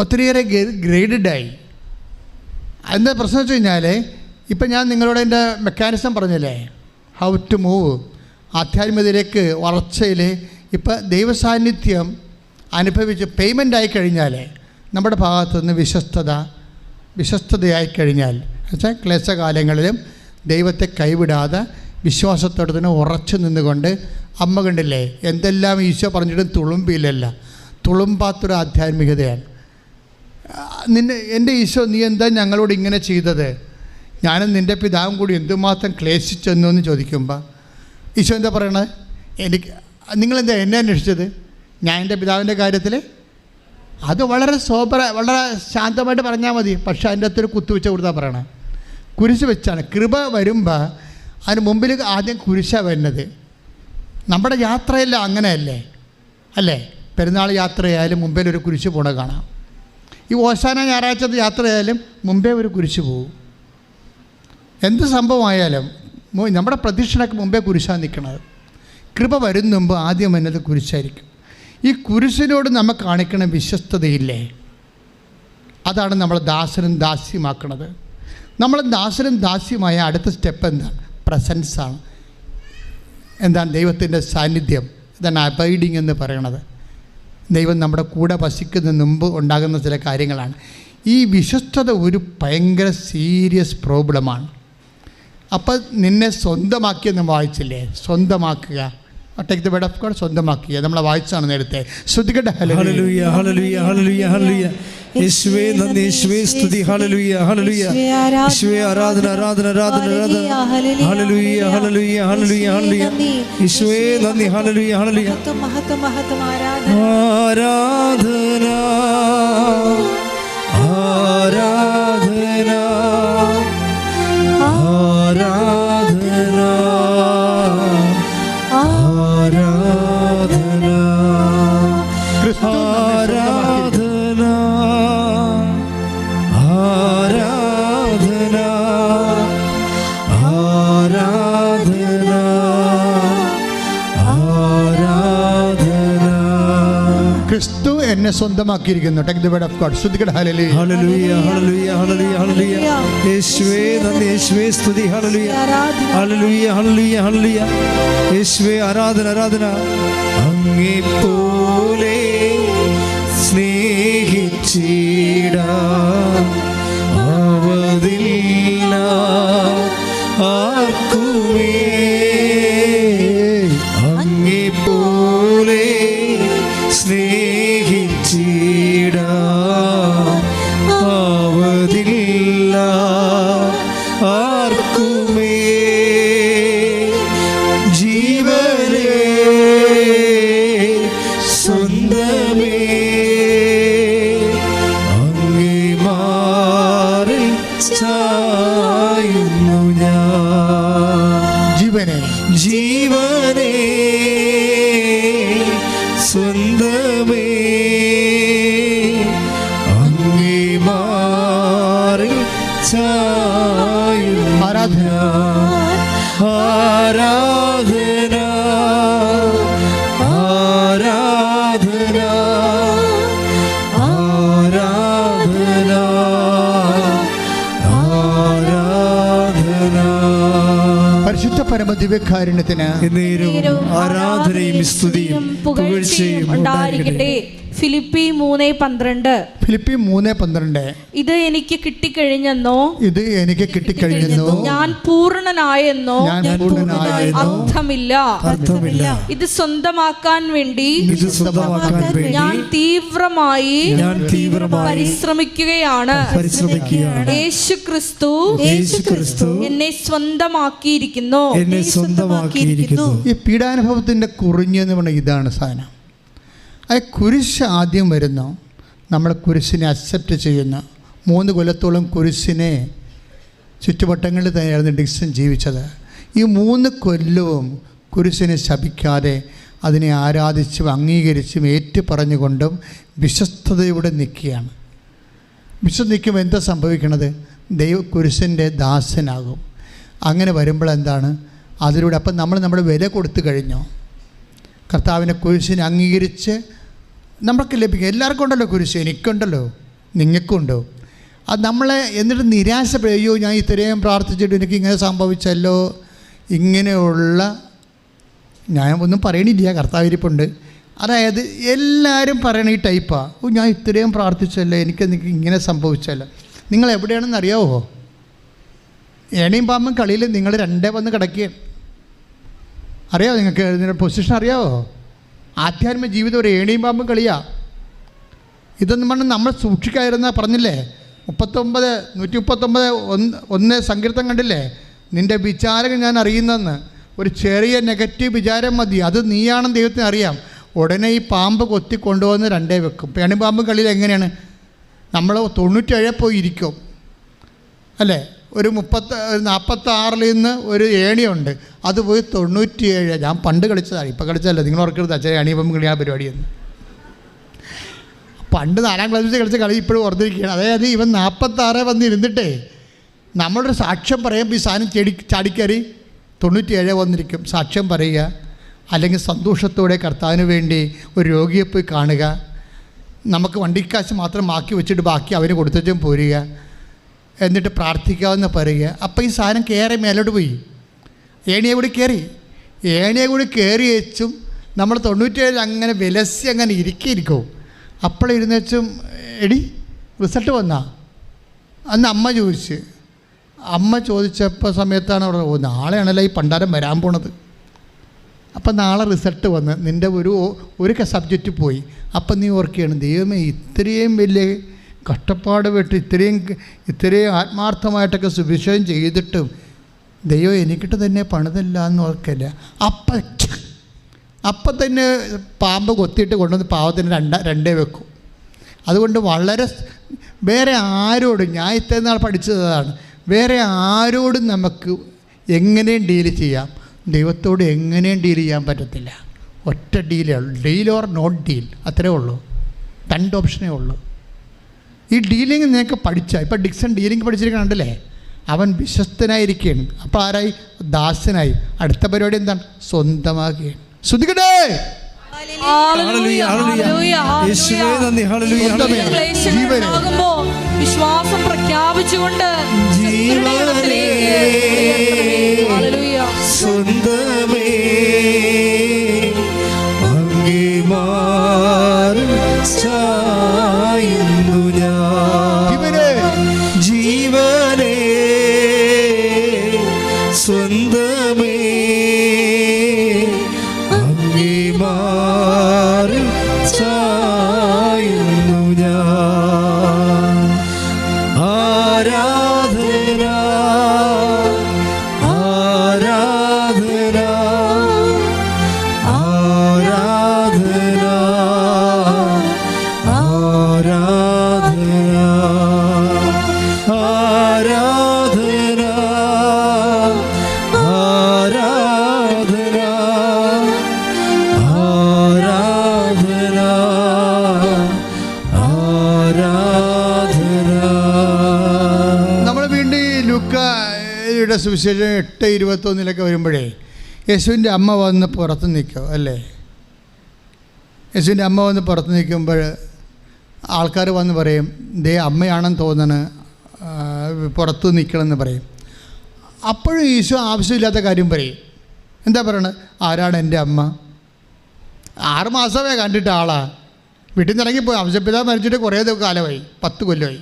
ഒത്തിരിയേറെ ഗ്രേഡഡായി. എന്താ പ്രശ്നം വെച്ച് കഴിഞ്ഞാൽ, ഇപ്പം ഞാൻ നിങ്ങളോട് എൻ്റെ മെക്കാനിസം പറഞ്ഞില്ലേ, ഹൗ ടു മൂവ് ആധ്യാത്മികതയിലേക്ക് വളർച്ചയിൽ. ഇപ്പം ദൈവസാന്നിധ്യം അനുഭവിച്ച് പേയ്മെൻ്റ് ആയിക്കഴിഞ്ഞാൽ നമ്മുടെ ഭാഗത്തുനിന്ന് വിശ്വസ്തതയായി കഴിഞ്ഞാൽ, എന്നുവെച്ചാൽ ക്ലേശകാലങ്ങളിലും ദൈവത്തെ കൈവിടാതെ വിശ്വാസത്തോടെ തന്നെ ഉറച്ചു നിന്നുകൊണ്ട്, അമ്മ കണ്ടില്ലേ എന്തെല്ലാം ഈശോ പറഞ്ഞിട്ടും തുളുമ്പിയില്ലല്ല, തുളുമ്പാത്തൊരു ആധ്യാത്മികതയാണ്. എൻ്റെ ഈശോ നീ എന്താ ഞങ്ങളോട് ഇങ്ങനെ ചെയ്തത്, ഞാനും നിൻ്റെ പിതാവും കൂടി എന്തുമാത്രം ക്ലേശിച്ചെന്നു എന്ന് ചോദിക്കുമ്പോൾ ഈശോ എന്താ പറയണത്? നിങ്ങളെന്താ എന്നെ അന്വേഷിച്ചത്? ഞാൻ എൻ്റെ പിതാവിൻ്റെ കാര്യത്തിൽ അത് വളരെ വളരെ ശാന്തമായിട്ട് പറഞ്ഞാൽ മതി. പക്ഷേ അതിൻ്റെ അകത്തൊരു കുത്തുവെച്ച കൊടുത്താൽ പറയണേ, കുരിശ് വെച്ചാണ്. കൃപ വരുമ്പോൾ അതിന് മുമ്പിൽ ആദ്യം കുരിശാണ് വരുന്നത്. നമ്മുടെ യാത്രയെല്ലാം അങ്ങനെയല്ലേ അല്ലേ? പെരുന്നാൾ യാത്രയായാലും മുമ്പിൽ ഒരു കുരിശ് പോണ കാണാം. ഈ ഓശാന ഞായറാഴ്ചത്തെ യാത്രയായാലും മുമ്പേ ഒരു കുരിശ് പോകും. എന്ത് സംഭവമായാലും നമ്മുടെ പ്രതീക്ഷയ്ക്ക് മുമ്പേ കുരിശാണ് നിൽക്കുന്നത്. കൃപ വരുന്ന മുമ്പ് ആദ്യം എന്നത് കുരിശായിരിക്കും. ഈ കുരിശിനോട് നമുക്ക് കാണിക്കണ വിശ്വസ്തതയില്ലേ, അതാണ് നമ്മൾ ദാസനും ദാസ്യമാക്കുന്നത്. നമ്മൾ ദാസനും ദാസ്യമായ അടുത്ത സ്റ്റെപ്പ് എന്താണ്? പ്രസൻസാണ്. എന്താണ്? ദൈവത്തിൻ്റെ സാന്നിധ്യം. ഇതാണ് അബൈഡിങ് എന്ന് പറയണത്. ദൈവം നമ്മുടെ കൂടെ വസിക്കുന്ന മുമ്പ് ഉണ്ടാകുന്ന ചില കാര്യങ്ങളാണ്. ഈ വിശ്വസ്തത ഒരു ഭയങ്കര സീരിയസ് പ്രോബ്ലമാണ്. അപ്പം നിന്നെ സ്വന്തമാക്കിയെന്ന് വായിച്ചില്ലേ? സ്വന്തമാക്കുക, take the word of God, സ്വന്തമാക്കുക. നമ്മളെ വായിച്ചാണ് നേരത്തെ. ശ്രദ്ധിക്കട്ടെ. ഹല്ലേലൂയ ഹല്ലേലൂയ ഹല്ലേലൂയ ഹല്ലേലൂയ. യേശുവേ നന്ദി, യേശുവേ സ്തുതി. ഹല്ലേലൂയ ഹല്ലേലൂയ. യേശുവേ ആരാധന ആരാധന ആരാധന ആരാധന. ഹല്ലേലൂയ ഹല്ലേലൂയ ഹല്ലേലൂയ ഹല്ലേലൂയ. യേശുവേ നന്ദി. ഹല്ലേലൂയ ഹല്ലേലൂയ. മഹത്വം ആരാധന ആരാധന ആരാധന ആരാധന ആരാധന ആരാധന ആരാധന ആരാധന ആരാധന. ക്രിസ്തു എന്നെ സ്വന്തമാക്കിയിരിക്കുന്നു. Take the word of God. ശ്രദ്ധിക്കട്ടെ. ഹല്ലേലൂയ ഹല്ലേലൂയ ഹല്ലേലൂയ ഹല്ലേലൂയ ഹല്ലേലൂയ. യേശുവേ നന്ദി, യേശുവേ സ്തുതി. ഹല്ലേലൂയ ഹല്ലേലൂയ ഹല്ലേലൂയ ഹല്ലേലൂയ. യേശുവേ ആരാധന ആരാധന. അങ്ങേപ്പോലെ സ്നേഹിച്ചിടാൻ ആവതില്ല ആർക്കുമേ. അങ്ങേപ്പോലെ സ്നേഹിച്ചിടാൻ ആവതില്ല ആർക്കുമേ. ജീവനേ സ്വന്തമേ ദിവ്യകാരുണ്യത്തിന് എന്നേരവും ആരാധനയും സ്തുതിയും പുകഴ്ചയും ഉണ്ടായിരിക്കട്ടെ. ഫിലിപ്പി 3:12. ഫിലിപ്പി 3:12. ഇത് എനിക്ക് കിട്ടിക്കഴിഞ്ഞെന്നോ ഞാൻ പൂർണ്ണനായെന്നോ അർത്ഥമില്ല. ഇത് സ്വന്തമാക്കാൻ വേണ്ടി ഞാൻ തീവ്രമായി പരിശ്രമിക്കുകയാണ്. യേശു ക്രിസ്തു എന്നെ സ്വന്തമാക്കിയിരിക്കുന്നു. ഈ പീഡാനുഭവത്തിന്റെ കുറിഞ്ഞെന്ന് പറഞ്ഞ ഇതാണ് സാധനം. ആ കുരിശ് ആദ്യം വരുന്നു, നമ്മൾ കുരിശിനെ അക്സെപ്റ്റ് ചെയ്യുന്നു. 3 കൊല്ലത്തോളം കുരിശിനെ ചുറ്റുവട്ടങ്ങളിൽ തന്നെയായിരുന്നു ഡിക്സൺ ജീവിച്ചത്. ഈ 3 കൊല്ലവും കുരിശിനെ ശപിക്കാതെ അതിനെ ആരാധിച്ചും അംഗീകരിച്ചും ഏറ്റുപറഞ്ഞുകൊണ്ടും വിശ്വസ്തയോടെ നിൽക്കുകയാണ്. നിൽക്കുമ്പോൾ എന്താ സംഭവിക്കണത്? കുരിശിൻ്റെ ദാസനാകും. അങ്ങനെ വരുമ്പോൾ എന്താണ് അതിലൂടെ? അപ്പം നമ്മൾ നമ്മുടെ വില കൊടുത്തു കഴിഞ്ഞോ? കർത്താവിനെ കുരിശിനെ അംഗീകരിച്ച് നമ്മൾക്ക് ലഭിക്കും. എല്ലാവർക്കും ഉണ്ടല്ലോ കുരിശ്, എനിക്കുണ്ടല്ലോ, നിങ്ങൾക്കുണ്ടോ? അത് നമ്മളെ എന്നിട്ട് നിരാശപ്പെടുകയോ, ഞാൻ ഇത്രയും പ്രാർത്ഥിച്ചിട്ട് എനിക്ക് ഇങ്ങനെ സംഭവിച്ചല്ലോ, ഇങ്ങനെയുള്ള ഞാൻ ഒന്നും പറയണില്ല, കർത്താവിരിപ്പുണ്ട്. അതായത് എല്ലാവരും പറയണ ഈ ടൈപ്പാണ്, ഞാൻ ഇത്രയും പ്രാർത്ഥിച്ചല്ലോ, എനിക്ക് ഇങ്ങനെ സംഭവിച്ചല്ലോ. നിങ്ങൾ എവിടെയാണെന്ന് അറിയാവോ? ഏണിയും പാമ്പും കളിയിൽ നിങ്ങൾ 2 വന്ന് കിടക്കുകയാണ്. അറിയാമോ? നിങ്ങൾക്ക് ഇതിൻ്റെ പൊസിഷൻ അറിയാമോ? ആധ്യാത്മിക ജീവിതം ഒരു ഏണിയും പാമ്പും കളിയാ. ഇതൊന്നും പറഞ്ഞ് നമ്മൾ സൂക്ഷിക്കാതിരുന്ന പറഞ്ഞില്ലേ, 139 സങ്കീർത്തം കണ്ടില്ലേ? നിൻ്റെ വിചാരം ഞാൻ അറിയുന്നെന്ന്. ഒരു ചെറിയ നെഗറ്റീവ് വിചാരം മതി, അത് നീയാണെന്ന് ദൈവത്തിന് അറിയാം. ഉടനെ ഈ പാമ്പ് കൊത്തി കൊണ്ടുവന്ന് 2 വെക്കും. ഏണിയും പാമ്പും കളിയിൽ എങ്ങനെയാണ്? നമ്മൾ 97 പോയി ഇരിക്കും അല്ലേ? ഒരു 46 നിന്ന് ഒരു ഏണിയുണ്ട്, അത് പോയി 97. ഞാൻ പണ്ട് കളിച്ചതാണ്, ഇപ്പം കളിച്ചതല്ല. നിങ്ങൾ ഓർക്കരുത് അച്ഛൻ ഏണിയപ്പം കളിയാ പരിപാടിയെന്ന്. പണ്ട് 4ാം ക്ലാസ്സിൽ കളിച്ച കളി ഇപ്പോഴും ഓർത്തിരിക്കുകയാണ്. അതായത് ഇവൻ 46 വന്നിരുന്നിട്ടേ നമ്മളൊരു സാക്ഷ്യം പറയുമ്പോൾ ഈ സാധനം ചാടിക്കറി 97 വന്നിരിക്കും. സാക്ഷ്യം പറയുക, അല്ലെങ്കിൽ സന്തോഷത്തോടെ കർത്താവിന് വേണ്ടി ഒരു രോഗിയെ പോയി കാണുക, നമുക്ക് വണ്ടിക്കാശ് മാത്രം ബാക്കി വെച്ചിട്ട് ബാക്കി അവന് കൊടുത്തും പോരുക, എന്നിട്ട് പ്രാർത്ഥിക്കാമെന്ന് പറയുക. അപ്പോൾ ഈ സാധനം കയറി മേലോട്ട് പോയി ഏണിയെ കൂടി കയറി വെച്ചും നമ്മൾ 97 അങ്ങനെ വിലസി അങ്ങനെ ഇരിക്കും. അപ്പോഴിരുന്ന് വെച്ചും എടി റിസൾട്ട് വന്നാ? അന്ന് അമ്മ ചോദിച്ചപ്പോൾ സമയത്താണ് അവിടെ നാളെയാണല്ലോ ഈ പണ്ടാരം വരാൻ പോണത്. അപ്പം നാളെ റിസൾട്ട് വന്ന് നിൻ്റെ ഒരു സബ്ജക്റ്റ് പോയി. അപ്പം നീ ഓർക്കുകയാണ്, ദൈവമേ ഇത്രയും വലിയ കഷ്ടപ്പാട് വിട്ട് ഇത്രയും ആത്മാർത്ഥമായിട്ടൊക്കെ സുവിശേഷം ചെയ്തിട്ടും ദൈവം എനിക്കിട്ട് തന്നെ പണിതല്ല എന്ന് ഓർക്കില്ല. അപ്പം തന്നെ പാമ്പ് കൊത്തിയിട്ട് കൊണ്ടുവന്ന് പാവത്തിന് 2 വെക്കും. അതുകൊണ്ട് വളരെ വേറെ ആരോടും, ഞാൻ ഇത്രയും നാൾ പഠിച്ചതാണ്, വേറെ ആരോടും നമുക്ക് എങ്ങനെയും ഡീൽ ചെയ്യാം, ദൈവത്തോട് എങ്ങനെയും ഡീൽ ചെയ്യാൻ പറ്റത്തില്ല. ഒറ്റ ഡീലേ ഉള്ളൂ, ഡീൽ ഓർ നോട്ട് ഡീൽ, അത്രേ ഉള്ളൂ. 2 ഓപ്ഷനേ ഉള്ളൂ. ഈ ഡീലിങ് നിനക്ക് പഠിച്ചാൽ, ഇപ്പം ഡിക്സൺ ഡീലിങ് പഠിച്ചിരിക്കണുണ്ടല്ലേ, അവൻ വിശ്വസ്തനായിരിക്കുകയാണ്. അപ്പോൾ ആരായി? ദാസനായി. അടുത്ത പരിപാടി എന്താണ്? സ്വന്തമാക്കുകയാണ്. ശ്രദ്ധിക്കട്ടെ. വിശ്വാസം പ്രഖ്യാപിച്ചുകൊണ്ട് സ്വന്തമേ ജീവനേ സ്വന്തമേ അംഗീമാരും ചായുന്നു ഞാൻ. ആരാധന ആരാധന ആരാധന ആരാധന ആരാധന ആരാധന ആരാധന ആരാധന. നമ്മൾ വീണ്ടും ഈ ലൂക്കായുടെ സുവിശേഷം 8:21 വരുമ്പോഴേ യേശുവിൻ്റെ അമ്മ വന്ന് പുറത്ത് നിൽക്കും അല്ലേ? യേശുവിൻ്റെ അമ്മ വന്ന് പുറത്ത് നിൽക്കുമ്പോൾ ആൾക്കാർ വന്ന് പറയും, ദേ അമ്മയാണെന്ന് തോന്നണ്, പുറത്ത് നിൽക്കണമെന്ന് പറയും. അപ്പോഴും ഈശോ ആവശ്യമില്ലാത്ത കാര്യം പറയും. എന്താ പറയണത്? ആരാണ് എൻ്റെ അമ്മ? 6 മാസമേ കണ്ടിട്ട് ആളാ. വീട്ടിൽ നിന്ന് ഇറങ്ങിപ്പോയി. അംശപിതാവ് മരിച്ചിട്ട് കുറേ കാലമായി, 10 കൊല്ലമായി.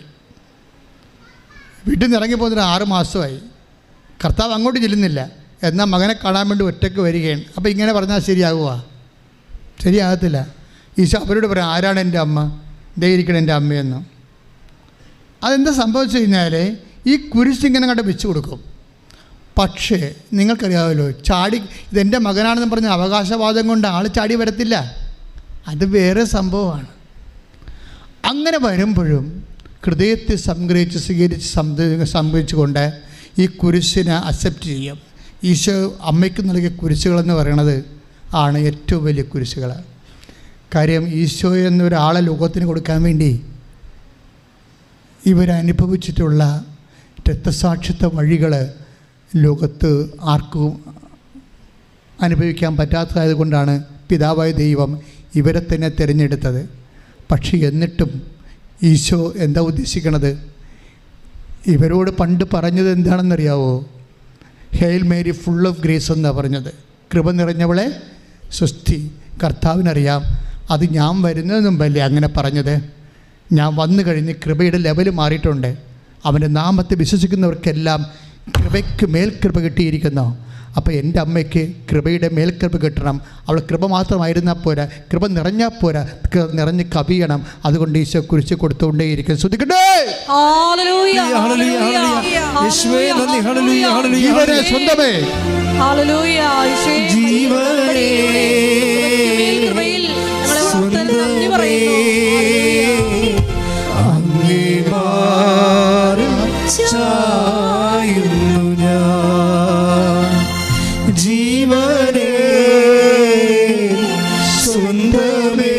വീട്ടിൽ നിന്ന് ഇറങ്ങിപ്പോന്നിട്ട് 6 മാസമായി. കർത്താവ് അങ്ങോട്ട് ചെല്ലുന്നില്ല. എന്നാൽ മകനെ കാണാൻ വേണ്ടി ഒറ്റയ്ക്ക് വരികയാണ്. അപ്പോൾ ഇങ്ങനെ പറഞ്ഞാൽ ശരിയാകുക? ശരിയാകത്തില്ല. ഈശോ അവരോട് പറയാം, ആരാണ് എൻ്റെ അമ്മ? ദേ ഇരിക്കണം എൻ്റെ അമ്മയെന്ന്. അതെന്താ സംഭവിച്ചു കഴിഞ്ഞാൽ ഈ കുരിശിങ്ങനെ കണ്ട് വെച്ച് കൊടുക്കും. പക്ഷേ നിങ്ങൾക്കറിയാമല്ലോ, ചാടി ഇതെൻ്റെ മകനാണെന്ന് പറഞ്ഞ അവകാശവാദം കൊണ്ട് ആൾ ചാടി വരത്തില്ല. അത് വേറെ സംഭവമാണ്. അങ്ങനെ വരുമ്പോഴും ഹൃദയത്തെ സംഗ്രഹിച്ച് സംഭവിച്ചുകൊണ്ട് ഈ കുരിശിനെ അക്സെപ്റ്റ് ചെയ്യും. ഈശോ അമ്മയ്ക്ക് നൽകിയ കുരിശുകളെന്ന് പറയണത് ആണ് ഏറ്റവും വലിയ കുരിശുകൾ. കാര്യം ഈശോ എന്നൊരാളെ ലോകത്തിന് കൊടുക്കാൻ വേണ്ടി ഇവരനുഭവിച്ചിട്ടുള്ള രക്തസാക്ഷിത്വ വഴികൾ ലോകത്ത് ആർക്കും അനുഭവിക്കാൻ പറ്റാത്തതായത് കൊണ്ടാണ് പിതാവായ ദൈവം ഇവരെ തന്നെ തിരഞ്ഞെടുത്തത്. പക്ഷേ എന്നിട്ടും ഈശോ എന്താ ഉദ്ദേശിക്കണത്? ഇവരോട് പണ്ട് പറഞ്ഞത് എന്താണെന്നറിയാവോ? Hail Mary full of grace എന്നാണ് പറഞ്ഞത്. കൃപ നിറഞ്ഞവളെ സ്വസ്തി. കർത്താവിനറിയാം അത് ഞാൻ വരുന്നതിന് മുമ്പല്ലേ അങ്ങനെ പറഞ്ഞത്. ഞാൻ വന്നു കഴിഞ്ഞ് കൃപയുടെ ലെവൽ മാറിയിട്ടുണ്ട്. അവൻ്റെ നാമത്തെ വിശ്വസിക്കുന്നവർക്കെല്ലാം കൃപയ്ക്ക് മേൽകൃപ കിട്ടിയിരിക്കുന്നു. അപ്പോൾ എൻ്റെ അമ്മയ്ക്ക് കൃപയുടെ മേൽകൃപ കിട്ടണം. അവൾ കൃപ മാത്രമായിരുന്നാൽ പോരാ, കൃപ നിറഞ്ഞാൽ പോരാ, നിറഞ്ഞ് കവിയണം. അതുകൊണ്ട് ഈശോ കുരിശ് കൊടുത്തുകൊണ്ടേയിരിക്കും. ശ്രദ്ധിക്കട്ടെ. സ്വന്തമേ ജീവനേ സ്വന്തമേ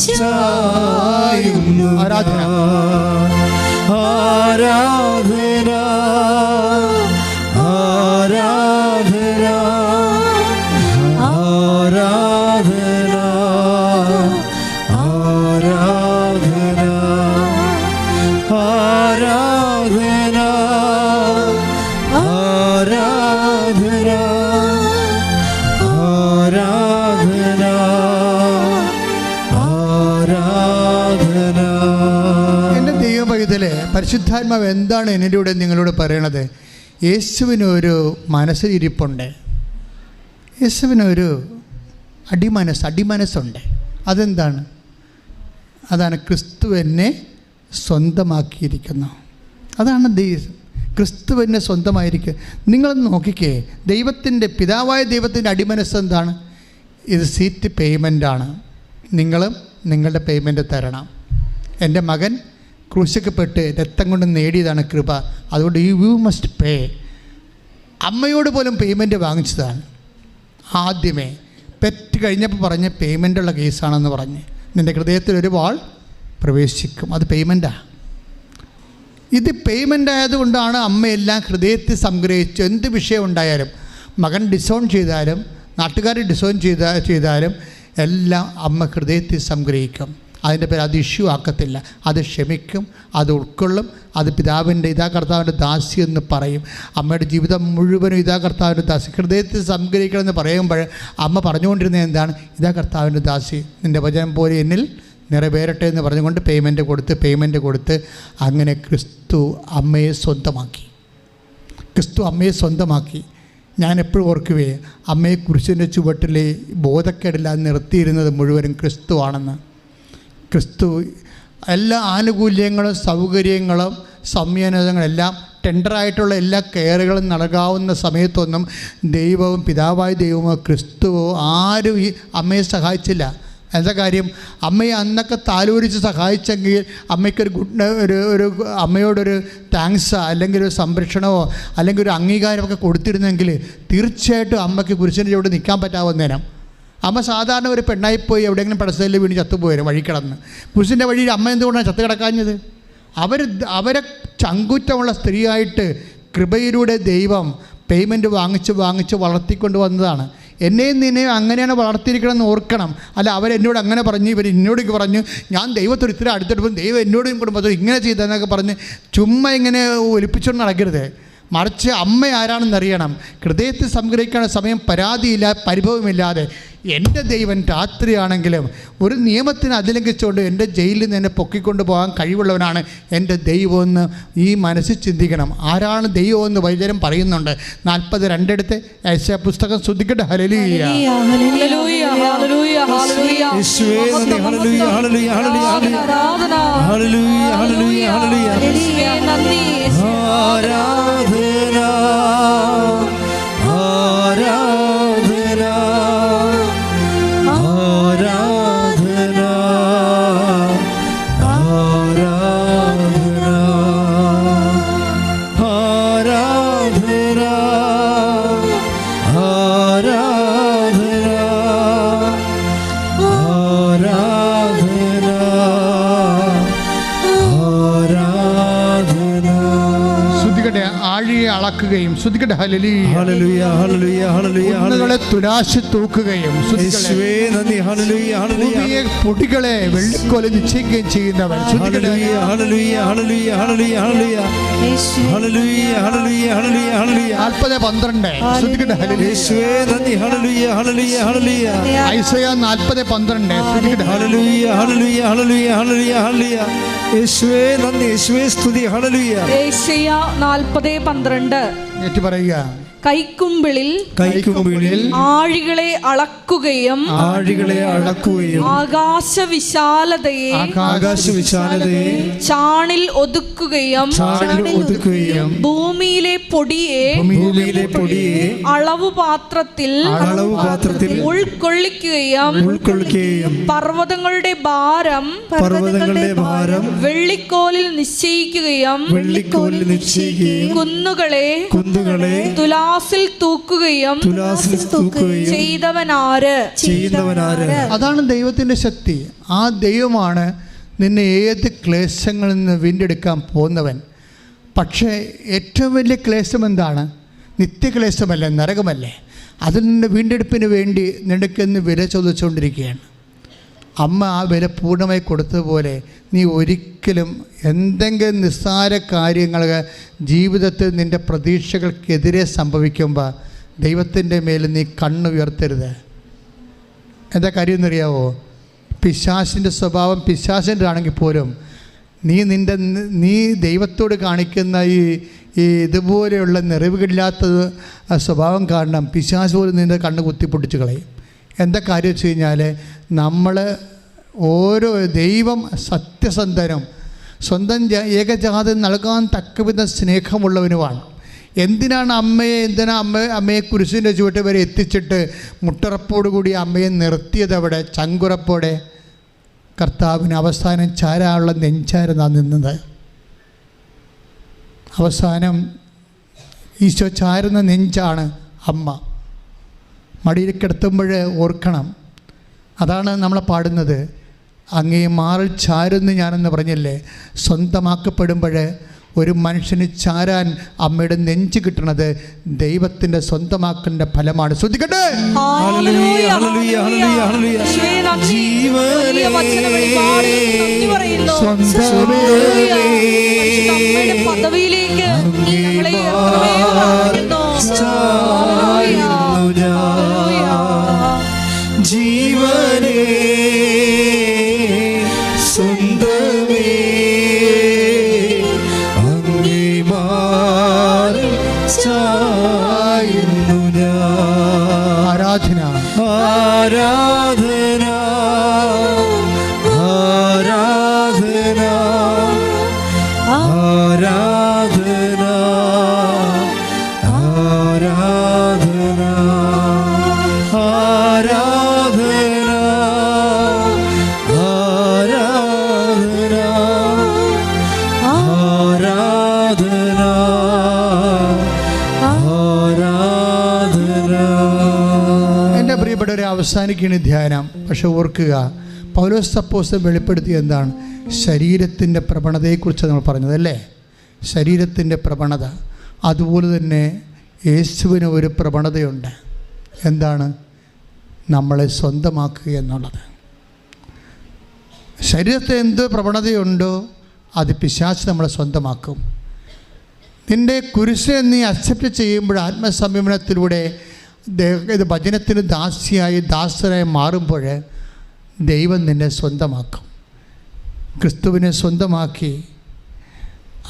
ചായുന്നു. ആരാധന ആരാധന ആരാധന ആരാധന ആരാധന ആരാധന ആരാധന ആരാധന ആരാധന. എൻ്റെ ദൈവപൈതലെ, പരിശുദ്ധാത്മാവ് എന്താണ് എന്നിലൂടെ നിങ്ങളോട് പറയണത്? യേശുവിനൊരു മനസ്സിരിപ്പുണ്ട്. യേശുവിനൊരു അടിമനസ്സുണ്ട്. അതെന്താണ്? അതാണ് ക്രിസ്തു എന്നെ സ്വന്തമാക്കിയിരിക്കുന്നു. അതാണ് ക്രിസ്തു എന്നെ സ്വന്തമായിരിക്കുക. നിങ്ങളൊന്ന് നോക്കിക്കേ, ദൈവത്തിൻ്റെ പിതാവായ ദൈവത്തിൻ്റെ അടിമനസ്സ് എന്താണ്? ഇത് സീറ്റ് പേയ്മെൻ്റാണ്. നിങ്ങളും നിങ്ങളുടെ പേയ്മെൻറ്റ് തരണം. എൻ്റെ മകൻ ക്രൂശിക്കപ്പെട്ട് രക്തം കൊണ്ട് നേടിയതാണ് കൃപ. അതുകൊണ്ട് യു മസ്റ്റ് പേ. അമ്മയോട് പോലും പേയ്മെൻറ്റ് വാങ്ങിച്ചതാണ്. ആദ്യമേ പെറ്റ് കഴിഞ്ഞപ്പോൾ പറഞ്ഞ് പേയ്മെൻറ്റുള്ള കേസാണെന്ന് പറഞ്ഞ് നിൻ്റെ ഹൃദയത്തിൽ ഒരു വാൾ പ്രവേശിക്കും. അത് പേയ്മെൻറ്റാണ്. ഇത് പേയ്മെൻ്റ് ആയതുകൊണ്ടാണ് അമ്മയെല്ലാം ഹൃദയത്തിൽ സംഗ്രഹിച്ച് എന്ത് വിഷയം ഉണ്ടായാലും, മകൻ ഡിസോൺ ചെയ്താലും നാട്ടുകാർ ഡിസോൺ ചെയ്താലും എല്ലാം അമ്മ ഹൃദയത്തിൽ സംഗ്രഹിക്കും. അതിൻ്റെ പേര് അത് ഇഷ്യൂ ആക്കത്തില്ല. അത് ക്ഷമിക്കും, അത് ഉൾക്കൊള്ളും. അത് പിതാവിൻ്റെ ഇതാ കർത്താവിൻ്റെ ദാസി എന്ന് പറയും. അമ്മയുടെ ജീവിതം മുഴുവനും ഇതാ കർത്താവിൻ്റെ ദാസി. ഹൃദയത്തിൽ സംഗ്രഹിക്കണമെന്ന് പറയുമ്പോൾ അമ്മ പറഞ്ഞുകൊണ്ടിരുന്നത് എന്താണ്? ഇതാ കർത്താവിൻ്റെ ദാസി, നിൻ്റെ വചനം പോലെ എന്നിൽ നിറവേറട്ടെ എന്ന് പറഞ്ഞുകൊണ്ട് പേയ്മെൻറ്റ് കൊടുത്ത് അങ്ങനെ ക്രിസ്തു അമ്മയെ സ്വന്തമാക്കി. ഞാൻ എപ്പോഴും ഓർക്കുവേ, അമ്മയെ കുരിശിൻ്റെ ചുവട്ടിൽ ബോധക്കേടില്ലാതെ നിർത്തിയിരുന്നത് മുഴുവനും ക്രിസ്തു ആണെന്ന്. ക്രിസ്തു എല്ലാ ആനുകൂല്യങ്ങളും സൗകര്യങ്ങളും സംയോജനങ്ങളെല്ലാം ടെൻഡറായിട്ടുള്ള എല്ലാ കെയറുകളും നൽകാവുന്ന സമയത്തൊന്നും ദൈവവും പിതാവായ ദൈവമോ ക്രിസ്തുവോ ആരും ഈ അമ്മയെ സഹായിച്ചില്ല. എന്താ കാര്യം? അമ്മയെ അന്നൊക്കെ താലോലിച്ച് സഹായിച്ചെങ്കിൽ അമ്മയ്ക്കൊരു ഒരു അമ്മയോടൊരു താങ്ക്സ് അല്ലെങ്കിൽ ഒരു സംരക്ഷണമോ അല്ലെങ്കിൽ ഒരു അംഗീകാരമൊക്കെ കൊടുത്തിരുന്നെങ്കിൽ തീർച്ചയായിട്ടും അമ്മയ്ക്ക് കുരിശിൻ്റെ ചുവട് നിൽക്കാൻ പറ്റാവുന്നേരം. അമ്മ സാധാരണ ഒരു പെണ്ണായിപ്പോയി എവിടെയെങ്കിലും പടസ്ഥലിൽ വീണ് ചത്തുപോയാലും വഴി കിടന്ന്. കുരിശിൻ്റെ വഴിയിൽ അമ്മ എന്തുകൊണ്ടാണ് ചത്ത് കിടക്കാഞ്ഞത്? അവരെ ചങ്കുറ്റമുള്ള സ്ത്രീയായിട്ട് കൃപയിലൂടെ ദൈവം പേയ്മെൻറ്റ് വാങ്ങിച്ച് വളർത്തിക്കൊണ്ട് വന്നതാണ്. എന്നെയും നിന്നെയും അങ്ങനെയാണ് വളർത്തിയിരിക്കണമെന്ന് ഓർക്കണം. അല്ല, അവരെന്നോട് അങ്ങനെ പറഞ്ഞു, ഇവർ എന്നോടൊക്കെ പറഞ്ഞു, ഞാൻ ദൈവത്തോട് ഇത്ര അടുത്തെടുപ്പം ദൈവം എന്നോടും കുടുംബത്തോട് ഇങ്ങനെ ചെയ്തതെന്നൊക്കെ പറഞ്ഞ് ചുമ്മാ ഇങ്ങനെ ഒലിപ്പിച്ചുകൊണ്ട് നടക്കരുത്. മറിച്ച് അമ്മ ആരാണെന്നറിയണം. ഹൃദയത്തിൽ സംഗ്രഹിക്കാനുള്ള സമയം പരാതിയില്ല, പരിഭവമില്ലാതെ എൻ്റെ ദൈവം രാത്രിയാണെങ്കിലും ഒരു നിയമത്തിന് അതിലംഘിച്ചുകൊണ്ട് എൻ്റെ ജയിലിൽ നിന്ന് എന്നെ പൊക്കിക്കൊണ്ട് പോകാൻ കഴിവുള്ളവനാണ് എൻ്റെ ദൈവമെന്ന് ഈ മനസ്സിൽ ചിന്തിക്കണം. ആരാണ് ദൈവമെന്ന് വൈദ്യരും പറയുന്നുണ്ട്. 42 യെശയ്യാ പുസ്തകം ശ്രദ്ധിക്കട്ടെ. ഹല്ലേലൂയ, ഹല്ലേലൂയ, ഹല്ലേലൂയ, ഹല്ലേലൂയ. യേശുവേ നന്ദി. ഹല്ലേലൂയ, ഹല്ലേലൂയ, ഹല്ലേലൂയ, ആരാധന. ഹല്ലേലൂയ, ഹല്ലേലൂയ, ഹല്ലേലൂയ. യേശുവേ നന്ദി. ആരാധന, ആരാധന, ആരാധന, ആരാധന, ആരാധന, ആഴിയെ അളക്കുകയും ശ്രദ്ധിക്കട്ടെ. ഹല്ലേലൂയ, ഹല്ലേലൂയ, ഹല്ലേലൂയ, ഹല്ലേലൂയ, കുന്നുകളെ തുലാശി തൂക്കുകയും യേശുവേ നന്ദി. ഹല്ലേലൂയ, ഹല്ലേലൂയ, ഭൂമിയെ പൊടികളെ വെള്ളിക്കോലെ നിശ്ചയിക്കുകയും ചെയ്യുന്നവൻ. ഹല്ലേലൂയ, ഹല്ലേലൂയ, ഹല്ലേലൂയ, ഹല്ലേലൂയ, ഹല്ലേലൂയ, ഹല്ലേലൂയ, ഹല്ലേലൂയ, ഹല്ലേലൂയ, ഹല്ലേലൂയ. 40:12 ശ്രദ്ധിക്കട്ടെ. ഹല്ലേലൂയ, യേശുവേ നന്ദി. ഹല്ലേലൂയ, ഹല്ലേലൂയ, ഹല്ലേലൂയ. ഐസയ്യാ 40:12 ശ്രദ്ധിക്കട്ടെ. ഹല്ലേലൂയ, ഹല്ലേലൂയ, ഹല്ലേലൂയ, ഹല്ലേലൂയ, ഹല്ലേലൂയ. യേശുവേ നന്ദി. യേശുവേ സ്തുതി. ഹല്ലേലൂയ. യേശയ്യാ 40:12 ഏറ്റു പറയുക. കൈക്കുമ്പിളിൽ ആഴികളെ അളക്കുകയും ആഴികളെ അളക്കുകയും ആകാശവിശാലതയെ ചാണിൽ ഒതുക്കുകയും ഭൂമിയിലെ പൊടിയെ അളവു പാത്രത്തിൽ ഉൾക്കൊള്ളിക്കുകയും പർവ്വതങ്ങളുടെ ഭാരം വെള്ളിക്കോലിൽ നിശ്ചയിക്കുകയും കുന്നുകളെ തുലാസിൽ തൂക്കുകയും ചെയ്തവനാര്? അതാണ് ദൈവത്തിൻ്റെ ശക്തി. ആ ദൈവമാണ് നിന്നെ ഏത് ക്ലേശങ്ങളിൽ നിന്ന് വീണ്ടെടുക്കാൻ പോകുന്നവൻ. പക്ഷേ ഏറ്റവും വലിയ ക്ലേശം എന്താണ്? നിത്യക്ലേശമല്ലേ, നരകമല്ലേ. അതിൽ നിന്ന് വീണ്ടെടുപ്പിന് വേണ്ടി നിനക്കെന്ന് വില ചോദിച്ചുകൊണ്ടിരിക്കുകയാണ്. അമ്മ ആ വില പൂർണ്ണമായി കൊടുത്തതുപോലെ നീ ഒരിക്കലും എന്തെങ്കിലും നിസ്സാര കാര്യങ്ങൾ ജീവിതത്തിൽ നിൻ്റെ പ്രതീക്ഷകൾക്കെതിരെ സംഭവിക്കുമ്പോൾ ദൈവത്തിൻ്റെ മേൽ നീ കണ്ണുയർത്തരുത്. എന്താ കാര്യം എന്നറിയാവോ? പിശാചിൻ്റെ സ്വഭാവം പിശാചിൻ്റെ ആണെങ്കിൽ പോലും നീ ദൈവത്തോട് കാണിക്കുന്ന ഈ ഇതുപോലെയുള്ള നിറവുകളില്ലാത്ത സ്വഭാവം കാരണം പിശാച് പോലും നിൻ്റെ കണ്ണ് കുത്തിപ്പൊട്ടിച്ച് കളയും. എന്താ കാര്യം വെച്ച് കഴിഞ്ഞാൽ നമ്മൾ ഓരോ ദൈവം സത്യസന്ധനും സ്വന്തം ഏകജാതം നൽകാൻ തക്കവിധ സ്നേഹമുള്ളവനുമാണ്. എന്തിനാണ് അമ്മയെ കുരിശിൻ്റെ ചുവട്ട് വരെ എത്തിച്ചിട്ട് മുട്ടറപ്പോടുകൂടി അമ്മയെ നിർത്തിയത്? അവിടെ ചങ്കുറപ്പോടെ കർത്താവിന് അവസാനം ചാരാനുള്ള നെഞ്ചായിരുന്നാണ് നിന്നത്. അവസാനം ഈശോ ചാരുന്ന നെഞ്ചാണ് അമ്മ. മടിയിൽ കിടത്തുമ്പോൾ ഓർക്കണം. അതാണ് നമ്മൾ പാടുന്നത്. അങ്ങേ മാറിൽ ചാരുന്ന് ഞാനെന്ന് പറഞ്ഞില്ലേ. സ്വന്തമാക്കപ്പെടുമ്പോൾ ഒരു മനുഷ്യന് ചാരാൻ അമ്മയുടെ നെഞ്ച് കിട്ടുന്നത് ദൈവത്തിൻ്റെ സ്വന്തമാക്കേണ്ട ഫലമാണ്. ശ്രദ്ധിക്കട്ടെ. പദവിയിലേക്ക് ജീവനേ സ്വന്തമേ അങ്ങേ മാറി ചായുന്നു ഞാൻ. ആരാധന ആരാധന ആരാധന ആരാധന ആരാധന ആരാധന ആരാധന ആരാധന ആരാധന. എൻ്റെ പ്രിയപ്പെട്ടവരെ, അവസാനിക്കുകയാണ് ധ്യാനം. പക്ഷെ ഓർക്കുക, പൗലോസ് അപ്പോസ്തലൻ വെളിപ്പെടുത്തിയ എന്താണ്? ശരീരത്തിൻ്റെ പ്രവണതയെക്കുറിച്ച് നമ്മൾ പറഞ്ഞതല്ലേ. ശരീരത്തിൻ്റെ പ്രവണത. അതുപോലെ തന്നെ യേശുവിന് ഒരു പ്രവണതയുണ്ട്. എന്താണ്? നമ്മളെ സ്വന്തമാക്കുക എന്നുള്ളത്. ശരീരത്തെ എന്ത് പ്രവണതയുണ്ടോ അത് പിശാച് നമ്മളെ സ്വന്തമാക്കും. നിൻ്റെ കുരിശിനെ നീ അക്സെപ്റ്റ് ചെയ്യുമ്പോൾ, ആത്മസംയമനത്തിലൂടെ ഇത് ഭജനത്തിന് ദാസരായി മാറുമ്പോൾ ദൈവം നിന്നെ സ്വന്തമാക്കും. ക്രിസ്തുവിനെ സ്വന്തമാക്കി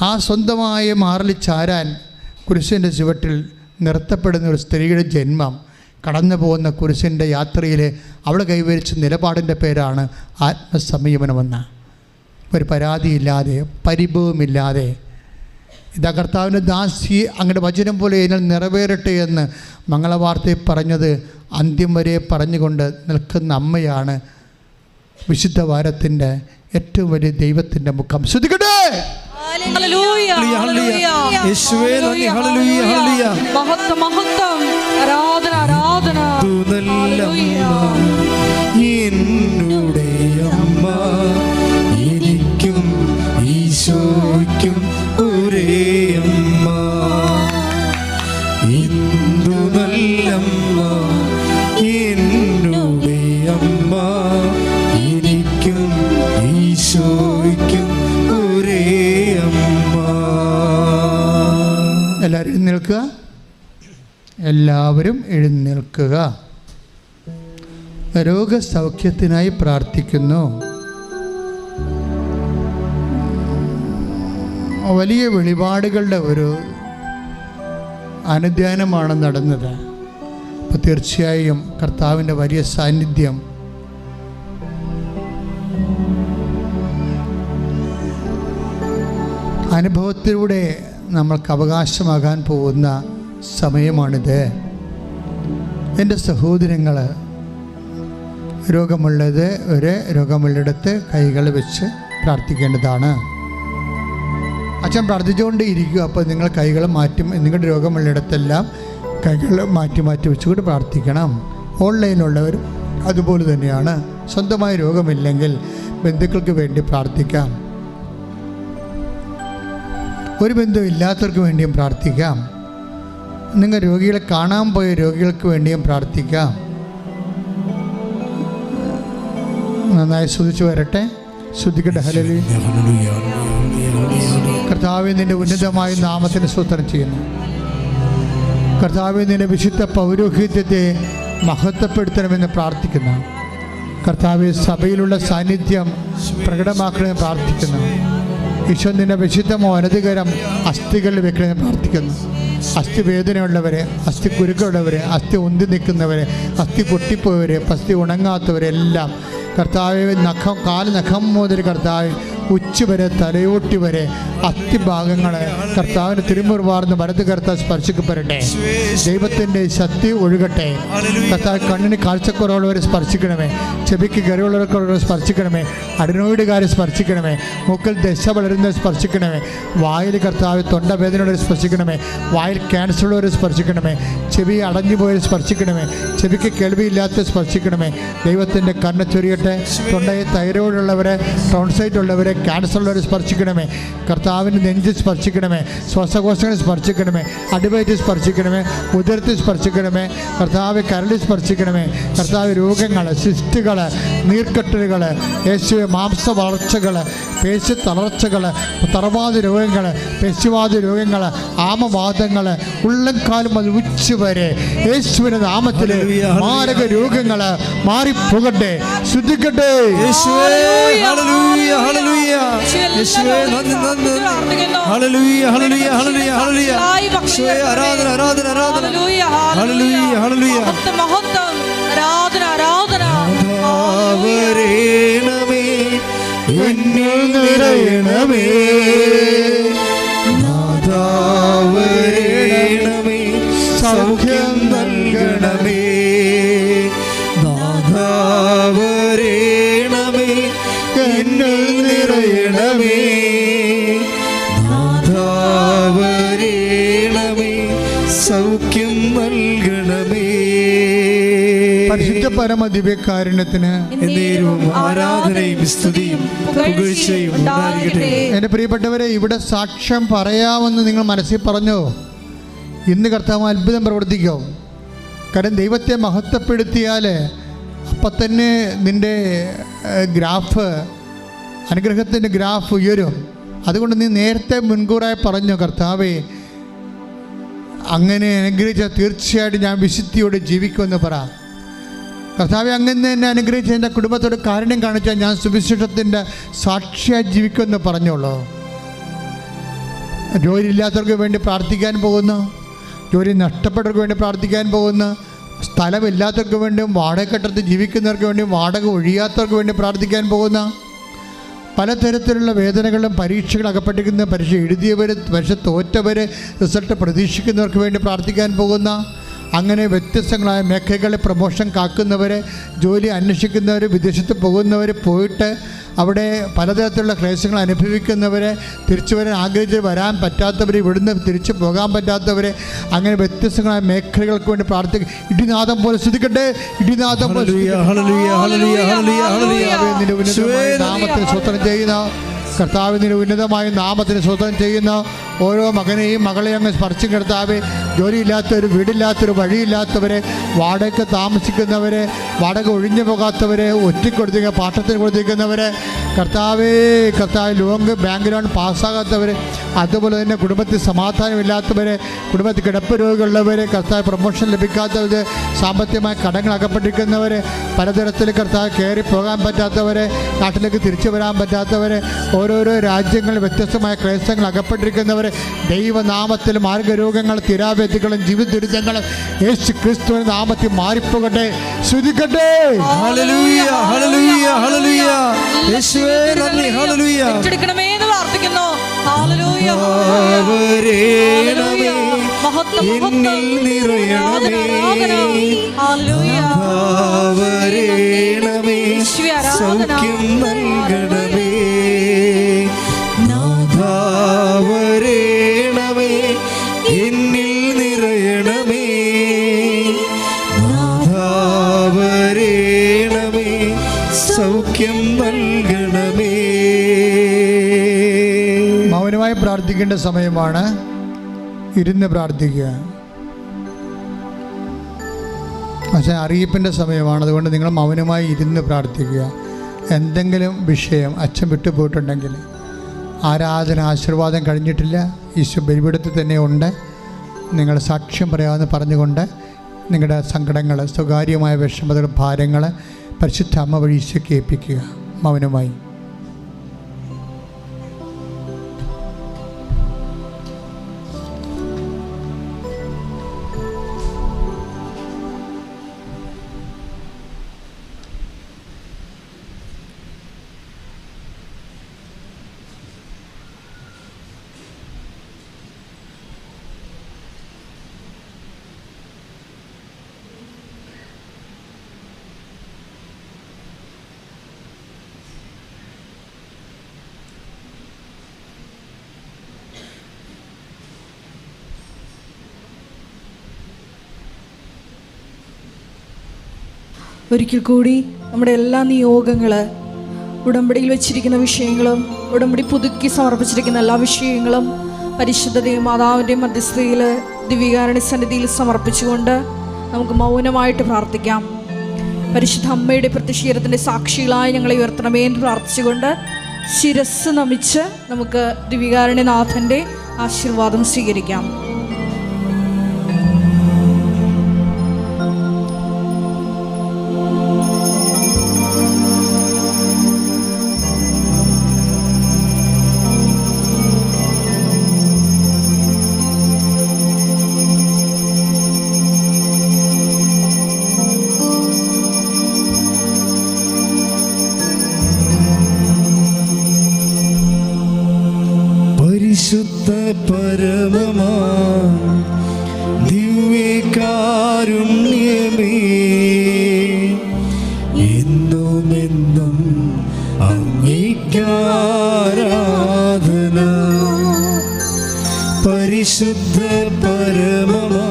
ആ സ്വന്തമായ മാറിൽ ചാരാൻ കുരിശിൻ്റെ ചുവട്ടിൽ നിർത്തപ്പെടുന്ന ഒരു സ്ത്രീയുടെ ജന്മം, കടന്നു പോകുന്ന കുരിശിൻ്റെ യാത്രയിൽ അവൾ കൈവരിച്ച നിലപാടിൻ്റെ പേരാണ് ആത്മസംയമനമെന്ന്. ഒരു പരാതിയില്ലാതെ, പരിഭവമില്ലാതെ, ഇതാ കർത്താവിൻ്റെ ദാസി അങ്ങയുടെ വചനം പോലെ ഇതിൽ നിറവേറട്ടെ എന്ന് മംഗളവാർത്തയിൽ പറഞ്ഞത് അന്ത്യം വരെ പറഞ്ഞുകൊണ്ട് നിൽക്കുന്ന അമ്മയാണ് വിശുദ്ധ വാരത്തിൻ്റെ ഏറ്റവും വലിയ ദൈവത്തിൻ്റെ മുഖം. ശ്രദ്ധിക്കട്ടെ. ഹല്ലേലൂയ, ഹല്ലേലൂയ, യേശുവേ നന്ദി. ഹല്ലേലൂയ, ഹല്ലേലൂയ. മഹത്വം, മഹത്വം, ആരാധന, ആരാധന. എന്നുടെ അമ്മ, എനിക്കും ഈശോയ്ക്കും ഒരേ അമ്മ. എന്തു നല്ലമ്മ, എന്നുടെ അമ്മ, എനിക്കും ഈശോയ്ക്കും ഒരേ അമ്മ. എല്ലാവരും എഴുന്നേൽക്കുക. എല്ലാവരും എഴുന്നേൽക്കുക. രോഗസൗഖ്യത്തിനായി പ്രാർത്ഥിക്കുന്നു. വലിയ വെളിപാടുകളുടെ ഒരു അനുധ്യാനമാണ് നടന്നത്. അപ്പോൾ തീർച്ചയായും കർത്താവിൻ്റെ വലിയ സാന്നിധ്യം അനുഭവത്തിലൂടെ നമ്മൾക്ക് അവകാശമാകാൻ പോകുന്ന സമയമാണിത്. എൻ്റെ സഹോദരങ്ങൾ, രോഗമുള്ളിടത്ത് കൈകൾ വെച്ച് പ്രാർത്ഥിക്കേണ്ടതാണ്. അച്ഛൻ പ്രാർത്ഥിച്ചുകൊണ്ട് ഇരിക്കുക. അപ്പോൾ നിങ്ങൾ കൈകൾ മാറ്റും. നിങ്ങളുടെ രോഗമുള്ളിടത്തെല്ലാം കൈകൾ മാറ്റി വെച്ചുകൊണ്ട് പ്രാർത്ഥിക്കണം. ഓൺലൈനിലുള്ളവർ അതുപോലെ തന്നെയാണ്. സ്വന്തമായി രോഗമില്ലെങ്കിൽ ബന്ധുക്കൾക്ക് വേണ്ടി പ്രാർത്ഥിക്കാം. ഒരു ബന്ധവും ഇല്ലാത്തവർക്ക് വേണ്ടിയും പ്രാർത്ഥിക്കാം. നിങ്ങൾ രോഗികളെ കാണാൻ പോയ രോഗികൾക്ക് വേണ്ടിയും പ്രാർത്ഥിക്കാം. നന്നായി സ്തുതിച്ചു വരട്ടെ. ശ്രദ്ധിക്കട്ടെ. ഹല്ലേലൂയ. കർത്താവേ, നിന്റെ ഉന്നതമായ നാമത്തിന് സ്തോത്രം ചെയ്യുന്നു. കർത്താവേ, നിന്റെ വിശുദ്ധ പൗരോഹിത്യത്തെ മഹത്വപ്പെടുത്തണമെന്ന് പ്രാർത്ഥിക്കുന്നു. കർത്താവേ, സഭയിലുള്ള സാന്നിധ്യം പ്രകടമാക്കണമെന്ന് പ്രാർത്ഥിക്കുന്നു. ഈശോ, നിന്റെ വിശുദ്ധമോ അനധികരം അസ്ഥികളിൽ വെക്കണമെന്ന് പ്രാർത്ഥിക്കുന്നു. അസ്ഥി വേദനയുള്ളവരെ, അസ്ഥി കുരുക്കളുള്ളവരെ, അസ്ഥി ഉന്തി നിൽക്കുന്നവരെ, അസ്ഥി പൊട്ടിപ്പോയവരെ, അസ്ഥി ഉണങ്ങാത്തവരെല്ലാം കർത്താവ്, കാല് നഖം മുതൽ കർത്താവ് ഉച്ച വരെ, തലയോട്ടി വരെ അസ്ഥിഭാഗങ്ങൾ കർത്താവിന് തിരുമുറിവാർന്ന് വലത് കർത്താവ് സ്പർശിക്കപ്പെടട്ടെ. ദൈവത്തിൻ്റെ ശക്തി ഒഴുകട്ടെ. കർത്താവ്, കണ്ണിന് കാഴ്ചക്കുറവുള്ളവരെ സ്പർശിക്കണമേ. ചെവിക്ക് കരുവുള്ളവരെ സ്പർശിക്കണമേ. അഡിനോയിഡുകാരെ സ്പർശിക്കണമേ. മൂക്കിൽ ദശ വളരുന്നവരെ സ്പർശിക്കണമേ. വായിൽ കർത്താവ് തൊണ്ടവേദനയുള്ളവരെ സ്പർശിക്കണമേ. വായിൽ ക്യാൻസർ ഉള്ളവരെ സ്പർശിക്കണമേ. ചെവി അടഞ്ഞുപോയവരെ സ്പർശിക്കണമേ. ചെവിക്ക് കേൾവിയില്ലാത്ത സ്പർശിക്കണമേ. ദൈവത്തിൻ്റെ കണ്ണ് ചൊരിയട്ടെ. തൊണ്ടയിൽ തൈറോയിഡുള്ളവരെ, ടോൺസൈറ്റ് ഉള്ളവരെ, ക്യാൻസർ ഉള്ളവരെ സ്പർശിക്കണമേ. കർത്താവിൻ്റെ നെഞ്ച് സ്പർശിക്കണമേ. ശ്വാസകോശങ്ങളെ സ്പർശിക്കണമേ. അടിവയറ്റിൽ സ്പർശിക്കണമേ. ഉദരത്തിൽ സ്പർശിക്കണമേ. കർത്താവ്, കരളിൽ സ്പർശിക്കണമേ. കർത്താവ്, രോഗങ്ങൾ, സിസ്റ്റുകൾ, നീർക്കെട്ടലുകൾ, യേശുവെ മാംസ വളർച്ചകൾ, പേശി തളർച്ചകൾ, തറവാതി രോഗങ്ങൾ, പേശിവാതി രോഗങ്ങൾ, ആമവാദങ്ങൾ, ഉള്ളംകാലം അത് ഉച്ചവരെ യേശുവിൻ്റെ നാമത്തിൽ മാരക രോഗങ്ങൾ മാറിപ്പോകട്ടെ. ശ്രദ്ധിക്കട്ടെ. ആരാധന, ആരാധന, ആരാധന. മഹത്വം, ആരാധന, ആരാധന. വരേണമേ, എന്നിൽ നിറയണമേ. നാഥാ വരേണമേ, സൗഖ്യം നൽകണമേ. നാഥാ വരേണമേ, എന്നിൽ നിറയണമേ. നാഥാ വരേണമേ, സൗഖ്യം നൽകണമേ. പരിശുദ്ധ പരമ ദിവ്യകാരുണ്യത്തിന് എന്നേരവും ആരാധനയും സ്തുതിയും പുകഴ്ചയും ഉണ്ടാകട്ടെ. എൻ്റെ പ്രിയപ്പെട്ടവരെ, ഇവിടെ സാക്ഷ്യം പറയാമെന്ന് നിങ്ങൾ മനസ്സിൽ പറഞ്ഞോ? ഇന്ന് കർത്താവ് അത്ഭുതം പ്രവർത്തിക്കും. കാരണം ദൈവത്തെ മഹത്വപ്പെടുത്തിയാൽ അപ്പം തന്നെ നിൻ്റെ ഗ്രാഫ്, അനുഗ്രഹത്തിൻ്റെ ഗ്രാഫ് ഉയരും. അതുകൊണ്ട് നീ നേരത്തെ മുൻകൂറായി പറഞ്ഞു, കർത്താവേ അങ്ങനെ അനുഗ്രഹിച്ചാൽ തീർച്ചയായിട്ടും ഞാൻ വിശുദ്ധിയോടെ ജീവിക്കുമെന്ന് പറ. കർത്താവെ അങ്ങനെ എന്നെ അനുഗ്രഹിച്ച് എൻ്റെ കുടുംബത്തോട് കാരുണ്യം കാണിച്ചാൽ ഞാൻ സുവിശേഷത്തിൻ്റെ സാക്ഷിയായി ജീവിക്കുമെന്ന് പറഞ്ഞോളൂ. ജോലി ഇല്ലാത്തവർക്ക് വേണ്ടി പ്രാർത്ഥിക്കാൻ പോകുന്നു, ജോലി നഷ്ടപ്പെട്ടവർക്ക് വേണ്ടി പ്രാർത്ഥിക്കാൻ പോകുന്നു, സ്ഥലമില്ലാത്തവർക്ക് വേണ്ടിയും വാടക കെട്ടിടത്തിൽ ജീവിക്കുന്നവർക്ക് വേണ്ടിയും വാടക ഒഴിയാത്തവർക്ക് വേണ്ടി പ്രാർത്ഥിക്കാൻ പോകുന്ന, പലതരത്തിലുള്ള വേദനകളും പരീക്ഷകൾ അകപ്പെട്ടിരിക്കുന്ന, പരീക്ഷ എഴുതിയവർ, പരീക്ഷ തോറ്റവർ, റിസൾട്ട് പ്രതീക്ഷിക്കുന്നവർക്ക് വേണ്ടി പ്രാർത്ഥിക്കാൻ പോകുന്ന, അങ്ങനെ വ്യത്യസ്തങ്ങളായ മേഖലകളിൽ പ്രമോഷൻ കാക്കുന്നവർ, ജോലി അന്വേഷിക്കുന്നവർ, വിദേശത്ത് പോകുന്നവർ, പോയിട്ട് അവിടെ പലതരത്തിലുള്ള ക്ലേശങ്ങൾ അനുഭവിക്കുന്നവർ, തിരിച്ചു വരാൻ ആഗ്രഹിച്ച് വരാൻ പറ്റാത്തവർ, ഇവിടുന്ന് തിരിച്ചു പോകാൻ പറ്റാത്തവർ, അങ്ങനെ വ്യത്യസ്തങ്ങളായ മേഖലകൾക്ക് വേണ്ടി പ്രാർത്ഥിക്കുക. ഇടിനാദം പോലെ ശ്രദ്ധിക്കട്ടെ, ഇടിനാദം പോലെ നാമത്തിന് സ്വതന്ത്രം ചെയ്യുന്ന കർത്താവിൻ്റെ ഉന്നതമായ നാമത്തിന് സ്വതന്ത്രം ചെയ്യുന്ന ഓരോ മകനെയും മകളെയും അങ്ങ് സ്പർശം കർത്താവേ. ജോലിയില്ലാത്തവർ, വീടില്ലാത്തവർ, വഴിയില്ലാത്തവരെ, വാടക താമസിക്കുന്നവരെ, വാടക ഒഴിഞ്ഞു പോകാത്തവരെ, ഒറ്റക്കൊടുത്തിരിക്കുക പാട്ടത്തിന് കൊടുത്തിരിക്കുന്നവരെ, കർത്താവേ ലോങ് ബാങ്ക് ലോൺ പാസ്സാകാത്തവരെ, അതുപോലെ തന്നെ കുടുംബത്തിൽ സമാധാനമില്ലാത്തവരെ, കുടുംബത്തിൽ കിടപ്പ് രോഗികളുള്ളവരെ, കർത്താവ് പ്രൊമോഷൻ ലഭിക്കാത്തവർ, സാമ്പത്തികമായ കടങ്ങൾ അകപ്പെട്ടിരിക്കുന്നവരെ, പലതരത്തിൽ കർത്താവ് കയറി പോകാൻ പറ്റാത്തവരെ, നാട്ടിലേക്ക് തിരിച്ചു വരാൻ പറ്റാത്തവരെ, ഓരോരോ രാജ്യങ്ങളിൽ വ്യത്യസ്തമായ ക്ലേശങ്ങൾ അകപ്പെട്ടിരിക്കുന്നവരെ, ദൈവനാമത്തിൽ മാർഗരോഗങ്ങൾ, തിരാവ്യതികളും ജീവിത ദുരിതങ്ങളും യേശു ക്രിസ്തുവിന്റെ നാമത്തിൽ മാറിപ്പോകട്ടെ. ശ്രുതിക്കട്ടെ. ഹല്ലേലൂയ, ഹല്ലേലൂയ, ഹല്ലേലൂയ. യേശുവേ നന്ദി. ഹല്ലേലൂയ. ഏറ്റെടുക്കണമേ എന്ന് പ്രാർത്ഥിക്കുന്നു. ഹല്ലേലൂയ. എന്നിൽ നിറയണമേ, സൗഖ്യം നൽകണമേ, നാഥാവരേണമേ, എന്നിൽ നിറയണമേ, നാഥാവരേണമേ, സൗഖ്യം നൽകണമേ. മൗനമായി പ്രാർത്ഥിക്കേണ്ട സമയമാണ്. ഇരുന്ന് പ്രാർത്ഥിക്കുക. പക്ഷേ അറിയിപ്പിൻ്റെ സമയമാണ്. അതുകൊണ്ട് നിങ്ങൾ മൗനമായി ഇരുന്ന് പ്രാർത്ഥിക്കുക. എന്തെങ്കിലും വിഷയം അച്ഛൻ വിട്ടുപോയിട്ടുണ്ടെങ്കിൽ, ആരാധന ആശീർവാദം കഴിഞ്ഞിട്ടില്ല, ഈശോ ബലിപീഠത്തിൽ തന്നെ ഉണ്ട്, നിങ്ങൾ സാക്ഷ്യം പറയാമെന്ന് പറഞ്ഞുകൊണ്ട് നിങ്ങളുടെ സങ്കടങ്ങൾ, സ്വകാര്യമായ വിഷമതകൾ, ഭാരങ്ങൾ പരിശുദ്ധ അമ്മ വഴി ഈശോയ്ക്ക് ഏൽപ്പിക്കുക. മൗനമായി. ഒരിക്കൽ കൂടി നമ്മുടെ എല്ലാ നിയോഗങ്ങൾ, ഉടമ്പടിയിൽ വെച്ചിരിക്കുന്ന വിഷയങ്ങളും ഉടമ്പടി പുതുക്കി സമർപ്പിച്ചിരിക്കുന്ന എല്ലാ വിഷയങ്ങളും പരിശുദ്ധ മാതാവിൻ്റെ മധ്യസ്ഥതയിൽ ദിവ്യകാരുണ്യ സന്നിധിയിൽ സമർപ്പിച്ചുകൊണ്ട് നമുക്ക് മൗനമായിട്ട് പ്രാർത്ഥിക്കാം. പരിശുദ്ധ അമ്മയുടെ പ്രത്യക്ഷീകരണത്തിൻ്റെ സാക്ഷികളായി ഞങ്ങളെ ഉയർത്തണമേ എന്ന് പ്രാർത്ഥിച്ചുകൊണ്ട് ശിരസ് നമിച്ച് നമുക്ക് ദിവ്യകാരുണ്യനാഥൻ്റെ ആശീർവാദം സ്വീകരിക്കാം. പരിശുദ്ധ പരമമാ ദിവ്യകാരുണ്യമേ, എന്നുമെന്നും അങ്ങേയ്ക്കാരാധന. പരിശുദ്ധ പരമമാ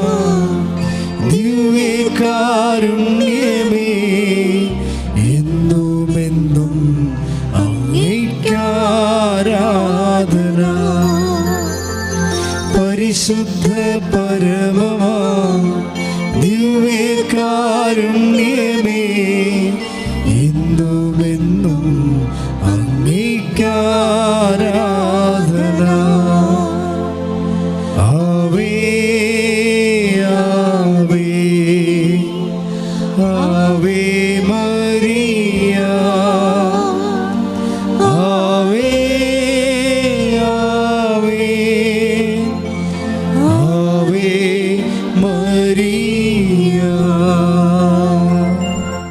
ദിവ്യകാരുണ്യമേ, എന്നുമെന്നും അങ്ങേയ്ക്കാരാധന. പരിശുദ്ധ പരമമാ ദിവ്യ മരിയ